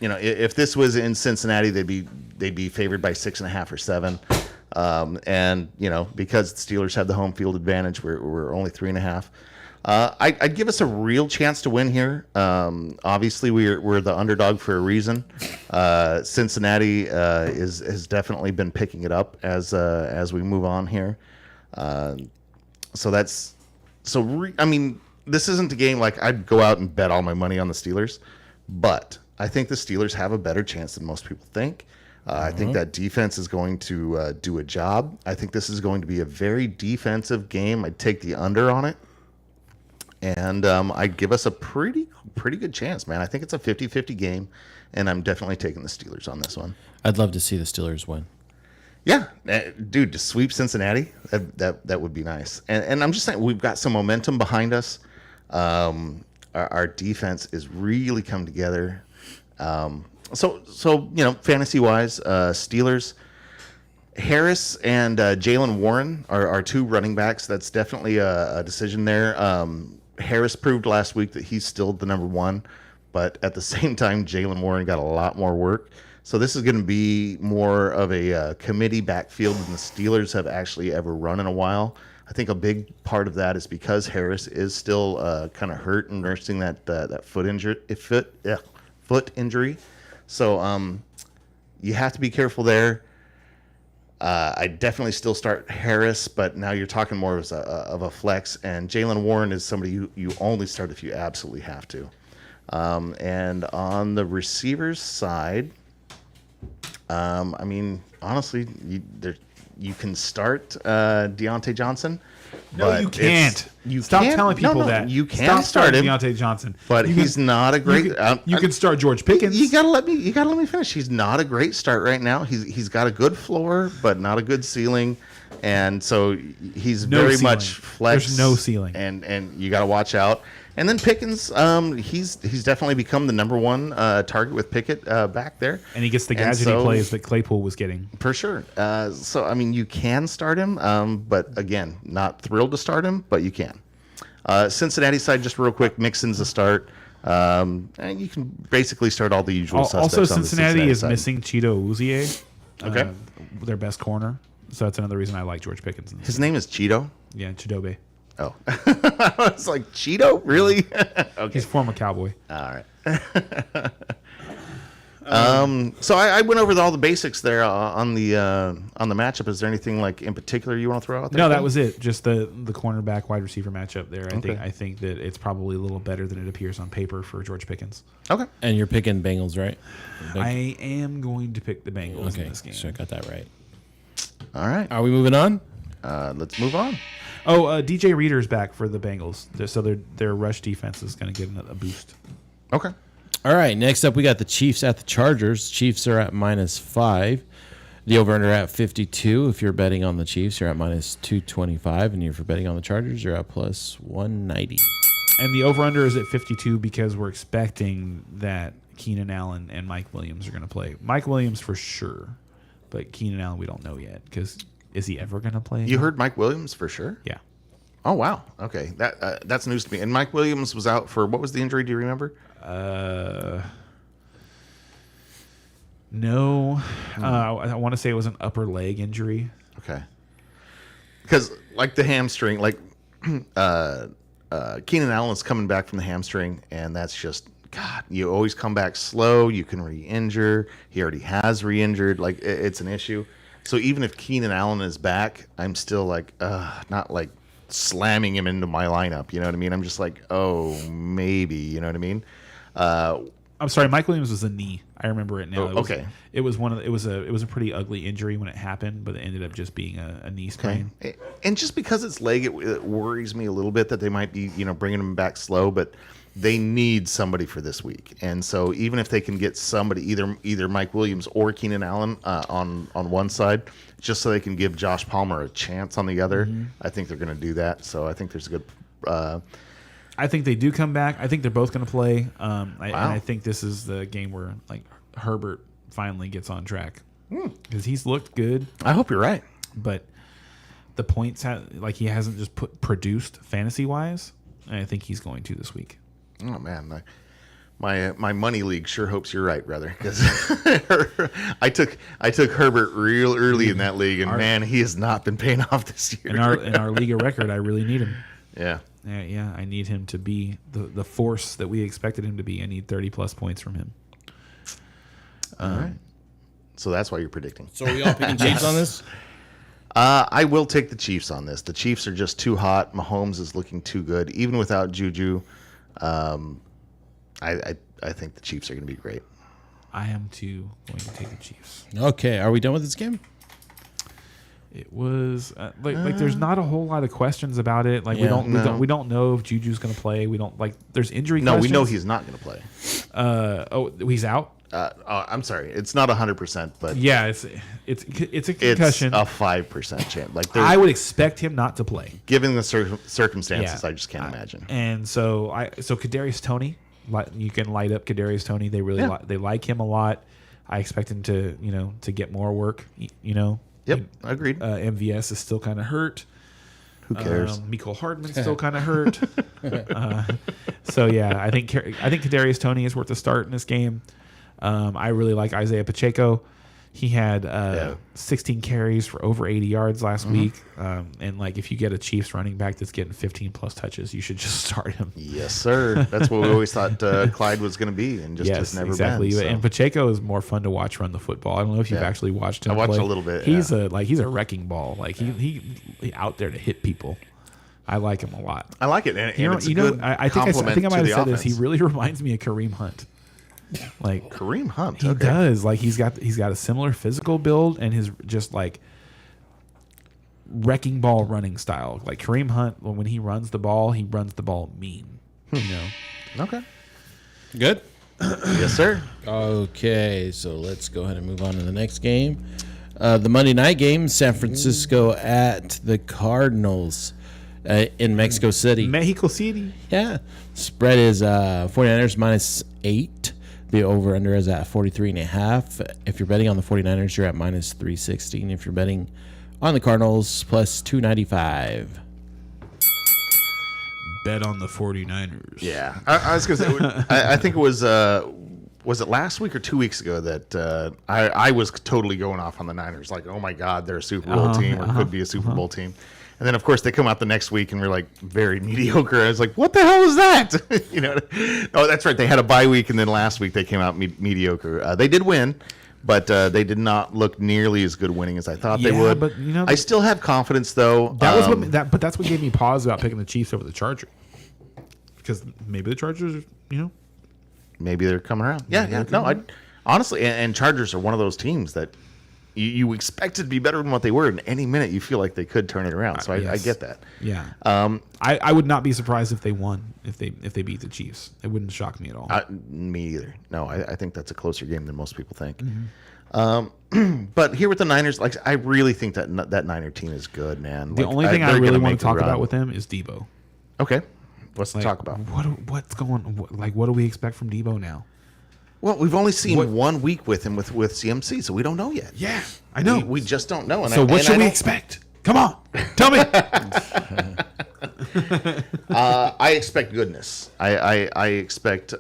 A: if this was in Cincinnati, they'd be favored by 6.5 or 7. And because the Steelers have the home field advantage, we're only 3.5. I'd give us a real chance to win here. Obviously, we're the underdog for a reason. Cincinnati has definitely been picking it up as we move on here. This isn't a game like I'd go out and bet all my money on the Steelers, but I think the Steelers have a better chance than most people think. I think that defense is going to do a job. I think this is going to be a very defensive game. I'd take the under on it. And I'd give us a pretty good chance, man. I think it's a 50-50 game, and I'm definitely taking the Steelers on this one.
C: I'd love to see the Steelers win.
A: Yeah, dude, to sweep Cincinnati, that would be nice. And I'm just saying, we've got some momentum behind us. Our defense is really come together. So fantasy-wise, Steelers, Harris and Jalen Warren are two running backs. That's definitely a decision there. Harris proved last week that he's still the number one, but at the same time, Jalen Warren got a lot more work. So this is going to be more of a committee backfield than the Steelers have actually ever run in a while. I think a big part of that is because Harris is still kind of hurt and nursing that foot injury. So you have to be careful there. I definitely still start Harris, but now you're talking more of a flex. And Jalen Warren is somebody you only start if you absolutely have to. And on the receivers side, I mean, honestly, you can start Deontay Johnson.
B: No,
A: but
B: you can't.
A: You
B: Stop
A: can,
B: telling people
A: no,
B: that.
A: you can
B: Stop
A: start him,
B: Deontay Johnson,
A: but he's not a great.
B: You can start George Pickens.
A: You gotta let me finish. He's not a great start right now. He's got a good floor, but not a good ceiling, and so he's
B: No
A: very
B: ceiling.
A: much flex.
B: There's no ceiling,
A: and you got to watch out. And then Pickens, he's definitely become the number one target with Pickett back there,
B: and he gets the
A: And
B: gadgety
A: so-
B: plays that Claypool was getting.
A: for sure. So I mean, you can start him, but again, not thrilled to start him, but you can. Cincinnati side, just real quick, Mixon's a start. And you can basically start all the usual suspects.
B: Also,
A: on the
B: Cincinnati is
A: side.
B: missing Cheeto Uzie,
A: Okay.
B: their best corner. So that's another reason I like George Pickens.
A: His name is Cheeto.
B: Yeah, Chidobe.
A: Oh, I was like, Cheeto, really? Okay,
B: He's a former Cowboy.
A: all right. So I went over all the basics there on the matchup. Is there anything like in particular you want to throw out there?
B: No, that
A: Phil?
B: was it. Just the cornerback wide receiver matchup there.
A: Okay.
B: I think that it's probably a little better than it appears on paper for George Pickens.
A: Okay.
C: And you're picking Bengals, right?
B: I am going to pick the Bengals
C: Okay,
B: in this game.
C: so I got that right.
A: All right.
C: Are we moving on?
A: Let's move on.
B: Oh, DJ Reader's back for the Bengals, so their rush defense is going to get a boost.
A: Okay.
C: All right, next up we got the Chiefs at the Chargers. Chiefs are at -5. The over-under at 52. If you're betting on the Chiefs, you're at -225. And if you're betting on the Chargers, you're at +190.
B: And the over-under is at 52 because we're expecting that Keenan Allen and Mike Williams are going to play. Mike Williams for sure, but Keenan Allen we don't know yet because is he ever going to play?
A: You heard Mike Williams for sure?
B: Yeah.
A: Oh, wow. Okay. That's news to me. And Mike Williams was out for, what was the injury? Do you remember?
B: No. I want to say it was an upper leg injury.
A: Okay. Because like the hamstring, like Keenan Allen is coming back from the hamstring, and that's just, God, you always come back slow. You can re-injure. He already has re-injured. Like, it's an issue. So even if Keenan Allen is back, I'm still like, not like slamming him into my lineup. You know what I mean? I'm just like, oh, maybe. You know what I mean?
B: I'm sorry, Mike Williams was a knee. I remember it now.
A: Oh, okay.
B: It was it was a pretty ugly injury when it happened, but it ended up just being a knee sprain.
A: And just because it's leg, it worries me a little bit that they might be, bringing him back slow, but they need somebody for this week. And so even if they can get somebody, either Mike Williams or Keenan Allen on one side, just so they can give Josh Palmer a chance on the other, I think they're going to do that. So I think there's a good.
B: I think they do come back. I think they're both going to play. I think this is the game where like Herbert finally gets on track because he's looked good,
A: I hope you're right.
B: but the points he hasn't just produced fantasy wise. And I think he's going to this week.
A: Oh man, my money league sure hopes you're right, brother. Because I took Herbert real early in that league, and man, he has not been paying off this year.
B: In our league of record, I really need him.
A: Yeah.
B: Yeah, I need him to be the force that we expected him to be. I need 30-plus points from him.
A: All right. So that's why you're predicting.
C: So are we all picking Chiefs on this?
A: I will take the Chiefs on this. The Chiefs are just too hot. Mahomes is looking too good, even without Juju. I think the Chiefs are going to be great.
B: I am too going to take the Chiefs.
C: Okay, are we done with this game?
B: It was like there's not a whole lot of questions about it. Like
C: Yeah.
B: we don't know if Juju's going to play. We don't like there's injury.
A: No, we
B: questions.
A: know he's not going to play.
B: He's out.
A: I'm sorry, it's not 100%, but
B: Yeah, it's a
A: it's
B: concussion.
A: a 5% chance. Like,
B: I would expect him not to play.
A: given the circumstances,
B: Yeah.
A: I just can't imagine.
B: And so Kadarius Toney, you can light up Kadarius Toney. They really they like him a lot. I expect him to to get more work.
A: Yep, agreed.
B: MVS is still kind of hurt.
A: Who cares?
B: Mecole Hardman's still kind of hurt. So yeah, I think Kadarius Toney is worth a start in this game. I really like Isaiah Pacheco. He had 16 carries for over 80 yards last week. And like, if you get a Chiefs running back that's getting 15 plus touches, you should just start him.
A: Yes, sir. That's what we always thought Clyde was going to be, and just has never
B: exactly.
A: been. So.
B: And Pacheco is more fun to watch run the football. I don't know if you've actually watched him.
A: I watched
B: play.
A: a little bit.
B: He's he's a wrecking ball. Like he out there to hit people. I like him a lot.
A: I like it, and it's a good
B: I think I might have said this. He really reminds me of Kareem Hunt. Like
A: Kareem Hunt.
B: he does. Like he's got a similar physical build and his just like wrecking ball running style. Like Kareem Hunt, when he runs the ball mean.
A: Okay.
C: Good.
A: Yes, sir.
C: Okay, so let's go ahead and move on to the next game. The Monday night game, San Francisco at the Cardinals in Mexico City.
B: Mexico City.
C: Yeah. Spread is 49ers -8. The over-under is at 43.5. If you're betting on the 49ers, you're at -316. If you're betting on the Cardinals, +295.
B: Bet on the 49ers.
A: Yeah, I was going to say. I think it was it last week or 2 weeks ago that I was totally going off on the Niners. Like, oh my God, they're a Super Bowl team, or could be a Super Bowl team. And then, of course, they come out the next week and we're like very mediocre. I was like, what the hell is that? Oh, that's right. They had a bye week, and then last week they came out mediocre. They did win, but they did not look nearly as good winning as I thought they would.
B: But
A: I still have confidence, though.
B: That was but that's what gave me pause about picking the Chiefs over the Chargers. Because maybe the Chargers,
A: maybe they're coming around. Yeah. No, honestly, and Chargers are one of those teams that you expect it to be better than what they were. In any minute, you feel like they could turn it around. So I get that.
B: Yeah. I would not be surprised if they won, if they beat the Chiefs. It wouldn't shock me at all.
A: Me either. No, I think that's a closer game than most people think. But here with the Niners, like I really think that Niner team is good, man.
B: The only thing I really want to talk about with them is Debo.
A: Okay, let's talk about
B: what's going. What do we expect from Debo now?
A: Well, we've only seen 1 week with him with CMC, so we don't know yet.
B: Yeah, I know.
A: We just don't know.
B: So what should we expect? Come on, tell me.
A: I expect goodness. I expect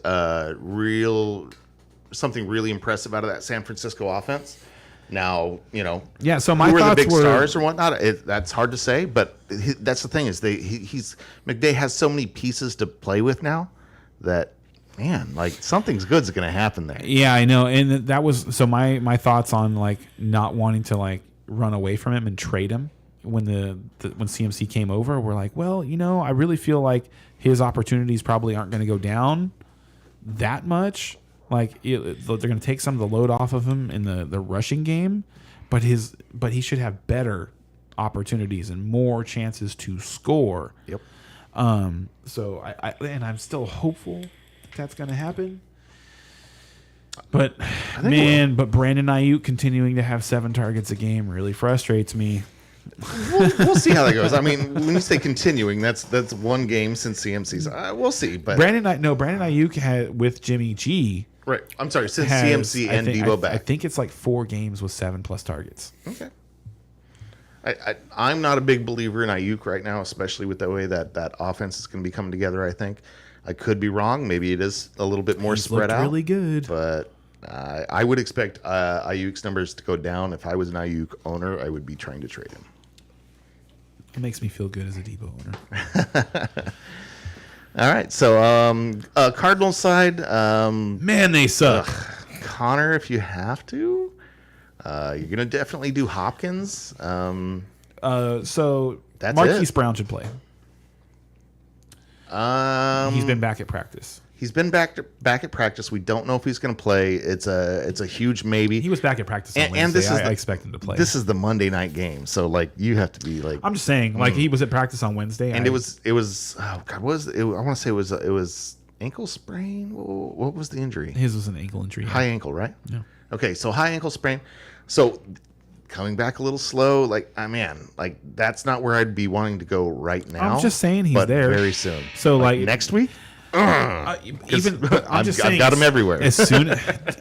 A: something really impressive out of that San Francisco offense. Now,
B: Yeah. So my
A: who are
B: thoughts
A: the big
B: were
A: stars or whatnot? That's hard to say, but that's the thing is McVay has so many pieces to play with now that. Man, like something's good's going to happen there.
B: Yeah, I know, and that was so. My thoughts on like not wanting to like run away from him and trade him when when CMC came over were like, well, I really feel like his opportunities probably aren't going to go down that much. Like they're going to take some of the load off of him in the rushing game, but he should have better opportunities and more chances to score.
A: Yep.
B: So I'm still hopeful that's going to happen. But but Brandon Ayuk continuing to have 7 targets a game really frustrates me.
A: We'll see how that goes. I mean, when you say continuing, that's one game since CMC's. We'll see. But
B: Brandon Ayuk had with Jimmy G.
A: Right. I'm sorry. Since CMC and Debo back,
B: I think it's like 4 games with 7+ targets.
A: Okay. I'm not a big believer in Ayuk right now, especially with the way that offense is going to be coming together. I think I could be wrong. Maybe it is a little bit more spread out.
B: Really good,
A: but I would expect Ayuk's numbers to go down. If I was an Ayuk owner, I would be trying to trade him.
B: It makes me feel good as a Debo owner.
A: All right, so Cardinals side,
B: man, they suck.
A: Connor, if you have to, you're gonna definitely do Hopkins.
B: So
A: That's
B: Marquise
A: it.
B: Brown should play. He's been back at practice.
A: He's been back at practice. We don't know if he's going to play. It's a huge maybe.
B: He was back at practice on Wednesday.
A: And this is
B: I expect him to play.
A: This is the Monday night game, so like you have to be like.
B: I'm just saying, like he was at practice on Wednesday,
A: and it was oh god, what was it? I want to say it was ankle sprain. What was the injury?
B: his was an ankle injury.
A: High ankle, right?
B: Yeah.
A: Okay, so high ankle sprain. So coming back a little slow, like man, like that's not where I'd be wanting to go right now.
B: I'm just saying he's
A: but
B: there
A: very soon.
B: So like
A: next week.
B: Even but I'm just saying,
A: I've got him everywhere.
B: As soon,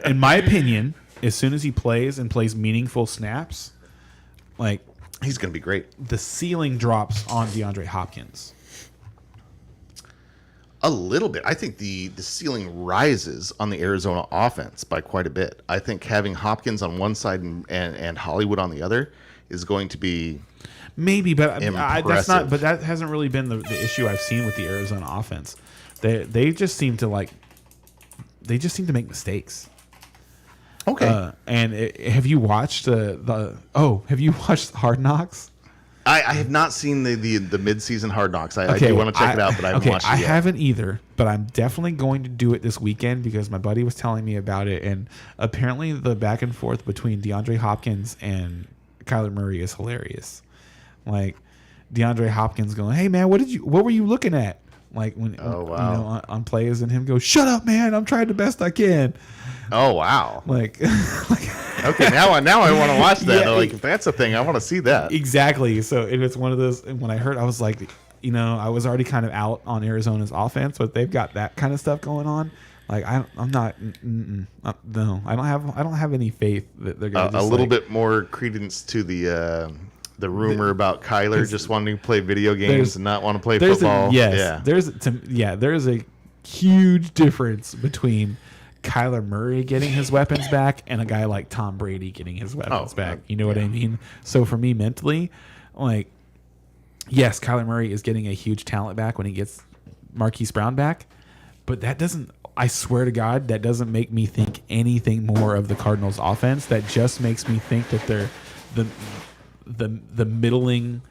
B: in my opinion, as soon as he plays and plays meaningful snaps, like
A: He's going to be great.
B: the ceiling drops on DeAndre Hopkins.
A: A little bit. I think the ceiling rises on the Arizona offense by quite a bit. I think having Hopkins on one side and Hollywood on the other is going to be
B: Maybe, but that's
A: impressive.
B: not. But that hasn't really been the issue I've seen with the Arizona offense. They just seem to make mistakes.
A: okay.
B: Have you watched have you watched Hard Knocks?
A: I have not seen the mid-season Hard Knocks. I do want to check it out, but I haven't watched it yet.
B: I haven't either, but I'm definitely going to do it this weekend because my buddy was telling me about it, and apparently the back and forth between DeAndre Hopkins and Kyler Murray is hilarious. Like DeAndre Hopkins going, "Hey man, what were you looking at?" Like when you know, on plays, and him go, "Shut up, man! I'm trying the best I can."
A: Oh wow.
B: Like,
A: Okay, now I want to watch that.
B: Yeah,
A: Like if that's a thing, I want to see that.
B: exactly. So it's one of those. And when I heard, I was like, I was already kind of out on Arizona's offense, but they've got that kind of stuff going on. Like I'm not. No, I don't have any faith that they're gonna
A: A little bit more credence to the rumor about Kyler just wanting to play video games and not want to play football.
B: There's a huge difference between Kyler Murray getting his weapons back and a guy like Tom Brady getting his weapons back. You know what I mean? So for me mentally, like, yes, Kyler Murray is getting a huge talent back when he gets Marquise Brown back, but that doesn't, I swear to God, that doesn't make me think anything more of the Cardinals offense. That just makes me think that they're the middling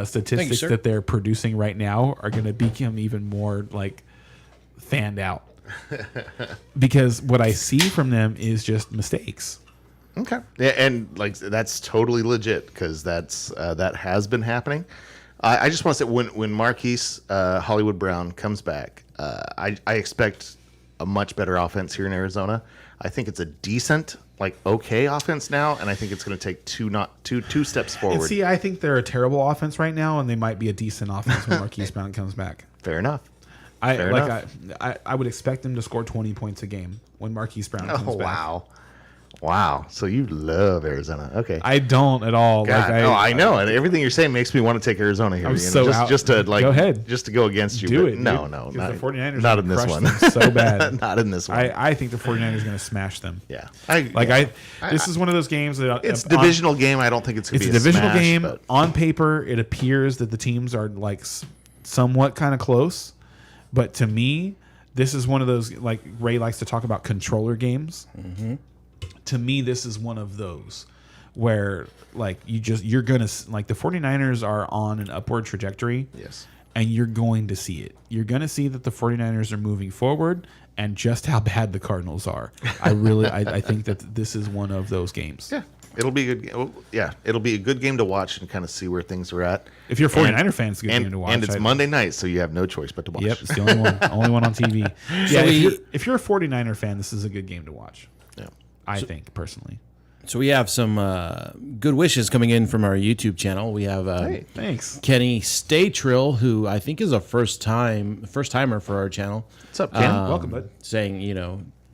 B: statistics that they're producing right now are going to become even more like fanned out. Because what I see from them is just mistakes.
A: Okay. Yeah, and like that's totally legit because that has been happening. I just want to say when Marquise Hollywood Brown comes back, I expect a much better offense here in Arizona. I think it's a decent, like okay offense now, and I think it's going to take two steps forward.
B: And see, I think they're a terrible offense right now, and they might be a decent offense when Marquise Brown comes back.
A: Fair enough.
B: I would expect them to score 20 points a game when Marquise Brown comes back.
A: Wow. So you love Arizona. Okay.
B: I don't at all.
A: God, I know. And everything you're saying makes me want to take Arizona here.
B: I'm so out.
A: Just to like
B: go ahead.
A: Just to go against you.
B: Do
A: but
B: it.
A: No,
B: dude.
A: no.
B: The 49ers
A: not in this
B: crush
A: one.
B: them so bad.
A: Not in this one.
B: I think the 49ers are going to smash them.
A: Yeah.
B: This is one of those games that
A: it's a divisional game. I don't think it's going to be
B: a divisional
A: smash,
B: game.
A: But
B: On paper, it appears that the teams are like somewhat kind of close. But to me, this is one of those, like Ray likes to talk about controller games. Mm-hmm. To me, this is one of those where like you're going to, like the 49ers are on an upward trajectory.
A: Yes.
B: And you're going to see it. You're going to see that the 49ers are moving forward and just how bad the Cardinals are. I think that this is one of those games.
A: Yeah. It'll be a good. Yeah, it'll be a good game to watch and kind of see where things are at.
B: If you're a 49er fan, it's a good game to watch.
A: And it's Monday night, so you have no choice but to watch.
B: Yep, it's the only one on TV. Yeah, if you're a 49er fan, this is a good game to watch.
A: Yeah,
B: I think personally.
C: So we have some good wishes coming in from our YouTube channel. We have
B: hey, thanks,
C: Kenny Staytrill, who I think is a first timer for our channel.
A: What's up, Ken?
B: Welcome, bud.
C: Saying,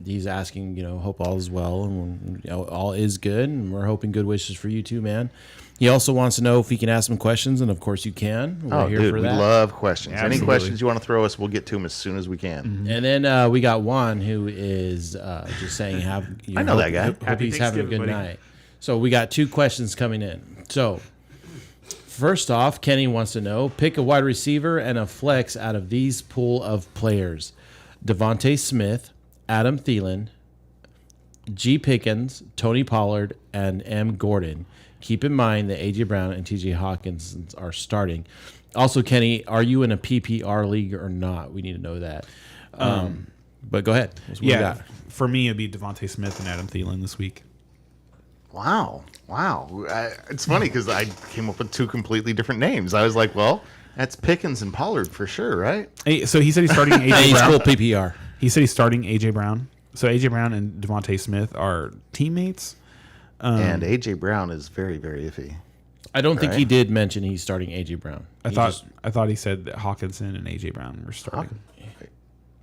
C: he's asking, hope all is well and all is good, and we're hoping good wishes for you too, man. He also wants to know if he can ask some questions, and of course you can. We're here for that.
A: We love questions.
B: Absolutely.
A: Any questions you want to throw us, we'll get to them as soon as we can.
C: Mm-hmm. And then we got Juan, who is just saying,
A: I know that guy.
C: Hope he's having a good
B: buddy.
C: night. So we got 2 questions coming in. So first off, Kenny wants to know, pick a wide receiver and a flex out of these pool of players: Devontae Smith, Adam Thielen, G. Pickens, Tony Pollard, and M. Gordon. Keep in mind that A.J. Brown and T.J. Hawkins are starting. Also, Kenny, are you in a PPR league or not? We need to know that. But go ahead. What you
B: Yeah,
C: got?
B: for me, it'd be Devontae Smith and Adam Thielen this week.
A: Wow. It's funny because I came up with two completely different names. I was like, well, that's Pickens and Pollard for sure, right?
B: Hey, so he said he's starting
C: Hey,
B: AJ
C: he's
B: Brown.
C: full PPR.
B: He said he's starting AJ Brown. So AJ Brown and Devontae Smith are teammates.
A: And A.J. Brown is very, very iffy.
C: I don't think he
A: Right.
C: did mention he's starting AJ Brown.
B: I thought he said that Hawkinson and AJ Brown were starting.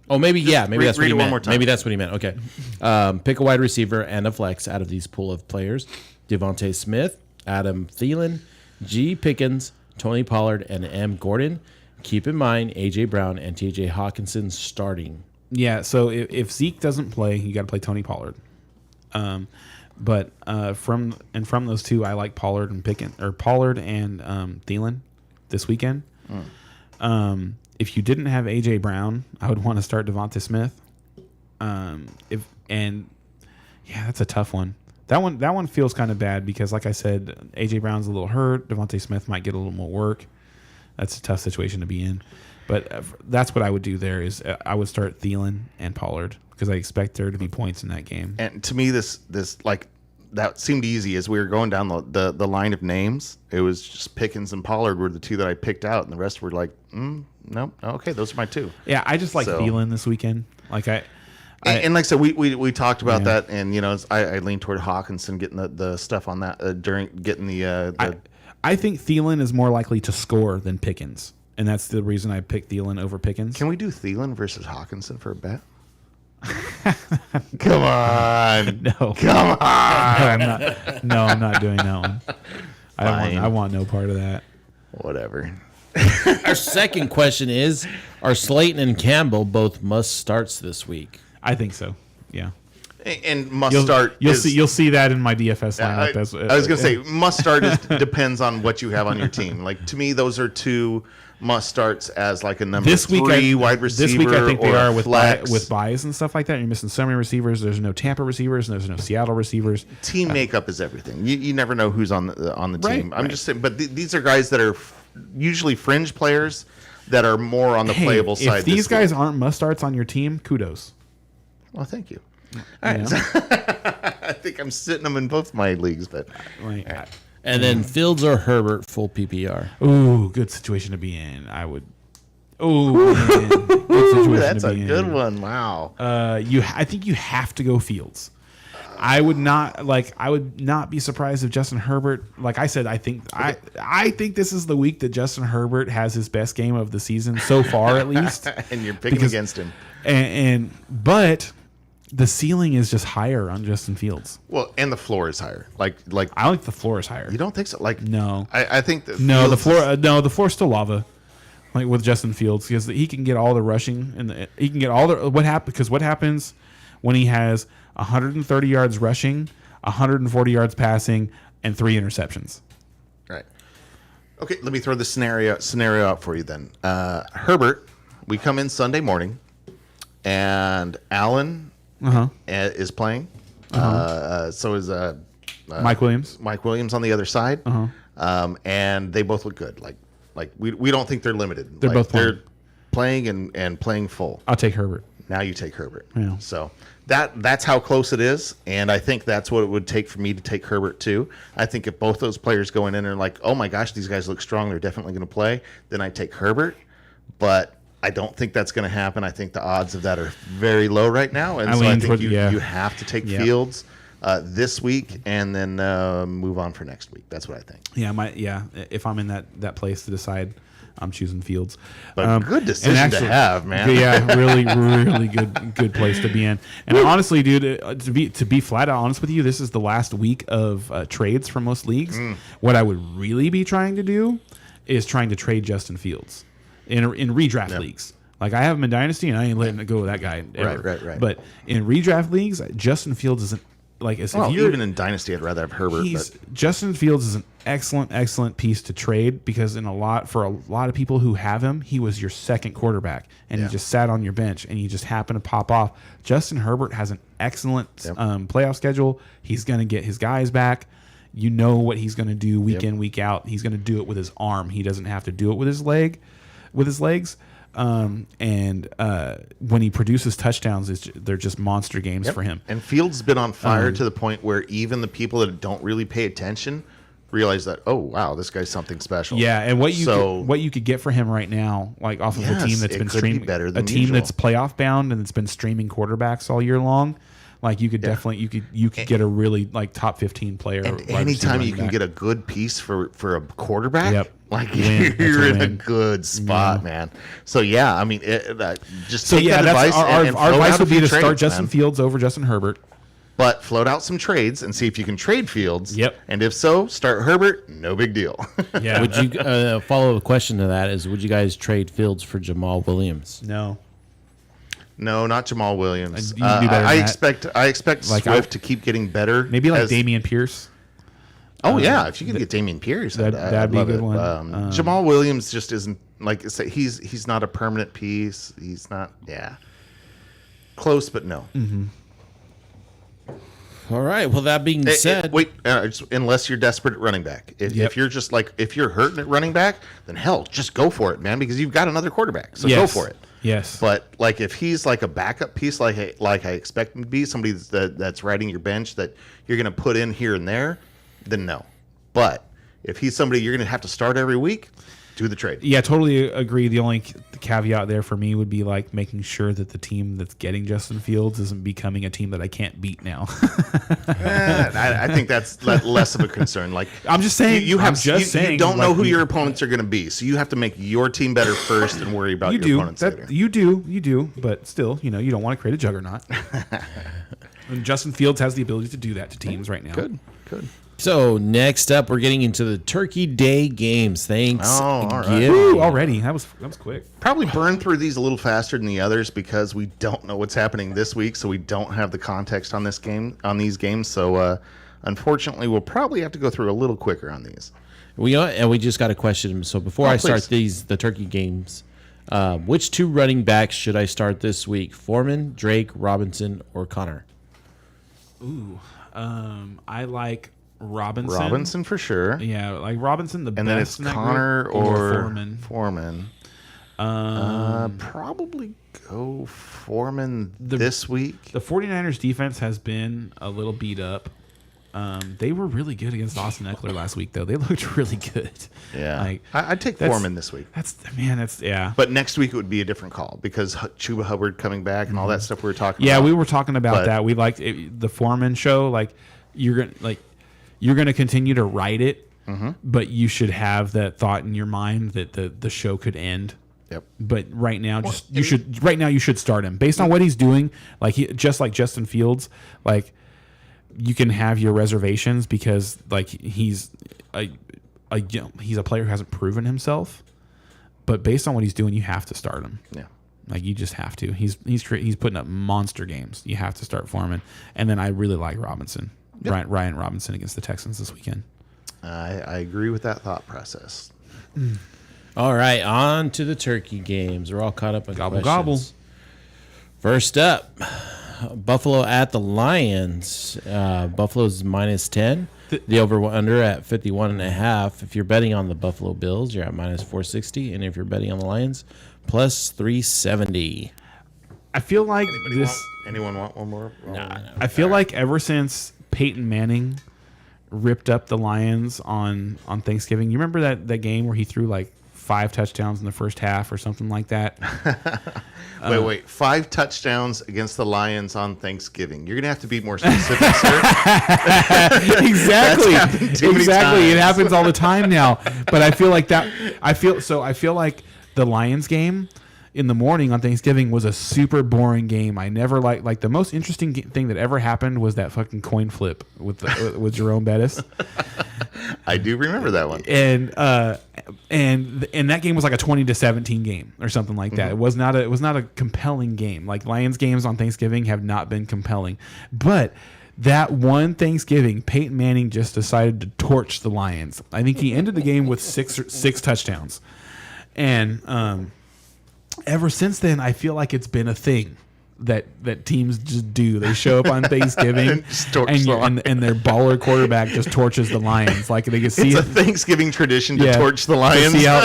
C: Oh, maybe maybe
A: read-
C: that's what
A: read
C: he
A: it one
C: meant.
A: more time.
C: Maybe that's what he meant. Okay, pick a wide receiver and a flex out of these pool of players: Devontae Smith, Adam Thielen, G. Pickens, Tony Pollard, and M. Gordon. Keep in mind AJ Brown and T.J. Hawkinson starting.
B: Yeah. So if Zeke doesn't play, you got to play Tony Pollard. But from those two, I like Pollard and Thielen this weekend. If you didn't have AJ Brown, I would want to start Devonta Smith. That's a tough one. That one feels kind of bad because, like I said, AJ Brown's a little hurt. Devonta Smith might get a little more work. That's a tough situation to be in. But that's what I would do there is I would start Thielen and Pollard because I expect there to be points in that game.
A: And to me, this like that seemed easy as we were going down the line of names. It was just Pickens and Pollard were the two that I picked out, and the rest were like, nope, okay, those are my two.
B: Yeah, I just like Thielen this weekend. Like and
A: like I said, we talked about
B: Yeah.
A: that, and I leaned toward Hawkinson getting the stuff on that during getting the
B: I think Thielen is more likely to score than Pickens, and that's the reason I picked Thielen over Pickens.
A: Can we do Thielen versus Hawkinson for a bet? Come on,
B: No,
A: come on.
B: I'm not. No, I'm not doing that one.
A: Fine.
B: I want no part of that.
A: Whatever.
C: Our second question is: are Slayton and Campbell both must starts this week?
B: I think so. Yeah.
A: And must start.
B: You'll see that in my DFS lineup.
A: I was gonna say must start depends on what you have on your team. Like to me, those are two must starts as like a number
B: this week,
A: three wide receiver.
B: This week, I think they
A: or
B: are with
A: flex.
B: with buys and stuff like that. You're missing so many receivers. There's no Tampa receivers. And there's no Seattle receivers.
A: Team makeup is everything. You never know who's on the
B: Right,
A: team. I'm
B: right.
A: just saying, but these are guys that are usually fringe players that are more on the
B: Hey,
A: playable side.
B: if these
A: this
B: guys
A: week.
B: aren't must starts on your team, kudos.
A: Well, thank you.
B: You
A: All right.
B: know?
A: I think I'm sitting them in both my leagues, but
B: Like,
C: And then Fields or Herbert full PPR.
B: ooh, good situation to be in. I would. Ooh, man, good situation
A: that's
B: to
A: a
B: be
A: good
B: in.
A: one. Wow.
B: I think you have to go Fields. I would not be surprised if Justin Herbert, like I said, I think this is the week that Justin Herbert has his best game of the season so far, at least.
A: And you're picking
B: Because-
A: against him.
B: But the ceiling is just higher on Justin Fields.
A: Well, and the floor is higher. Like
B: I think the floor is higher.
A: you don't think so? Like
B: No.
A: I think that
B: No, the
A: Fields
B: floor. No, the floor's still lava. Like with Justin Fields, because he can get all the rushing and he can get all the Because what happens when he has 130 yards rushing, 140 yards passing, and 3 interceptions?
A: Right. Okay, let me throw the scenario out for you then. Herbert, we come in Sunday morning, and Allen is playing. So is
B: Mike Williams.
A: Mike Williams on the other side. And they both look good. Like we don't think they're limited.
B: They're both playing.
A: They're playing and playing full.
B: I'll take Herbert.
A: Now you take Herbert.
B: Yeah.
A: So that's how close it is, and I think that's what it would take for me to take Herbert too. I think if both those players go in and are like, oh my gosh, these guys look strong, they're definitely going to play, then I take Herbert. But I don't think that's going to happen. I think the odds of that are very low right now, and
B: I
A: so I
B: lean
A: think
B: toward-
A: you
B: yeah.
A: have to take
B: Yeah.
A: Fields this week and then move on for next week. That's what I think.
B: Yeah, if I'm in that place to decide, I'm choosing Fields.
A: But good
B: and
A: decision to have, man.
B: Yeah, really good place to be in. And honestly, dude, to be flat out honest with you, this is the last week of trades for most leagues. What I would really be trying to do is trying to trade Justin Fields in redraft leagues. Like I have him in Dynasty, and I ain't letting it go with that guy ever.
A: Right.
B: But in redraft leagues, Justin Fields isn't like as
A: Well,
B: if you're
A: even in Dynasty, I'd rather have Herbert. But
B: Justin Fields is an excellent piece to trade because for a lot of people who have him, he was your second quarterback and he just sat on your bench and you just happen to pop off. Justin Herbert has an excellent playoff schedule. He's going to get his guys back. You know what he's going to do week in, week out. He's going to do it with his arm. He doesn't have to do it with his legs. and when he produces touchdowns, they're just monster games for him.
A: And Fields has been on fire to the point where even the people that don't really pay attention realize that, oh wow, this guy's something special.
B: Yeah, and what you could get for him right now, like off of a team that's been streaming,
A: better than
B: a team
A: usual.
B: that's playoff bound and it's been streaming quarterbacks all year long. Like you could definitely you could get a really like top 15 player.
A: And
B: wide receiver
A: anytime you
B: running
A: can
B: back.
A: get a good piece for a quarterback,
B: Yep.
A: like
B: Win.
A: you're
B: That's a
A: in a
B: win.
A: good spot, man. So yeah, I mean, just
B: So
A: take
B: yeah,
A: that
B: that's
A: advice.
B: our
A: and
B: our
A: float
B: advice
A: out a
B: would be
A: few
B: to start
A: trades,
B: Justin
A: man.
B: Fields over Justin Herbert.
A: But float out some trades and see if you can trade Fields.
B: Yep.
A: And if so, start Herbert. No big deal.
B: Yeah.
C: Would you follow up question to that is would you guys trade Fields for Jamal Williams?
B: No.
A: No, not Jamal Williams.
B: You can do better
A: I
B: than that.
A: expect
B: Like,
A: Swift to keep getting better.
B: Maybe like
A: as-
B: Damian Pierce.
A: Oh yeah, if you could get Damian Pierce,
B: that'd
A: I'd
B: be a
A: love
B: good
A: it.
B: one.
A: Jamal Williams just isn't like I say, he's not a permanent piece. He's not. Yeah. Close, but no.
C: All right. Well, that being said,
A: Wait, unless you're desperate at running back. If you're just like if you're hurting at running back, then hell, just go for it, man, because you've got another quarterback. So go
B: Yes.
A: for it.
B: Yes.
A: But like if he's like a backup piece, like I expect him to be, somebody that's riding your bench that you're going to put in here and there, then no. But if he's somebody you're going to have to start every week, do the trade.
B: Yeah, totally agree. The only caveat there for me would be like making sure that the team that's getting Justin Fields isn't becoming a team that I can't beat now.
A: I think that's less of a concern. Like
B: I'm just saying.
A: you don't know
B: like,
A: who your opponents are going to be, so you have to make your team better first and worry about
B: you
A: your
B: do
A: opponents later.
B: you do, but still, you don't want to create a juggernaut. And Justin Fields has the ability to do that to teams right now.
A: Good.
C: so next up, we're getting into the Turkey Day games. Thanks.
A: Oh, all right.
B: Woo, already that was quick.
A: Probably burn through these a little faster than the others because we don't know what's happening this week, so we don't have the context on these games. So unfortunately, we'll probably have to go through a little quicker on these.
C: We just got a question. So before I start
A: please.
C: the Turkey games, which two running backs should I start this week? Foreman, Drake, Robinson, or Connor?
B: I like Robinson.
A: Robinson for sure,
B: Yeah, like Robinson the best.
A: and then it's
B: in that
A: Connor
B: group,
A: or
B: Foreman.
A: Probably go Foreman this week.
B: The 49ers defense has been a little beat up. They were really good against Austin Eckler last week, though. They looked really good.
A: Yeah,
B: Like,
A: I'd take
B: that's-
A: Foreman this week.
B: That's yeah.
A: But next week it would be a different call because Chuba Hubbard coming back and all that stuff we were talking
B: Yeah,
A: about.
B: we were talking about
A: But-
B: that. We liked the Foreman show. Like you're gonna continue to write it, but you should have that thought in your mind that the show could end.
A: Yep.
B: But right now, you should start him based on what he's doing. Like just like Justin Fields, like you can have your reservations because like he's a player who hasn't proven himself. But based on what he's doing, you have to start him.
A: Yeah.
B: Like you just have to. He's putting up monster games. You have to start Foreman. And then I really like Robinson, Ryan Robinson against the Texans this weekend.
A: I agree with that thought process.
C: All right, on to the Turkey games. We're all caught up on
B: Gobble,
C: questions. First up, Buffalo at the Lions. Buffalo's minus 10. The over-under at 51.5. If you're betting on the Buffalo Bills, you're at minus 460. And if you're betting on the Lions, plus 370.
B: I feel like
A: Anyone want one more?
B: I feel like ever since Peyton Manning ripped up the Lions on Thanksgiving, you remember that game where he threw like 5 touchdowns in the first half or something like that?
A: Wait. 5 touchdowns against the Lions on Thanksgiving. You're going to have to be more specific, sir.
B: Exactly.
A: happened too many
B: Exactly. It
A: times.
B: happens all the time now. But I feel like I feel like the Lions game in the morning on Thanksgiving was a super boring game. I never like the most interesting thing that ever happened was that fucking coin flip with Jerome Bettis.
A: I do remember that one.
B: And that game was like a 20-17 game or something like that. It was not a compelling game. Like Lions games on Thanksgiving have not been compelling. But that one Thanksgiving, Peyton Manning just decided to torch the Lions. I think he ended the game with six touchdowns. And ever since then, I feel like it's been a thing that teams just do. They show up on Thanksgiving
A: Just torch
B: and,
A: the
B: and their baller quarterback just torches the Lions. Like they can see
A: It's a
B: it.
A: Thanksgiving tradition to torch the
B: To
A: Lions.
B: See how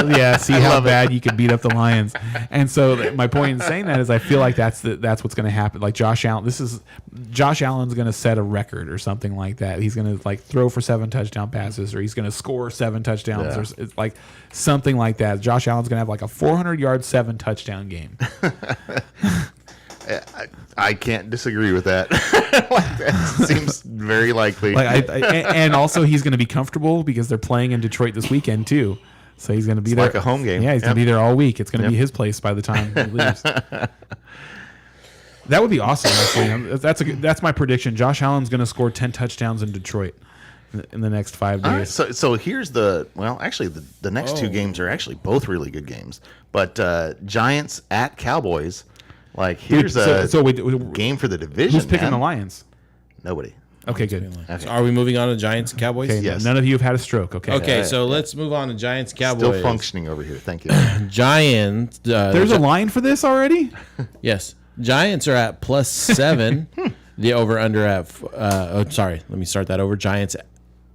A: love it.
B: bad you can beat up the Lions. And so my point in saying that is I feel like that's what's going to happen. Like Josh Allen's going to set a record or something like that. He's going to like throw for 7 touchdown passes, or he's going to score 7 touchdowns,
A: Yeah.
B: or it's like something like that. Josh Allen's going to have like a 400-yard 7 touchdown game.
A: I can't disagree with that. Like, that seems very likely.
B: Like and also he's going to be comfortable because they're playing in Detroit this weekend too. So he's going to be there
A: like a home game.
B: Yeah, he's going to be there all week. It's going to be his place by the time he leaves. That would be awesome. Actually, that's my prediction. Josh Allen's going to score 10 touchdowns in Detroit in the next 5
A: All right,
B: days.
A: so here's actually the next two games are actually both really good games. But Giants at Cowboys, like here's a game for the division.
B: Who's picking
A: man.
B: the Lions?
A: Nobody.
B: Okay, good.
A: Okay.
C: So are we moving on to Giants and Cowboys?
B: Okay,
A: Yes.
B: none of you have had a stroke. Okay.
C: Okay, so let's move on to Giants Cowboys.
A: Still functioning over here. Thank you.
C: Giants.
B: There's a line for this already?
C: Yes. Giants are at +7. The over-under at... sorry. Let me start that over. Giants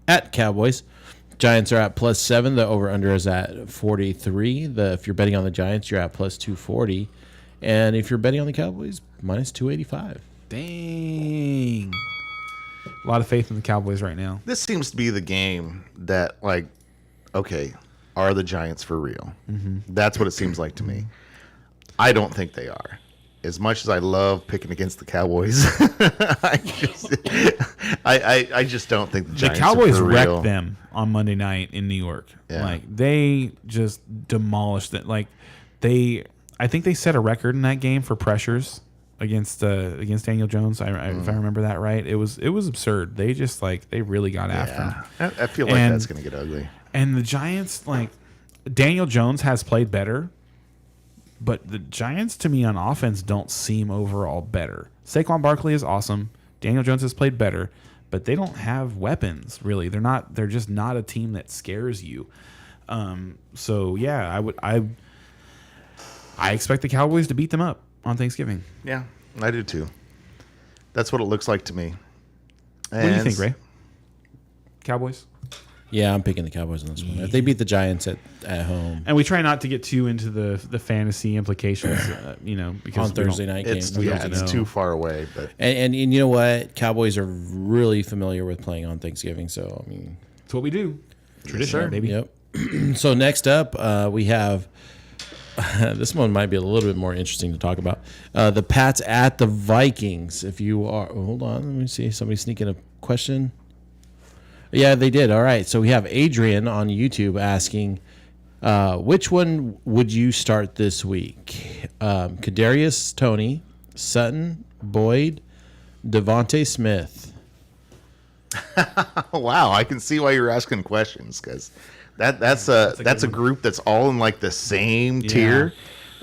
C: at Cowboys. Giants are at +7. The over-under is at 43. If you're betting on the Giants, you're at +240. And if you're betting on the Cowboys, -285.
B: Dang. A lot of faith in the Cowboys right now.
A: This seems to be the game that, like, okay, are the Giants for real?
B: Mm-hmm.
A: That's what it seems like to me. I don't think they are. As much as I love picking against the Cowboys, I just don't think the Giants
B: Cowboys
A: are for real.
B: wrecked them on Monday night in New York.
A: Yeah.
B: Like they just demolished it. Like I think they set a record in that game for pressures against Daniel Jones. If I remember that right, it was absurd. They just they really got after him.
A: I feel like
B: And-
A: that's going to get ugly.
B: And the Giants, Daniel Jones has played better, but the Giants to me on offense don't seem overall better. Saquon Barkley is awesome. Daniel Jones has played better, but they don't have weapons really. They're just not a team that scares you. So yeah, I expect the Cowboys to beat them up on Thanksgiving.
A: Yeah, I do too. That's what it looks like to me.
B: What do you think, Ray? Cowboys?
C: Yeah, I'm picking the Cowboys on this one. If they beat the Giants at home
B: And we try not to get too into the fantasy implications, because
C: on Thursday night
A: It's
C: games.
A: it's too far away, but
C: And you know what? Cowboys are really familiar with playing on Thanksgiving. So, I mean,
B: That's what we do. Tradition,
A: sir.
B: baby.
C: yep. So next up, we have this one might be a little bit more interesting to talk about. The Pats at the Vikings. If you are, hold on, let me see. Somebody sneaking a question. Yeah, they did. All right. So we have Adrian on YouTube asking, which one would you start this week? Kadarius Toney, Sutton, Boyd, Devontae Smith.
A: wow, I can see why you're asking questions because that's a group that's all in like the same tier.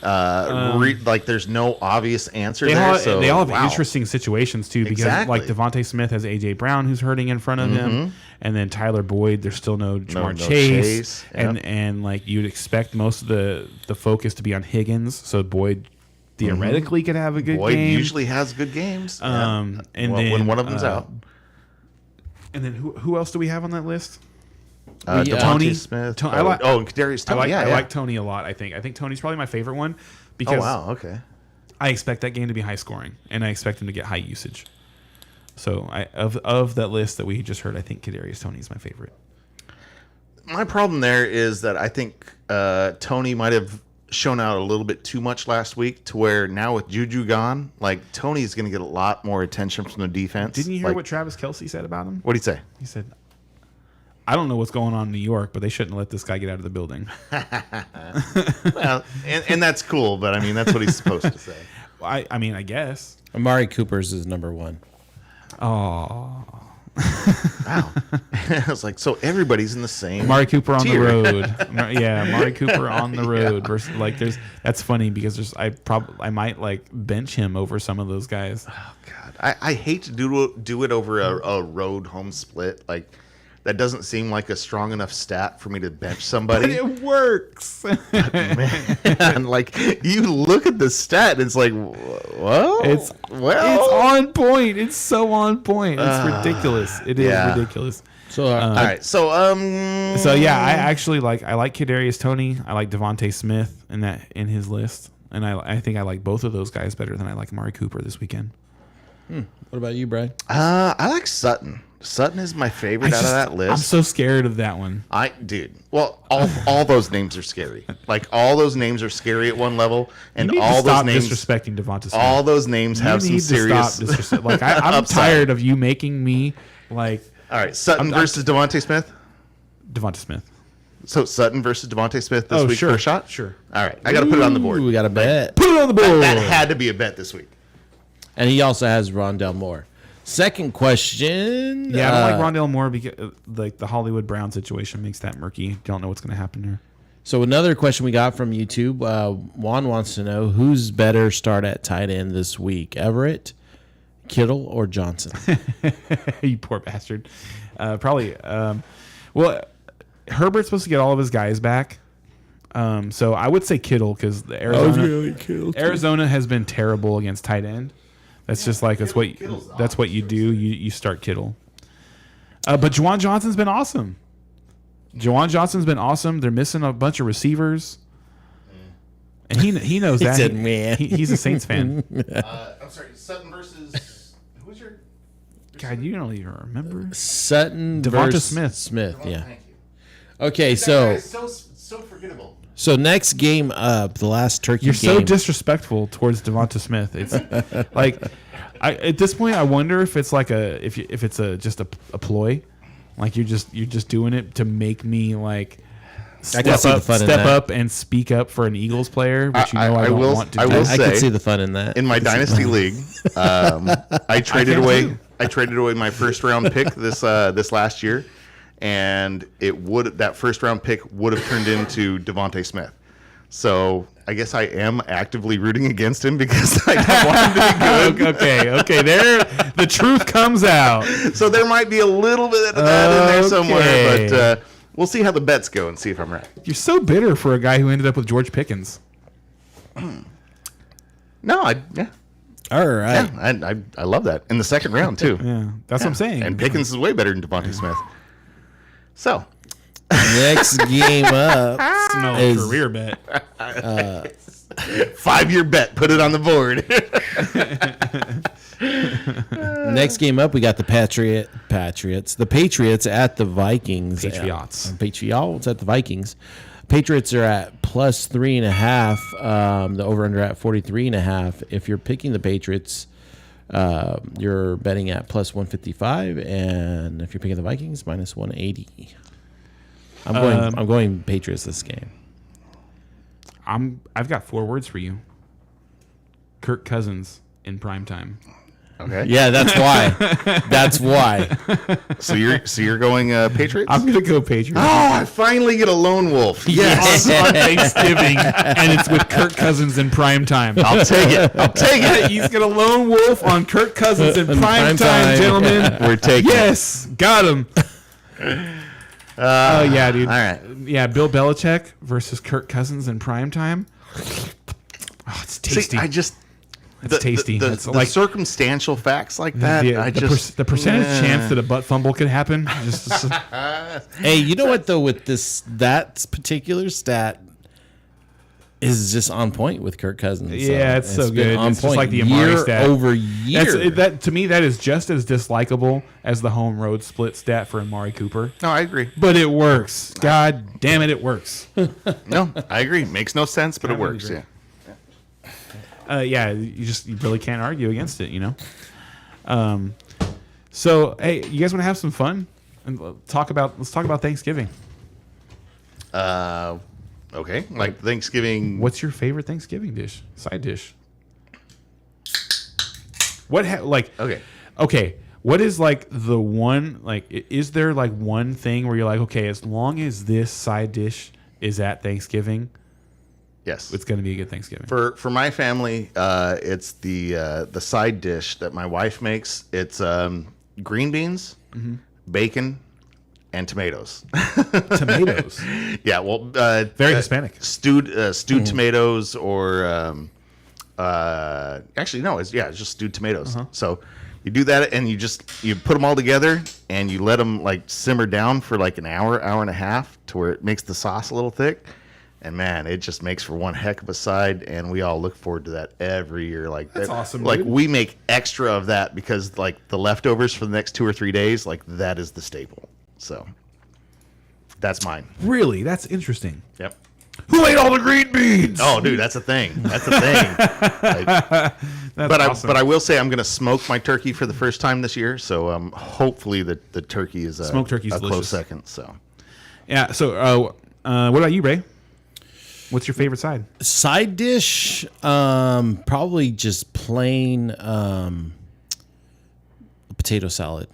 A: Like there's no obvious answer
B: They
A: there.
B: all, they all have
A: wow.
B: interesting situations too, because
A: Exactly.
B: like Devontae Smith has AJ Brown who's hurting in front of him, and then Tyler Boyd. There's still no Jamar
A: no
B: Chase,
A: Chase, yep.
B: and like you'd expect most of the focus to be on Higgins. So Boyd theoretically could have a good
A: Boyd
B: game.
A: usually has good games.
B: And
A: when
B: then
A: one of them's out.
B: And then who else do we have on that list?
A: Devontae
B: Tony
A: Smith.
B: I like.
A: and Kadarius Toney.
B: I like Tony a lot. I think Tony's probably my favorite one
A: Oh
B: because
A: wow. Okay.
B: I expect that game to be high scoring, and I expect him to get high usage. So of that list that we just heard, I think Kadarius Toney is my favorite.
A: My problem there is that I think Tony might have shown out a little bit too much last week to where now with Juju gone, like Tony's going to get a lot more attention from the defense.
B: Didn't you hear
A: Like,
B: what Travis Kelce said about him?
A: What'd he say?
B: He said, "I don't know what's going on in New York, but they shouldn't let this guy get out of the building."
A: Well, and that's cool, but I mean that's what he's supposed to say.
B: I mean, I guess.
C: Amari Cooper's is number one.
B: Oh,
A: Wow. I was like, so everybody's in the same.
B: Amari Cooper on
A: tier.
B: the road. Yeah, Amari Cooper on the road versus like that's funny because I might like bench him over some of those guys.
A: God, I hate to do it over a road home split. Like that doesn't seem like a strong enough stat for me to bench
B: But
A: somebody.
B: it works.
A: Man, like you look at the stat, and it's like, well,
B: It's on point. It's so on point. It's ridiculous. It is
A: yeah.
B: ridiculous.
C: So
A: all right. So
B: So yeah, I actually like Kadarius Toney. I like Devontae Smith in his list, and I think I like both of those guys better than I like Amari Cooper this weekend.
C: what about you, Brian?
A: I like Sutton. Sutton is my favorite out of that list.
B: I'm so scared of that one.
A: Well, all those names are scary. Like all those names are scary at one level, and
B: You need
A: all
B: to stop
A: those names,
B: disrespecting Devonta Smith.
A: all those names have
B: you
A: some
B: need
A: serious.
B: to stop disrespect. Like I'm
A: upside.
B: tired of you making me like
A: All right, Sutton versus Devontae Smith.
B: Devonta Smith.
A: So Sutton versus Devontae Smith this week
B: sure,
A: for a shot.
B: Sure.
A: All right, I got to put it on the board.
C: Ooh, we got a bet.
B: Put it on the board.
A: That had to be a bet this week.
C: And he also has Rondell Moore. Second question.
B: Yeah, I don't like Rondell Moore because like the Hollywood Brown situation makes that murky. Don't know what's going to happen here.
C: So another question we got from YouTube. Juan wants to know who's better start at tight end this week, Everett, Kittle, or Johnson?
B: You poor bastard. Probably. Well, Herbert's supposed to get all of his guys back. So I would say Kittle because Arizona has been terrible against tight end. That's just like that's what you do. You start Kittle. But Juwan Johnson's been awesome. They're missing a bunch of receivers. And he knows that.
C: said, "Man."
B: He's a Saints fan.
A: I'm sorry, Sutton versus who's your?
B: God, you don't even remember.
C: Sutton
B: Devonta
C: versus
B: Smith.
C: yeah.
A: Thank you.
C: Okay,
A: So
C: so
A: forgettable.
C: so next game up, the last turkey
B: You're
C: game.
B: so disrespectful towards Devonta Smith. It's like, at this point, I wonder if it's like if it's just a ploy, like you're just doing it to make me like
C: I can see the fun in
B: step
C: that.
B: up and speak up for an Eagles player, which I don't
A: will-
B: want to.
A: I
B: do.
A: will
C: I could
A: say-
C: see the fun in that.
A: In my dynasty league, I traded
B: can
A: away.
B: too.
A: I traded away my first round pick this last year, and that first round pick would have turned into Devontae Smith. So I guess I am actively rooting against him because I don't want him to be good.
B: Okay. There, the truth comes out.
A: So there might be a little bit of that in there somewhere,
B: Okay.
A: but we'll see how the bets go and see if I'm right.
B: You're so bitter for a guy who ended up with George Pickens.
A: No,
C: All right.
A: I love that in the second round too.
B: Yeah, that's what I'm saying.
A: And Pickens is way better than Devontae Smith. So
C: Next game up.
B: Smell a
C: is-
B: career bet.
A: 5-year bet, put it on the board.
C: Next game up, we got the Patriots. The Patriots at the Vikings.
B: Patriots.
C: Patriots at the Vikings. Patriots are at plus 3.5. The over/under at 43.5. If you're picking the Patriots, you're betting at plus 155, and if you're picking the Vikings, minus 180. I'm going Patriots this game.
B: I've got 4 words for you. Kirk Cousins in primetime.
A: Okay.
C: Yeah, that's why. That's why.
A: So you're going Patriots?
B: I'm gonna go Patriots.
A: Oh, I finally get a lone wolf. Yes.
B: on Thanksgiving, and it's with Kirk Cousins in primetime.
A: I'll take it. I'll take it.
B: He's got a lone wolf on Kirk Cousins in
C: prime
B: primetime,
C: time.
B: gentlemen.
A: We're taking
B: Yes, got him. Oh yeah, dude.
A: all right.
B: Yeah, Bill Belichick versus Kirk Cousins in primetime. Oh, it's tasty.
A: See, I just
B: It's tasty.
A: The,
B: It's
A: the
B: like
A: circumstantial facts like that.
B: the percentage chance that a butt fumble could happen. Just
C: Hey, you know what though? With that particular stat is just on point with Kirk Cousins.
B: Yeah, it's so
C: been
B: good.
C: On
B: It's just
C: point
B: like the Amari
C: year
B: stat.
C: over year.
B: that to me, that is just as dislikable as the home road split stat for Amari Cooper.
A: no, I agree.
B: But it works. God damn it, it works.
A: No, I agree. Makes no sense, but it
B: I really
A: works.
B: agree.
A: Yeah.
B: Yeah, you really can't argue against it, you know. So hey, you guys want to have some fun and let's talk about Thanksgiving.
A: Okay. Like Thanksgiving.
B: What's your favorite Thanksgiving dish? Side dish? What okay. What is like the one, like, is there like one thing where you're like, okay, as long as this side dish is at Thanksgiving,
A: Yes.
B: it's going to be a good Thanksgiving?
A: For my family, it's the side dish that my wife makes. It's green beans, bacon, and tomatoes.
B: Tomatoes.
A: Yeah, well,
B: Very Hispanic.
A: Stewed tomatoes, or actually no, it's just stewed tomatoes. So you do that, and you put them all together, and you let them like simmer down for like an hour and a half, to where it makes the sauce a little thick. And man, it just makes for one heck of a side, and we all look forward to that every year. Like
B: That's awesome,
A: Like
B: dude.
A: we make extra of that, because like the leftovers for the next 2 or 3 days, like that is the staple. So that's mine.
B: Really? That's interesting.
A: Yep.
B: Who ate all the green beans?
A: Oh, dude, that's a thing. That's a thing. But
B: awesome.
A: I will say I'm going to smoke my turkey for the first time this year. So hopefully the turkey is
B: Smoked turkey's
A: a
B: delicious.
A: close second. So
B: Yeah. So, what about you, Ray? What's your favorite side?
C: Side dish, probably just plain potato salad.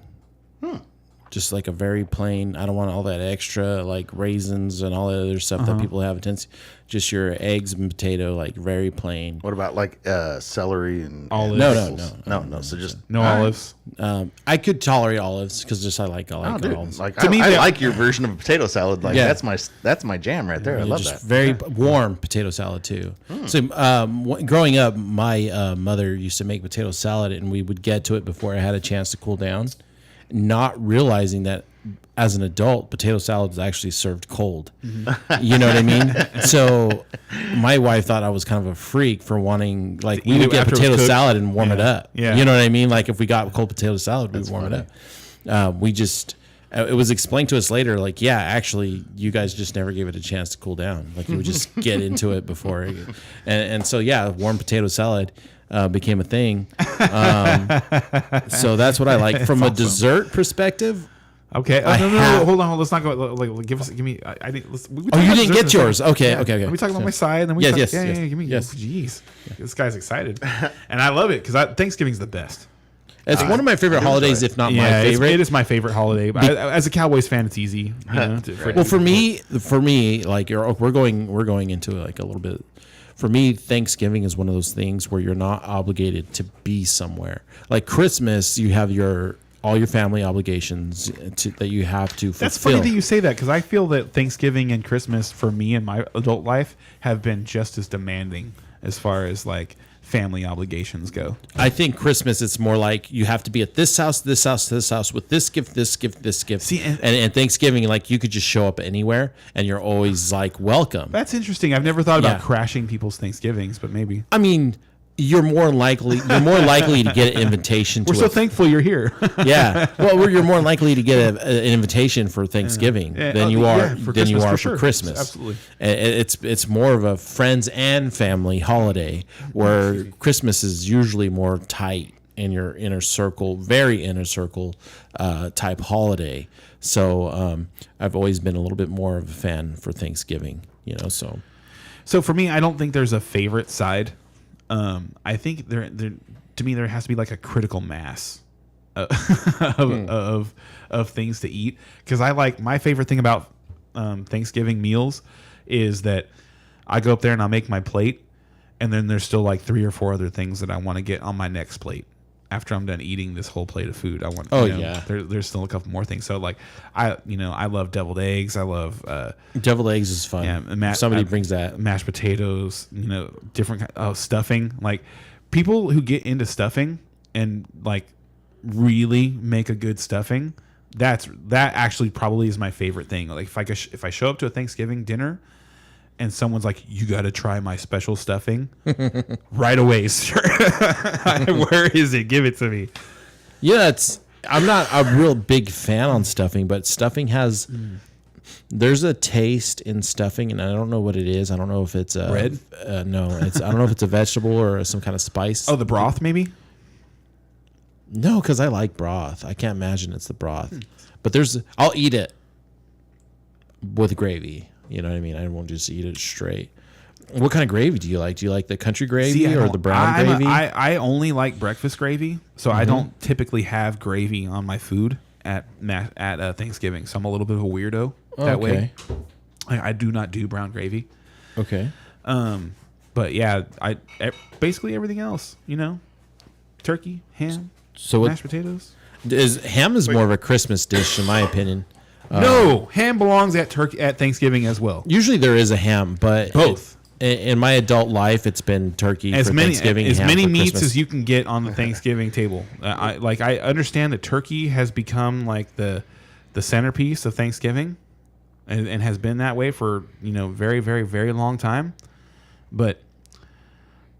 C: Just like a very plain. I don't want all that extra like raisins and all that other stuff that people have a tendency. Just your eggs and potato, like very plain.
A: what about like celery and
B: Olives.
A: No. So just
B: No olives.
C: I could tolerate olives because just I like
A: oh, dude,
C: olives.
A: like
B: To me,
A: I
B: the-
A: like your version of a potato salad. Like
C: Yeah.
A: that's my jam right there. I love
C: Just
A: that.
C: very warm potato salad too. So growing up, my mother used to make potato salad, and we would get to it before it had a chance to cool down, not realizing that as an adult, potato salad is actually served cold. You know what I mean? So my wife thought I was kind of a freak for wanting, like, we
B: eat
C: would
B: it
C: get
B: after it was
C: potato
B: cooked?
C: salad and warm it up.
B: Yeah.
C: You know what I mean? Like if we got cold potato salad, we'd warm it up. We just, it was explained to us later, like, yeah, actually, you guys just never gave it a chance to cool down. Like you would just get into it before. And so, yeah, warm potato salad became a thing. So that's what I like. From a dessert perspective,
B: Okay.
C: I
B: No.
C: have-
B: Hold on. Let's not go. Like, give me. I didn't. We
C: Oh, you didn't get yours. Okay.
B: Let me talk about my side, and then we.
C: Yes,
B: talk,
C: yes,
B: yeah,
C: yes,
B: yeah. Give me.
C: yes.
B: Jeez, this guy's excited, and I love it because Thanksgiving's the best.
C: it's one of my favorite holidays, if not my
B: Yeah,
C: favorite.
B: it is my favorite holiday. As a Cowboys fan, it's easy. You know,
C: Well, for me, like we're going into like a little bit. For me, Thanksgiving is one of those things where you're not obligated to be somewhere. Like Christmas, you have all your family obligations that you have to fulfill.
B: That's funny that you say that because I feel that Thanksgiving and Christmas for me in my adult life have been just as demanding as far as like family obligations go.
C: I think Christmas, it's more like you have to be at this house, this house, this house with this gift, this gift, this gift.
B: See,
C: and Thanksgiving, like you could just show up anywhere and you're always like welcome.
B: That's interesting. I've never thought about
C: Yeah.
B: crashing people's Thanksgivings, but maybe.
C: I mean, you're more likely to get an invitation to
B: We're so thankful you're here.
C: yeah. Well, you're more likely to get an invitation for Thanksgiving
B: Yeah.
C: than
B: Oh,
C: you
B: yeah,
C: are
B: for
C: than you
B: Christmas,
C: are
B: for
C: for
B: sure.
C: Christmas.
B: Absolutely.
C: It's more of a friends and family holiday, where Christmas is usually more tight in your inner circle, very inner circle type holiday. So I've always been a little bit more of a fan for Thanksgiving. So
B: So for me, I don't think there's a favorite side. I think there to me there has to be like a critical mass of things to eat because I like my favorite thing about Thanksgiving meals is that I go up there and I'll make my plate and then there's still like 3 or 4 other things that I want to get on my next plate. After I'm done eating this whole plate of food, I want.
C: yeah.
B: There's still a couple more things. So like, I love deviled eggs. I love
C: deviled eggs is fun.
B: yeah,
C: If somebody brings that.
B: mashed potatoes, different stuffing. Like people who get into stuffing and like really make a good stuffing, that actually probably is my favorite thing. Like if I show up to a Thanksgiving dinner and someone's like, "You got to try my special stuffing," right away, sir. Where is it? Give it to me.
C: Yeah, I'm not a real big fan on stuffing, but stuffing has. There's a taste in stuffing, and I don't know what it is. I don't know if it's
B: Bread?
C: No, I don't know if it's a vegetable or some kind of spice.
B: Oh, the broth maybe.
C: No, because I like broth. I can't imagine it's the broth. But I'll eat it with gravy. You know what I mean? I won't just eat it straight. What kind of gravy do you like? Do you like the country gravy or the brown gravy?
B: I only like breakfast gravy, so I don't typically have gravy on my food at Thanksgiving. So I'm a little bit of a weirdo that way. I do not do brown gravy.
C: Okay.
B: But yeah, basically everything else, turkey, ham,
C: So
B: mashed potatoes.
C: ham is more of a Christmas dish, in my opinion.
B: No, ham belongs at Thanksgiving as well.
C: Usually there is a ham, but
B: Both.
C: In my adult life, it's been turkey
B: As
C: for
B: many
C: Thanksgiving,
B: as
C: ham
B: many
C: for
B: meats
C: Christmas.
B: as you can get on the Thanksgiving table. I understand that turkey has become like the centerpiece of Thanksgiving, and has been that way for very very very long time. But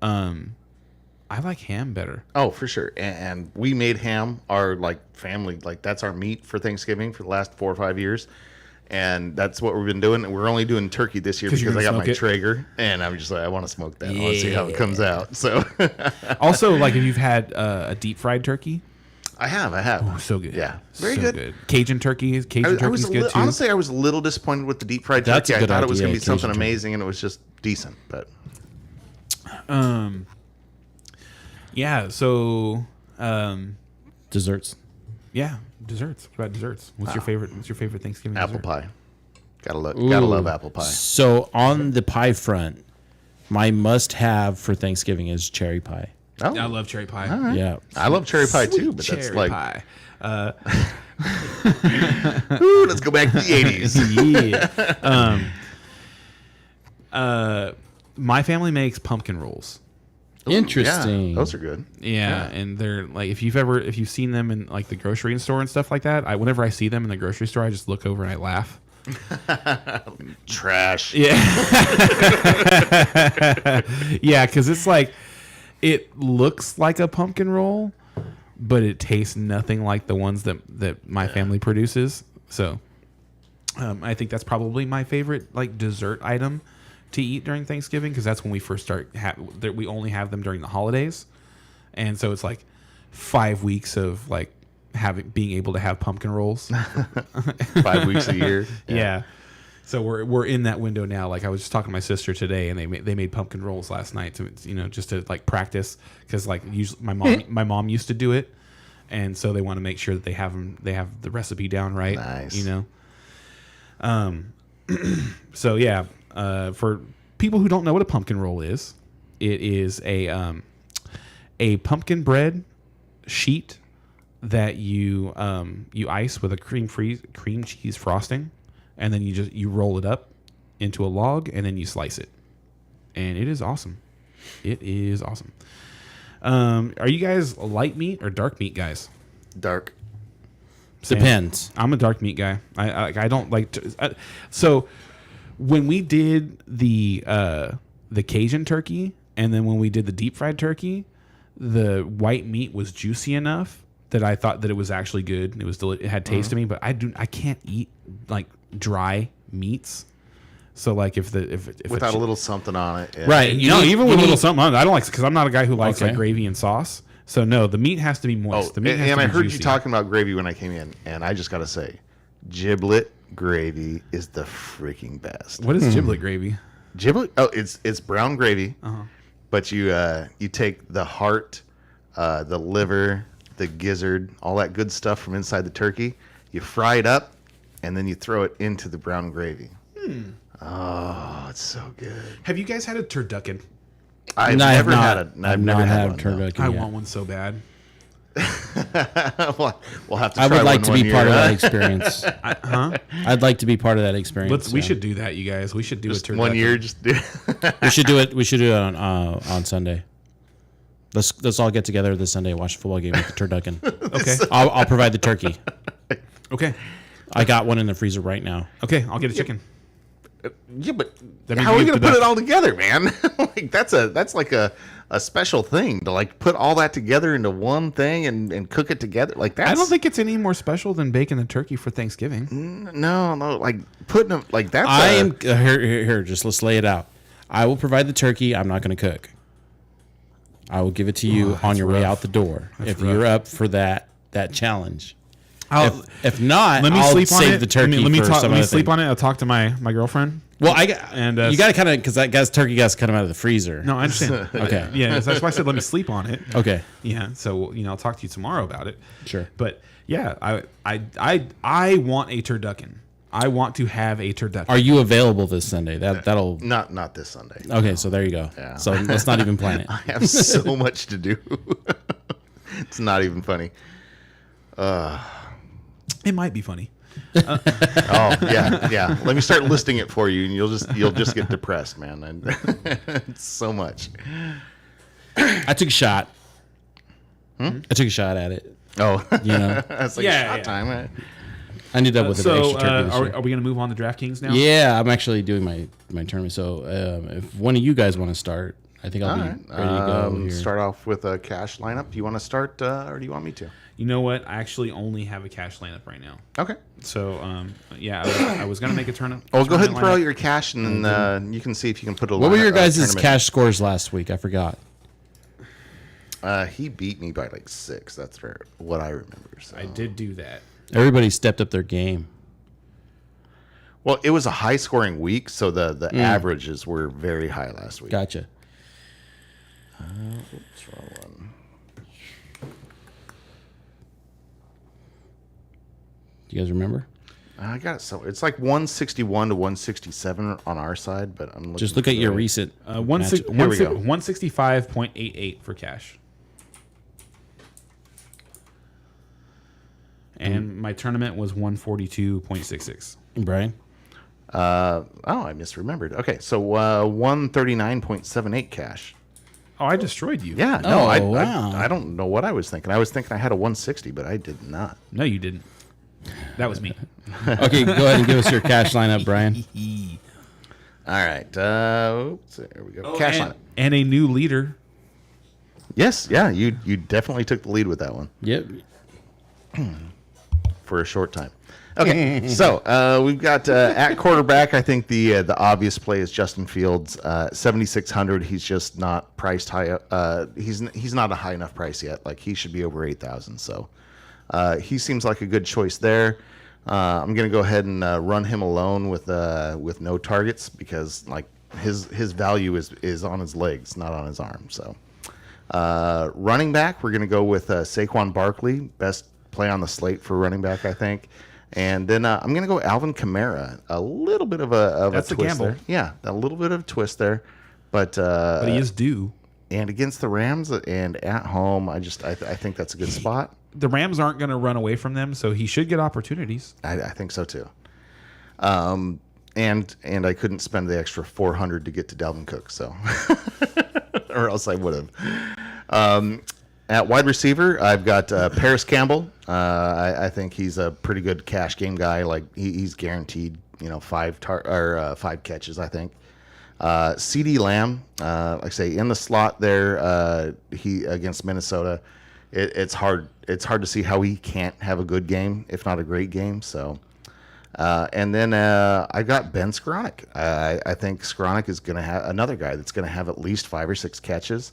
B: I like ham better.
A: Oh, for sure. And we made ham our like family, like that's our meat for Thanksgiving for the last 4 or 5 years. And that's what we've been doing. And we're only doing turkey this year
B: 'Cause you're
A: because I
B: gonna
A: got my
B: smoke it?
A: Traeger, and I'm just like, I want to smoke that. I want to see how it comes out. So
B: Also, like if you've had a deep fried turkey,
A: I have.
B: oh, so good.
A: Yeah, very
B: So
A: good.
B: Cajun turkey, Cajun
A: I was
B: turkey's good too.
A: honestly, I was a little disappointed with the deep fried
C: That's
A: turkey.
C: a good
A: I thought it was going
C: idea,
A: to be something
C: Cajun turkey.
A: amazing, and it was just decent. But
B: Yeah. So,
C: Desserts.
B: yeah, desserts. What about desserts? What's your favorite? What's your favorite Thanksgiving
A: apple
B: dessert?
A: pie, gotta love apple pie.
C: So on the pie front, my must-have for Thanksgiving is cherry pie.
A: Oh,
B: I love cherry pie.
C: Yeah,
A: I love cherry pie too,
B: Sweet
A: but
B: cherry
A: that's like,
B: pie.
A: ooh, let's go back to the 80s.
B: Yeah. My family makes pumpkin rolls.
C: interesting.
A: Yeah, those are good.
B: Yeah, and they're like if you've seen them in like the grocery store and stuff like that. Whenever I see them in the grocery store, I just look over and I laugh.
A: Trash.
B: Yeah, yeah, because it's like it looks like a pumpkin roll, but it tastes nothing like the ones that my family produces. So, I think that's probably my favorite like dessert item to eat during Thanksgiving because that's when we first start. We only have them during the holidays, and so it's like 5 weeks of like being able to have pumpkin rolls.
A: 5 weeks a year.
B: Yeah. So we're in that window now. Like I was just talking to my sister today, and they made pumpkin rolls last night to just to like practice because like usually my mom used to do it, and so they want to make sure that they have the recipe down right.
A: Nice.
B: So yeah, for people who don't know what a pumpkin roll is, it is a pumpkin bread sheet that you ice with a cream cheese frosting, and then you roll it up into a log, and then you slice it, and it is awesome. It is awesome. Are you guys light meat or dark meat guys?
A: Dark.
B: Sam?
C: Depends.
B: I'm a dark meat guy. I don't like to, so when we did the Cajun turkey, and then when we did the deep fried turkey, the white meat was juicy enough that I thought that it was actually good. It had taste to me, but I can't eat like dry meats. So like if
A: Without a little something on it. Yeah.
C: Right.
B: even with a little something on it, I don't like because I'm not a guy who likes
C: Okay.
B: like gravy and sauce. So no, the meat has to be moist.
A: Oh,
B: The meat has
A: and
B: to
A: I
B: be
A: heard
B: juicy.
A: you talking about gravy when I came in, and I just got to say, giblet gravy is the freaking best.
B: What is giblet gravy?
A: Giblet? Oh, it's brown gravy,
B: Uh-huh.
A: but you take the heart, the liver, the gizzard, all that good stuff from inside the turkey. You fry it up, and then you throw it into the brown gravy. Oh, it's so good.
B: Have you guys had a turducken?
A: I've
C: No, I have
A: never
C: not.
A: had a.
C: I've
A: never
C: not
A: had
C: had
A: one,
C: turducken.
B: I
C: yet.
B: want one so bad.
A: we'll have to.
C: I
A: try
C: would like
A: one
C: to
A: one
C: be part of
A: year,
C: that experience.
B: Huh?
C: I'd like to be part of that experience.
B: We
C: yeah.
B: should do that, you guys. We should do
A: Just
B: a turducken.
A: 1 year, just do.
C: We should do it. We should do it on Sunday. Let's all get together this Sunday, watch a football game with the turducken.
B: Okay.
C: I'll provide the turkey.
B: Okay.
C: I got one in the freezer right now.
B: Okay. I'll get a chicken.
A: Yeah, but
B: That means
A: how are
B: you
A: we
B: get
A: gonna
B: the
A: put it
B: duck.
A: all together, man? Like that's like a special thing to like put all that together into one thing and cook it together. Like that's
B: I don't think it's any more special than baking a turkey for Thanksgiving.
A: no, like putting them like that's.
C: I am here. Just let's lay it out. I will provide the turkey. I'm not going to cook. I will give it to you on your way
B: rough.
C: out the door if
B: rough.
C: you're up for that challenge.
B: I'll,
C: If not,
B: let me
C: I'll
B: sleep on
C: save
B: it.
C: the turkey
B: Let me
C: for
B: talk,
C: some
B: let me
C: other
B: sleep
C: thing.
B: on it. I'll talk to my girlfriend.
C: Well,
B: And,
C: you got to kind of because that guy's turkey got to cut him out of the freezer.
B: No, I understand.
C: Okay.
B: Yeah, so that's why I said let me sleep on it.
C: Okay.
B: Yeah. So I'll talk to you tomorrow about it.
C: Sure.
B: But yeah, I want a turducken. I want to have a turducken.
C: Are you available this Sunday? That'll.
A: not this Sunday.
C: Okay, so there you go.
A: Yeah.
C: So let's not even plan it.
A: I have so much to do. It's not even funny.
B: It might be funny.
A: Oh yeah. Let me start listing it for you, and you'll just get depressed, man. And it's so much.
C: I took a shot. I took a shot at it.
A: Oh,
C: You know,
A: it's like
B: Yeah,
A: shot
B: yeah.
A: time.
C: I ended up with an
B: So
C: extra turkey this year.
B: are we going to move on to DraftKings now?
C: Yeah, I'm actually doing my tournament. So if one of you guys want to start, I think I'll
A: All
C: be
A: right.
C: ready to go here.
A: Start off with a cash lineup. Do you want to start, or do you want me to?
B: You know what? I actually only have a cash lineup right now.
A: Okay.
B: So yeah, I was going to make a tournament.
A: Well, go ahead and throw out
B: lineup.
A: your cash, and then you can see if you can put a.
C: What were your guys'
A: tournament.
C: cash scores last week? I forgot.
A: He beat me by like 6. That's what I remember. So.
B: I did do that.
C: Everybody stepped up their game.
A: Well, it was a high-scoring week, so the averages were very high last week.
C: Gotcha.
A: Oops, wrong one.
C: Do you guys remember?
A: I got it. So it's like 161 to 167 on our side, but I'm looking
C: Just look at
A: for
C: your
A: it.
C: recent.
B: Here we
A: go.
B: 165.88 for cash. And my tournament was 142.66.
C: Brian.
A: I misremembered. Okay, so 139.78 cash.
B: Oh, I destroyed you.
A: Yeah, no,
C: wow.
A: I don't know what I was thinking. I was thinking I had a 160, but I did not.
B: No, you didn't. That was me.
C: Okay, go ahead and give us your cash lineup, Brian.
A: All right, oops, there we go. Cash lineup.
B: And a new leader.
A: Yes, yeah, you definitely took the lead with that one
C: Yep.
A: for a short time. Okay, so we've got at quarterback. I think the obvious play is Justin Fields, 7,600. He's just not priced high. He's not a high enough price yet. Like he should be over 8,000. So he seems like a good choice there. I'm gonna go ahead and run him alone with no targets because like his value is on his legs, not on his arm. So running back, we're gonna go with Saquon Barkley, best play on the slate for running back, I think. And then I'm going to go Alvin Kamara. A little bit of
B: That's
A: a
B: a
A: twist
B: gamble.
A: there. Yeah, a little bit of a twist there. But
B: But he is due.
A: and against the Rams and at home, I think that's a good spot.
B: The Rams aren't going to run away from them, so he should get opportunities.
A: I think so too. And I couldn't spend the extra $400 to get to Dalvin Cook, so or else I would have. At wide receiver, I've got Paris Campbell. I think he's a pretty good cash game guy. Like he's guaranteed, 5 catches. I think. CD Lamb, like I say, in the slot there, he against Minnesota. It's hard. It's hard to see how he can't have a good game, if not a great game. So. And then I got Ben Skowronek. I think Skowronek is going to have another guy that's going to have at least 5 or 6 catches.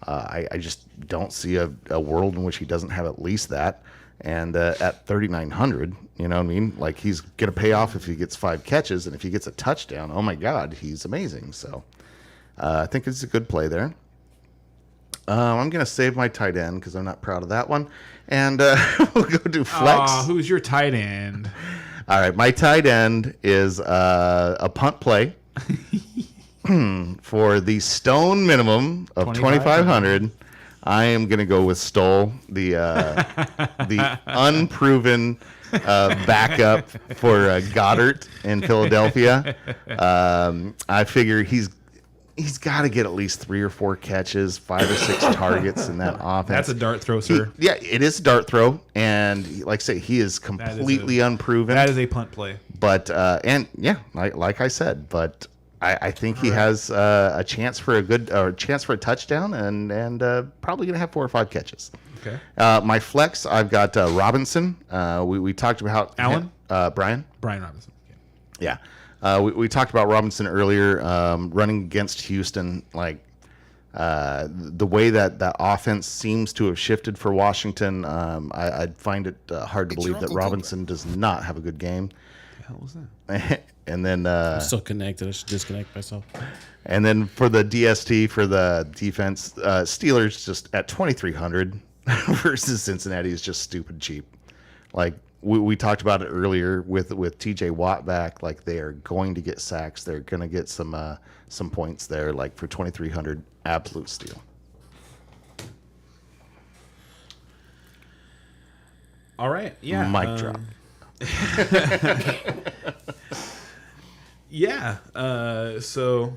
A: I just don't see a world in which he doesn't have at least that. And at 3,900, you know what I mean? Like he's going to pay off if he gets 5 catches, and if he gets a touchdown, oh my God, he's amazing. So I think it's a good play there. I'm going to save my tight end because I'm not proud of that one. And we'll go do flex.
B: Who's your tight end?
A: All right, my tight end is a punt play for the stone minimum of 2,500. I am going to go with Stoll, the unproven backup for Goddard in Philadelphia. I figure he's got to get at least 3 or 4 catches, 5 or 6 targets in that offense.
B: That's a dart throw, sir.
A: Yeah, it is a dart throw, and like I say, he is completely unproven.
B: That is a punt play.
A: But and yeah, like I said, but I think he has a chance for a chance for a touchdown, and probably gonna have 4 or 5 catches.
B: Okay.
A: My flex, I've got Robinson. We talked about
B: Allen?
A: Brian
B: Robinson. Okay.
A: Yeah. We talked about Robinson earlier, running against Houston. Like the way that offense seems to have shifted for Washington, I'd find it hard to believe that Robinson does not have a good game.
B: What the hell was that?
A: And then
C: I'm still connected. I should disconnect myself.
A: and then for the DST for the defense, Steelers just at 2,300 versus Cincinnati is just stupid cheap. Like we talked about it earlier with TJ Watt back. Like they are going to get sacks. They're going to get some points there. Like for 2,300, absolute steal.
B: All right. Yeah.
A: Mic drop.
B: Yeah. So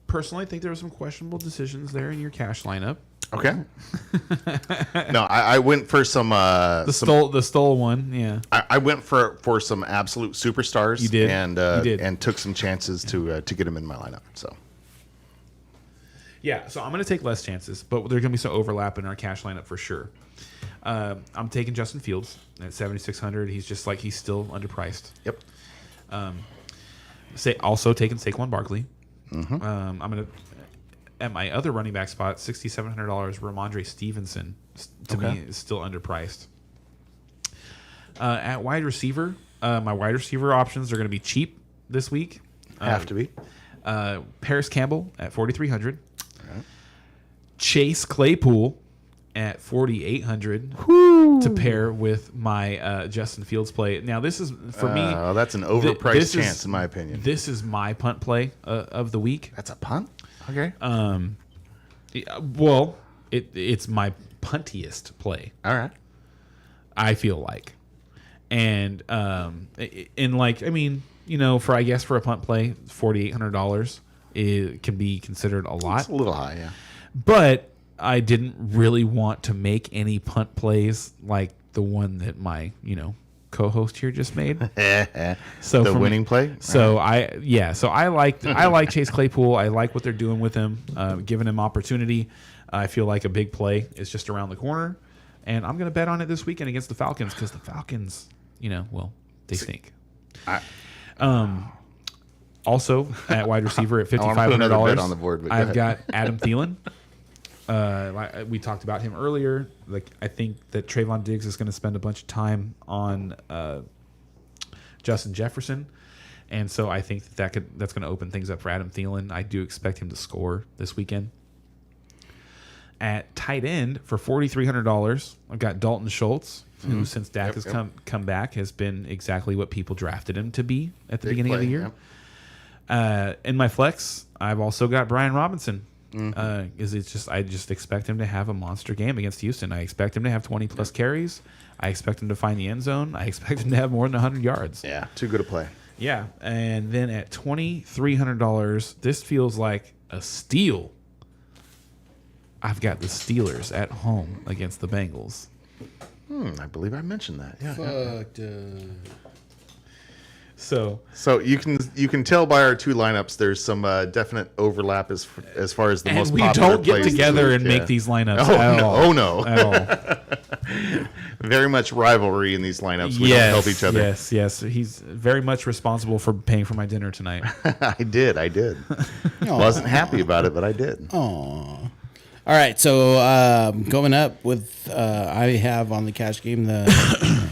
B: personally, I think there were some questionable decisions there in your cash lineup.
A: Okay. No, I went for some.
B: The stole one. Yeah.
A: I went for some absolute superstars.
B: You did.
A: And
B: You did.
A: and took some chances to get them in my lineup. So.
B: Yeah, so I'm going to take less chances, but there's going to be some overlap in our cash lineup for sure. I'm taking Justin Fields at 7,600. He's still underpriced.
A: Yep.
B: Also taking Saquon Barkley. I'm going to, at my other running back spot, $6,700, Ramondre Stevenson, to me, is still underpriced. At wide receiver, my wide receiver options are going to be cheap this week.
A: Have to be.
B: Paris Campbell at 4,300. Chase Claypool at 4,800 to pair with my Justin Fields play. Now, this is, for me...
A: that's an overpriced
B: this
A: chance, in my opinion.
B: This is my punt play of the week.
A: That's a punt? Okay.
B: Well, it's my puntiest play,
A: All right.
B: I feel like. And, for a punt play, $4,800 it can be considered a lot.
A: It's a little high, yeah.
B: But I didn't really want to make any punt plays like the one that my, co-host here just made. So
A: The winning play?
B: So I like Chase Claypool. I like what they're doing with him, giving him opportunity. I feel like a big play is just around the corner, and I'm going to bet on it this weekend against the Falcons because the Falcons, they stink. Also at wide receiver at $5,500,
A: on the board, but
B: I've got Adam Thielen. We talked about him earlier. I think that Trayvon Diggs is going to spend a bunch of time on Justin Jefferson, and so I think that's going to open things up for Adam Thielen. I do expect him to score this weekend. At tight end for $4,300, I've got Dalton Schultz, who since Dak has come back has been exactly what people drafted him to be at the beginning of the year. In my flex, I've also got Brian Robinson. I just expect him to have a monster game against Houston. I expect him to have 20 plus carries. I expect him to find the end zone. I expect him to have more than 100 yards.
A: Yeah, too good a play.
B: Yeah, and then at $2,300, this feels like a steal. I've got the Steelers at home against the Bengals.
A: I believe I mentioned that. Yeah.
B: So
A: you can tell by our two lineups there's some definite overlap as far as the most
B: we
A: popular
B: don't get
A: plays
B: together
A: this
B: and
A: week.
B: make these lineups
A: Oh,
B: at
A: no.
B: all.
A: Oh, no.
B: At all.
A: Very much rivalry in these lineups. We don't help each other.
B: Yes. He's very much responsible for paying for my dinner tonight.
A: I did. Wasn't happy about it, but I did.
C: All right, so going up with I have on the cash game the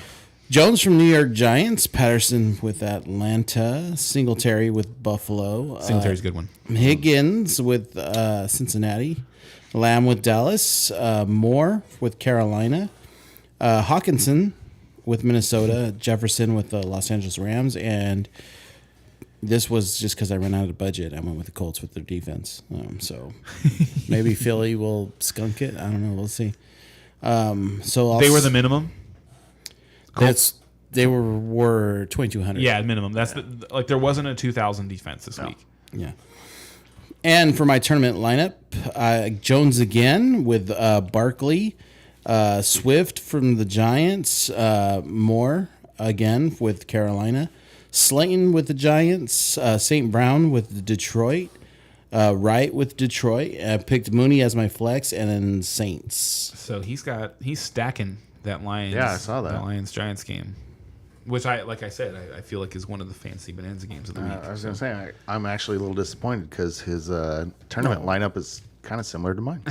C: Jones from New York Giants, Patterson with Atlanta, Singletary with Buffalo,
B: Singletary's a good one.
C: Higgins with Cincinnati, Lamb with Dallas, Moore with Carolina, Hawkinson with Minnesota, Jefferson with the Los Angeles Rams, and this was just because I ran out of budget. I went with the Colts with their defense. So maybe Philly will skunk it. I don't know. We'll see.
B: They were the minimum.
C: They were 2,200.
B: Yeah, minimum. That's there wasn't a 2,000 defense this week.
C: Yeah. And for my tournament lineup, Jones again with Barkley, Swift from the Giants, Moore again with Carolina, Slayton with the Giants, St. Brown with Detroit, Wright with Detroit. I picked Mooney as my flex, and then Saints.
B: So he's stacking that Lions.
A: Yeah, I saw that.
B: Lions Giants game, which I I feel like is one of the fancy bonanza games of the week.
A: I was going to say, I'm actually a little disappointed because his tournament lineup is kind of similar to mine.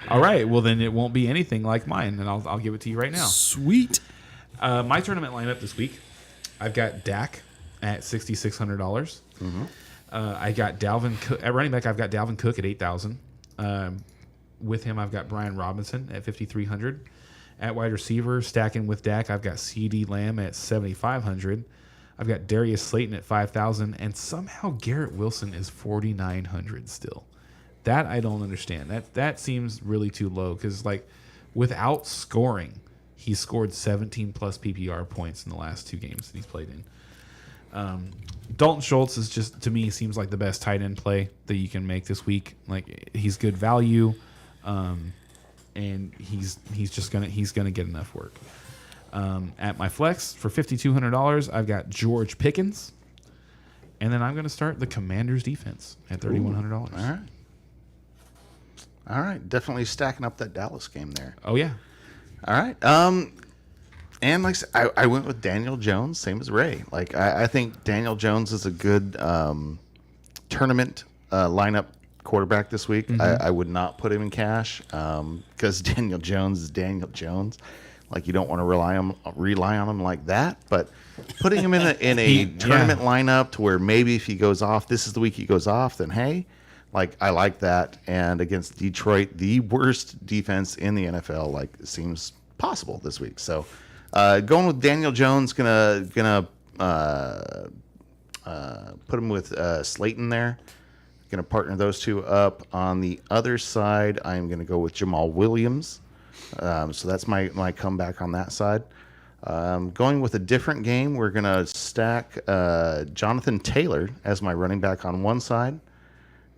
B: All right, well then it won't be anything like mine, and I'll give it to you right now.
C: Sweet.
B: My tournament lineup this week, I've got Dak at $6,600. I got Dalvin Cook at running back. I've got Dalvin Cook at $8,000. With him, I've got Brian Robinson at $5,300. At wide receiver, stacking with Dak, I've got CeeDee Lamb at $7,500. I've got Darius Slayton at $5,000, and somehow Garrett Wilson is $4,900 still. That I don't understand. That seems really too low because without scoring, He's scored 17 plus PPR points in the last 2 games that he's played in. Dalton Schultz is just, to me, seems like the best tight end play that you can make this week. Like, he's good value, and he's gonna get enough work. At my flex for $5,200, I've got George Pickens, and then I'm gonna start the Commanders defense at $3,100.
A: All right, definitely stacking up that Dallas game there.
B: Oh yeah.
A: All right. And like I said, I went with Daniel Jones, same as Ray. Like I think Daniel Jones is a good tournament lineup quarterback this week. I would not put him in cash because Daniel Jones is Daniel Jones. Like you don't want to rely on him like that. But putting him in a tournament lineup to where maybe if he goes off, this is the week he goes off, then hey. Like I like that, and against Detroit, the worst defense in the NFL, like it seems possible this week. So, going with Daniel Jones, gonna put him with Slayton there. Gonna partner those two up. On the other side, I'm gonna go with Jamal Williams. So that's my comeback on that side. Going with a different game, we're gonna stack Jonathan Taylor as my running back on one side.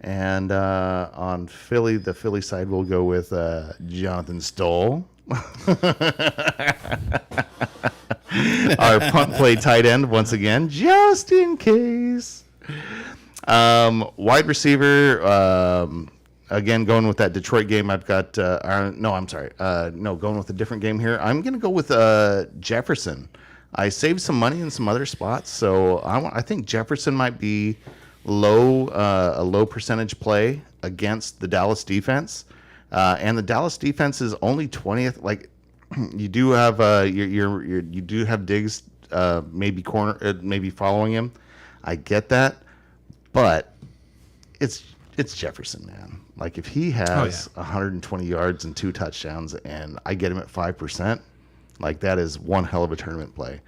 A: And on the Philly side, we'll go with Jonathan Stoll. Our punt play tight end, once again, just in case. Wide receiver, again, going with that Detroit game, I've got, going with a different game here. I'm going to go with Jefferson. I saved some money in some other spots, so I think Jefferson might be a low percentage play against the Dallas defense, and the Dallas defense is only 20th. Like you do have you do have Diggs maybe following him. I get that, but it's Jefferson, man. Like if he has 120 yards and 2 touchdowns, and I get him at 5%, like that is one hell of a tournament play.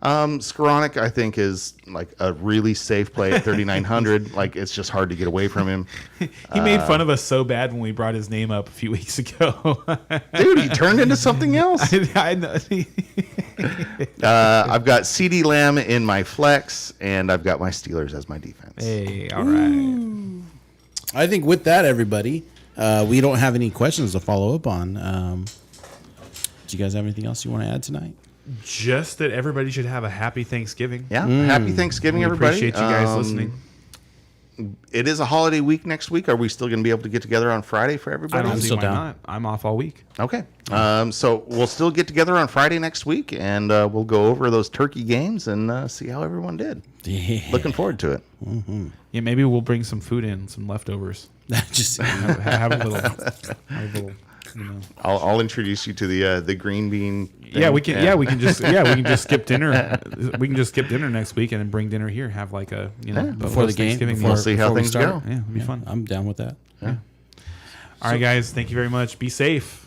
A: Skoranek, I think, is like a really safe play at 3,900. Like it's just hard to get away from him.
B: He made fun of us so bad when we brought his name up a few weeks ago.
A: Dude, he turned into something else.
B: I know.
A: I've got CeeDee Lamb in my flex, and I've got my Steelers as my defense.
B: Hey, all right.
C: I think with that, everybody, we don't have any questions to follow up on. Do you guys have anything else you want to add tonight?
B: Just that everybody should have a happy Thanksgiving.
A: Yeah, happy Thanksgiving, everybody.
B: Appreciate you guys listening.
A: It is a holiday week next week. Are we still going to be able to get together on Friday for
B: I
A: everybody?
B: don't see
C: still
B: why
C: down.
B: not. I'm off all week.
A: Okay. So we'll still get together on Friday next week, and we'll go over those turkey games and see how everyone did.
C: Yeah.
A: Looking forward to it.
B: Yeah, maybe we'll bring some food in, some leftovers.
C: Just
B: Have a little, you know.
A: I'll introduce you to the green bean. Thing.
B: Yeah, we can. We can just skip dinner. We can just skip dinner next week and then bring dinner here. Have like a
C: before the game.
B: Thanksgiving
A: We'll
B: meal.
A: see how
C: before we
A: things
C: start.
A: go.
B: Yeah, it'll be fun.
C: I'm down with that.
B: All right, guys. Thank you very much. Be safe.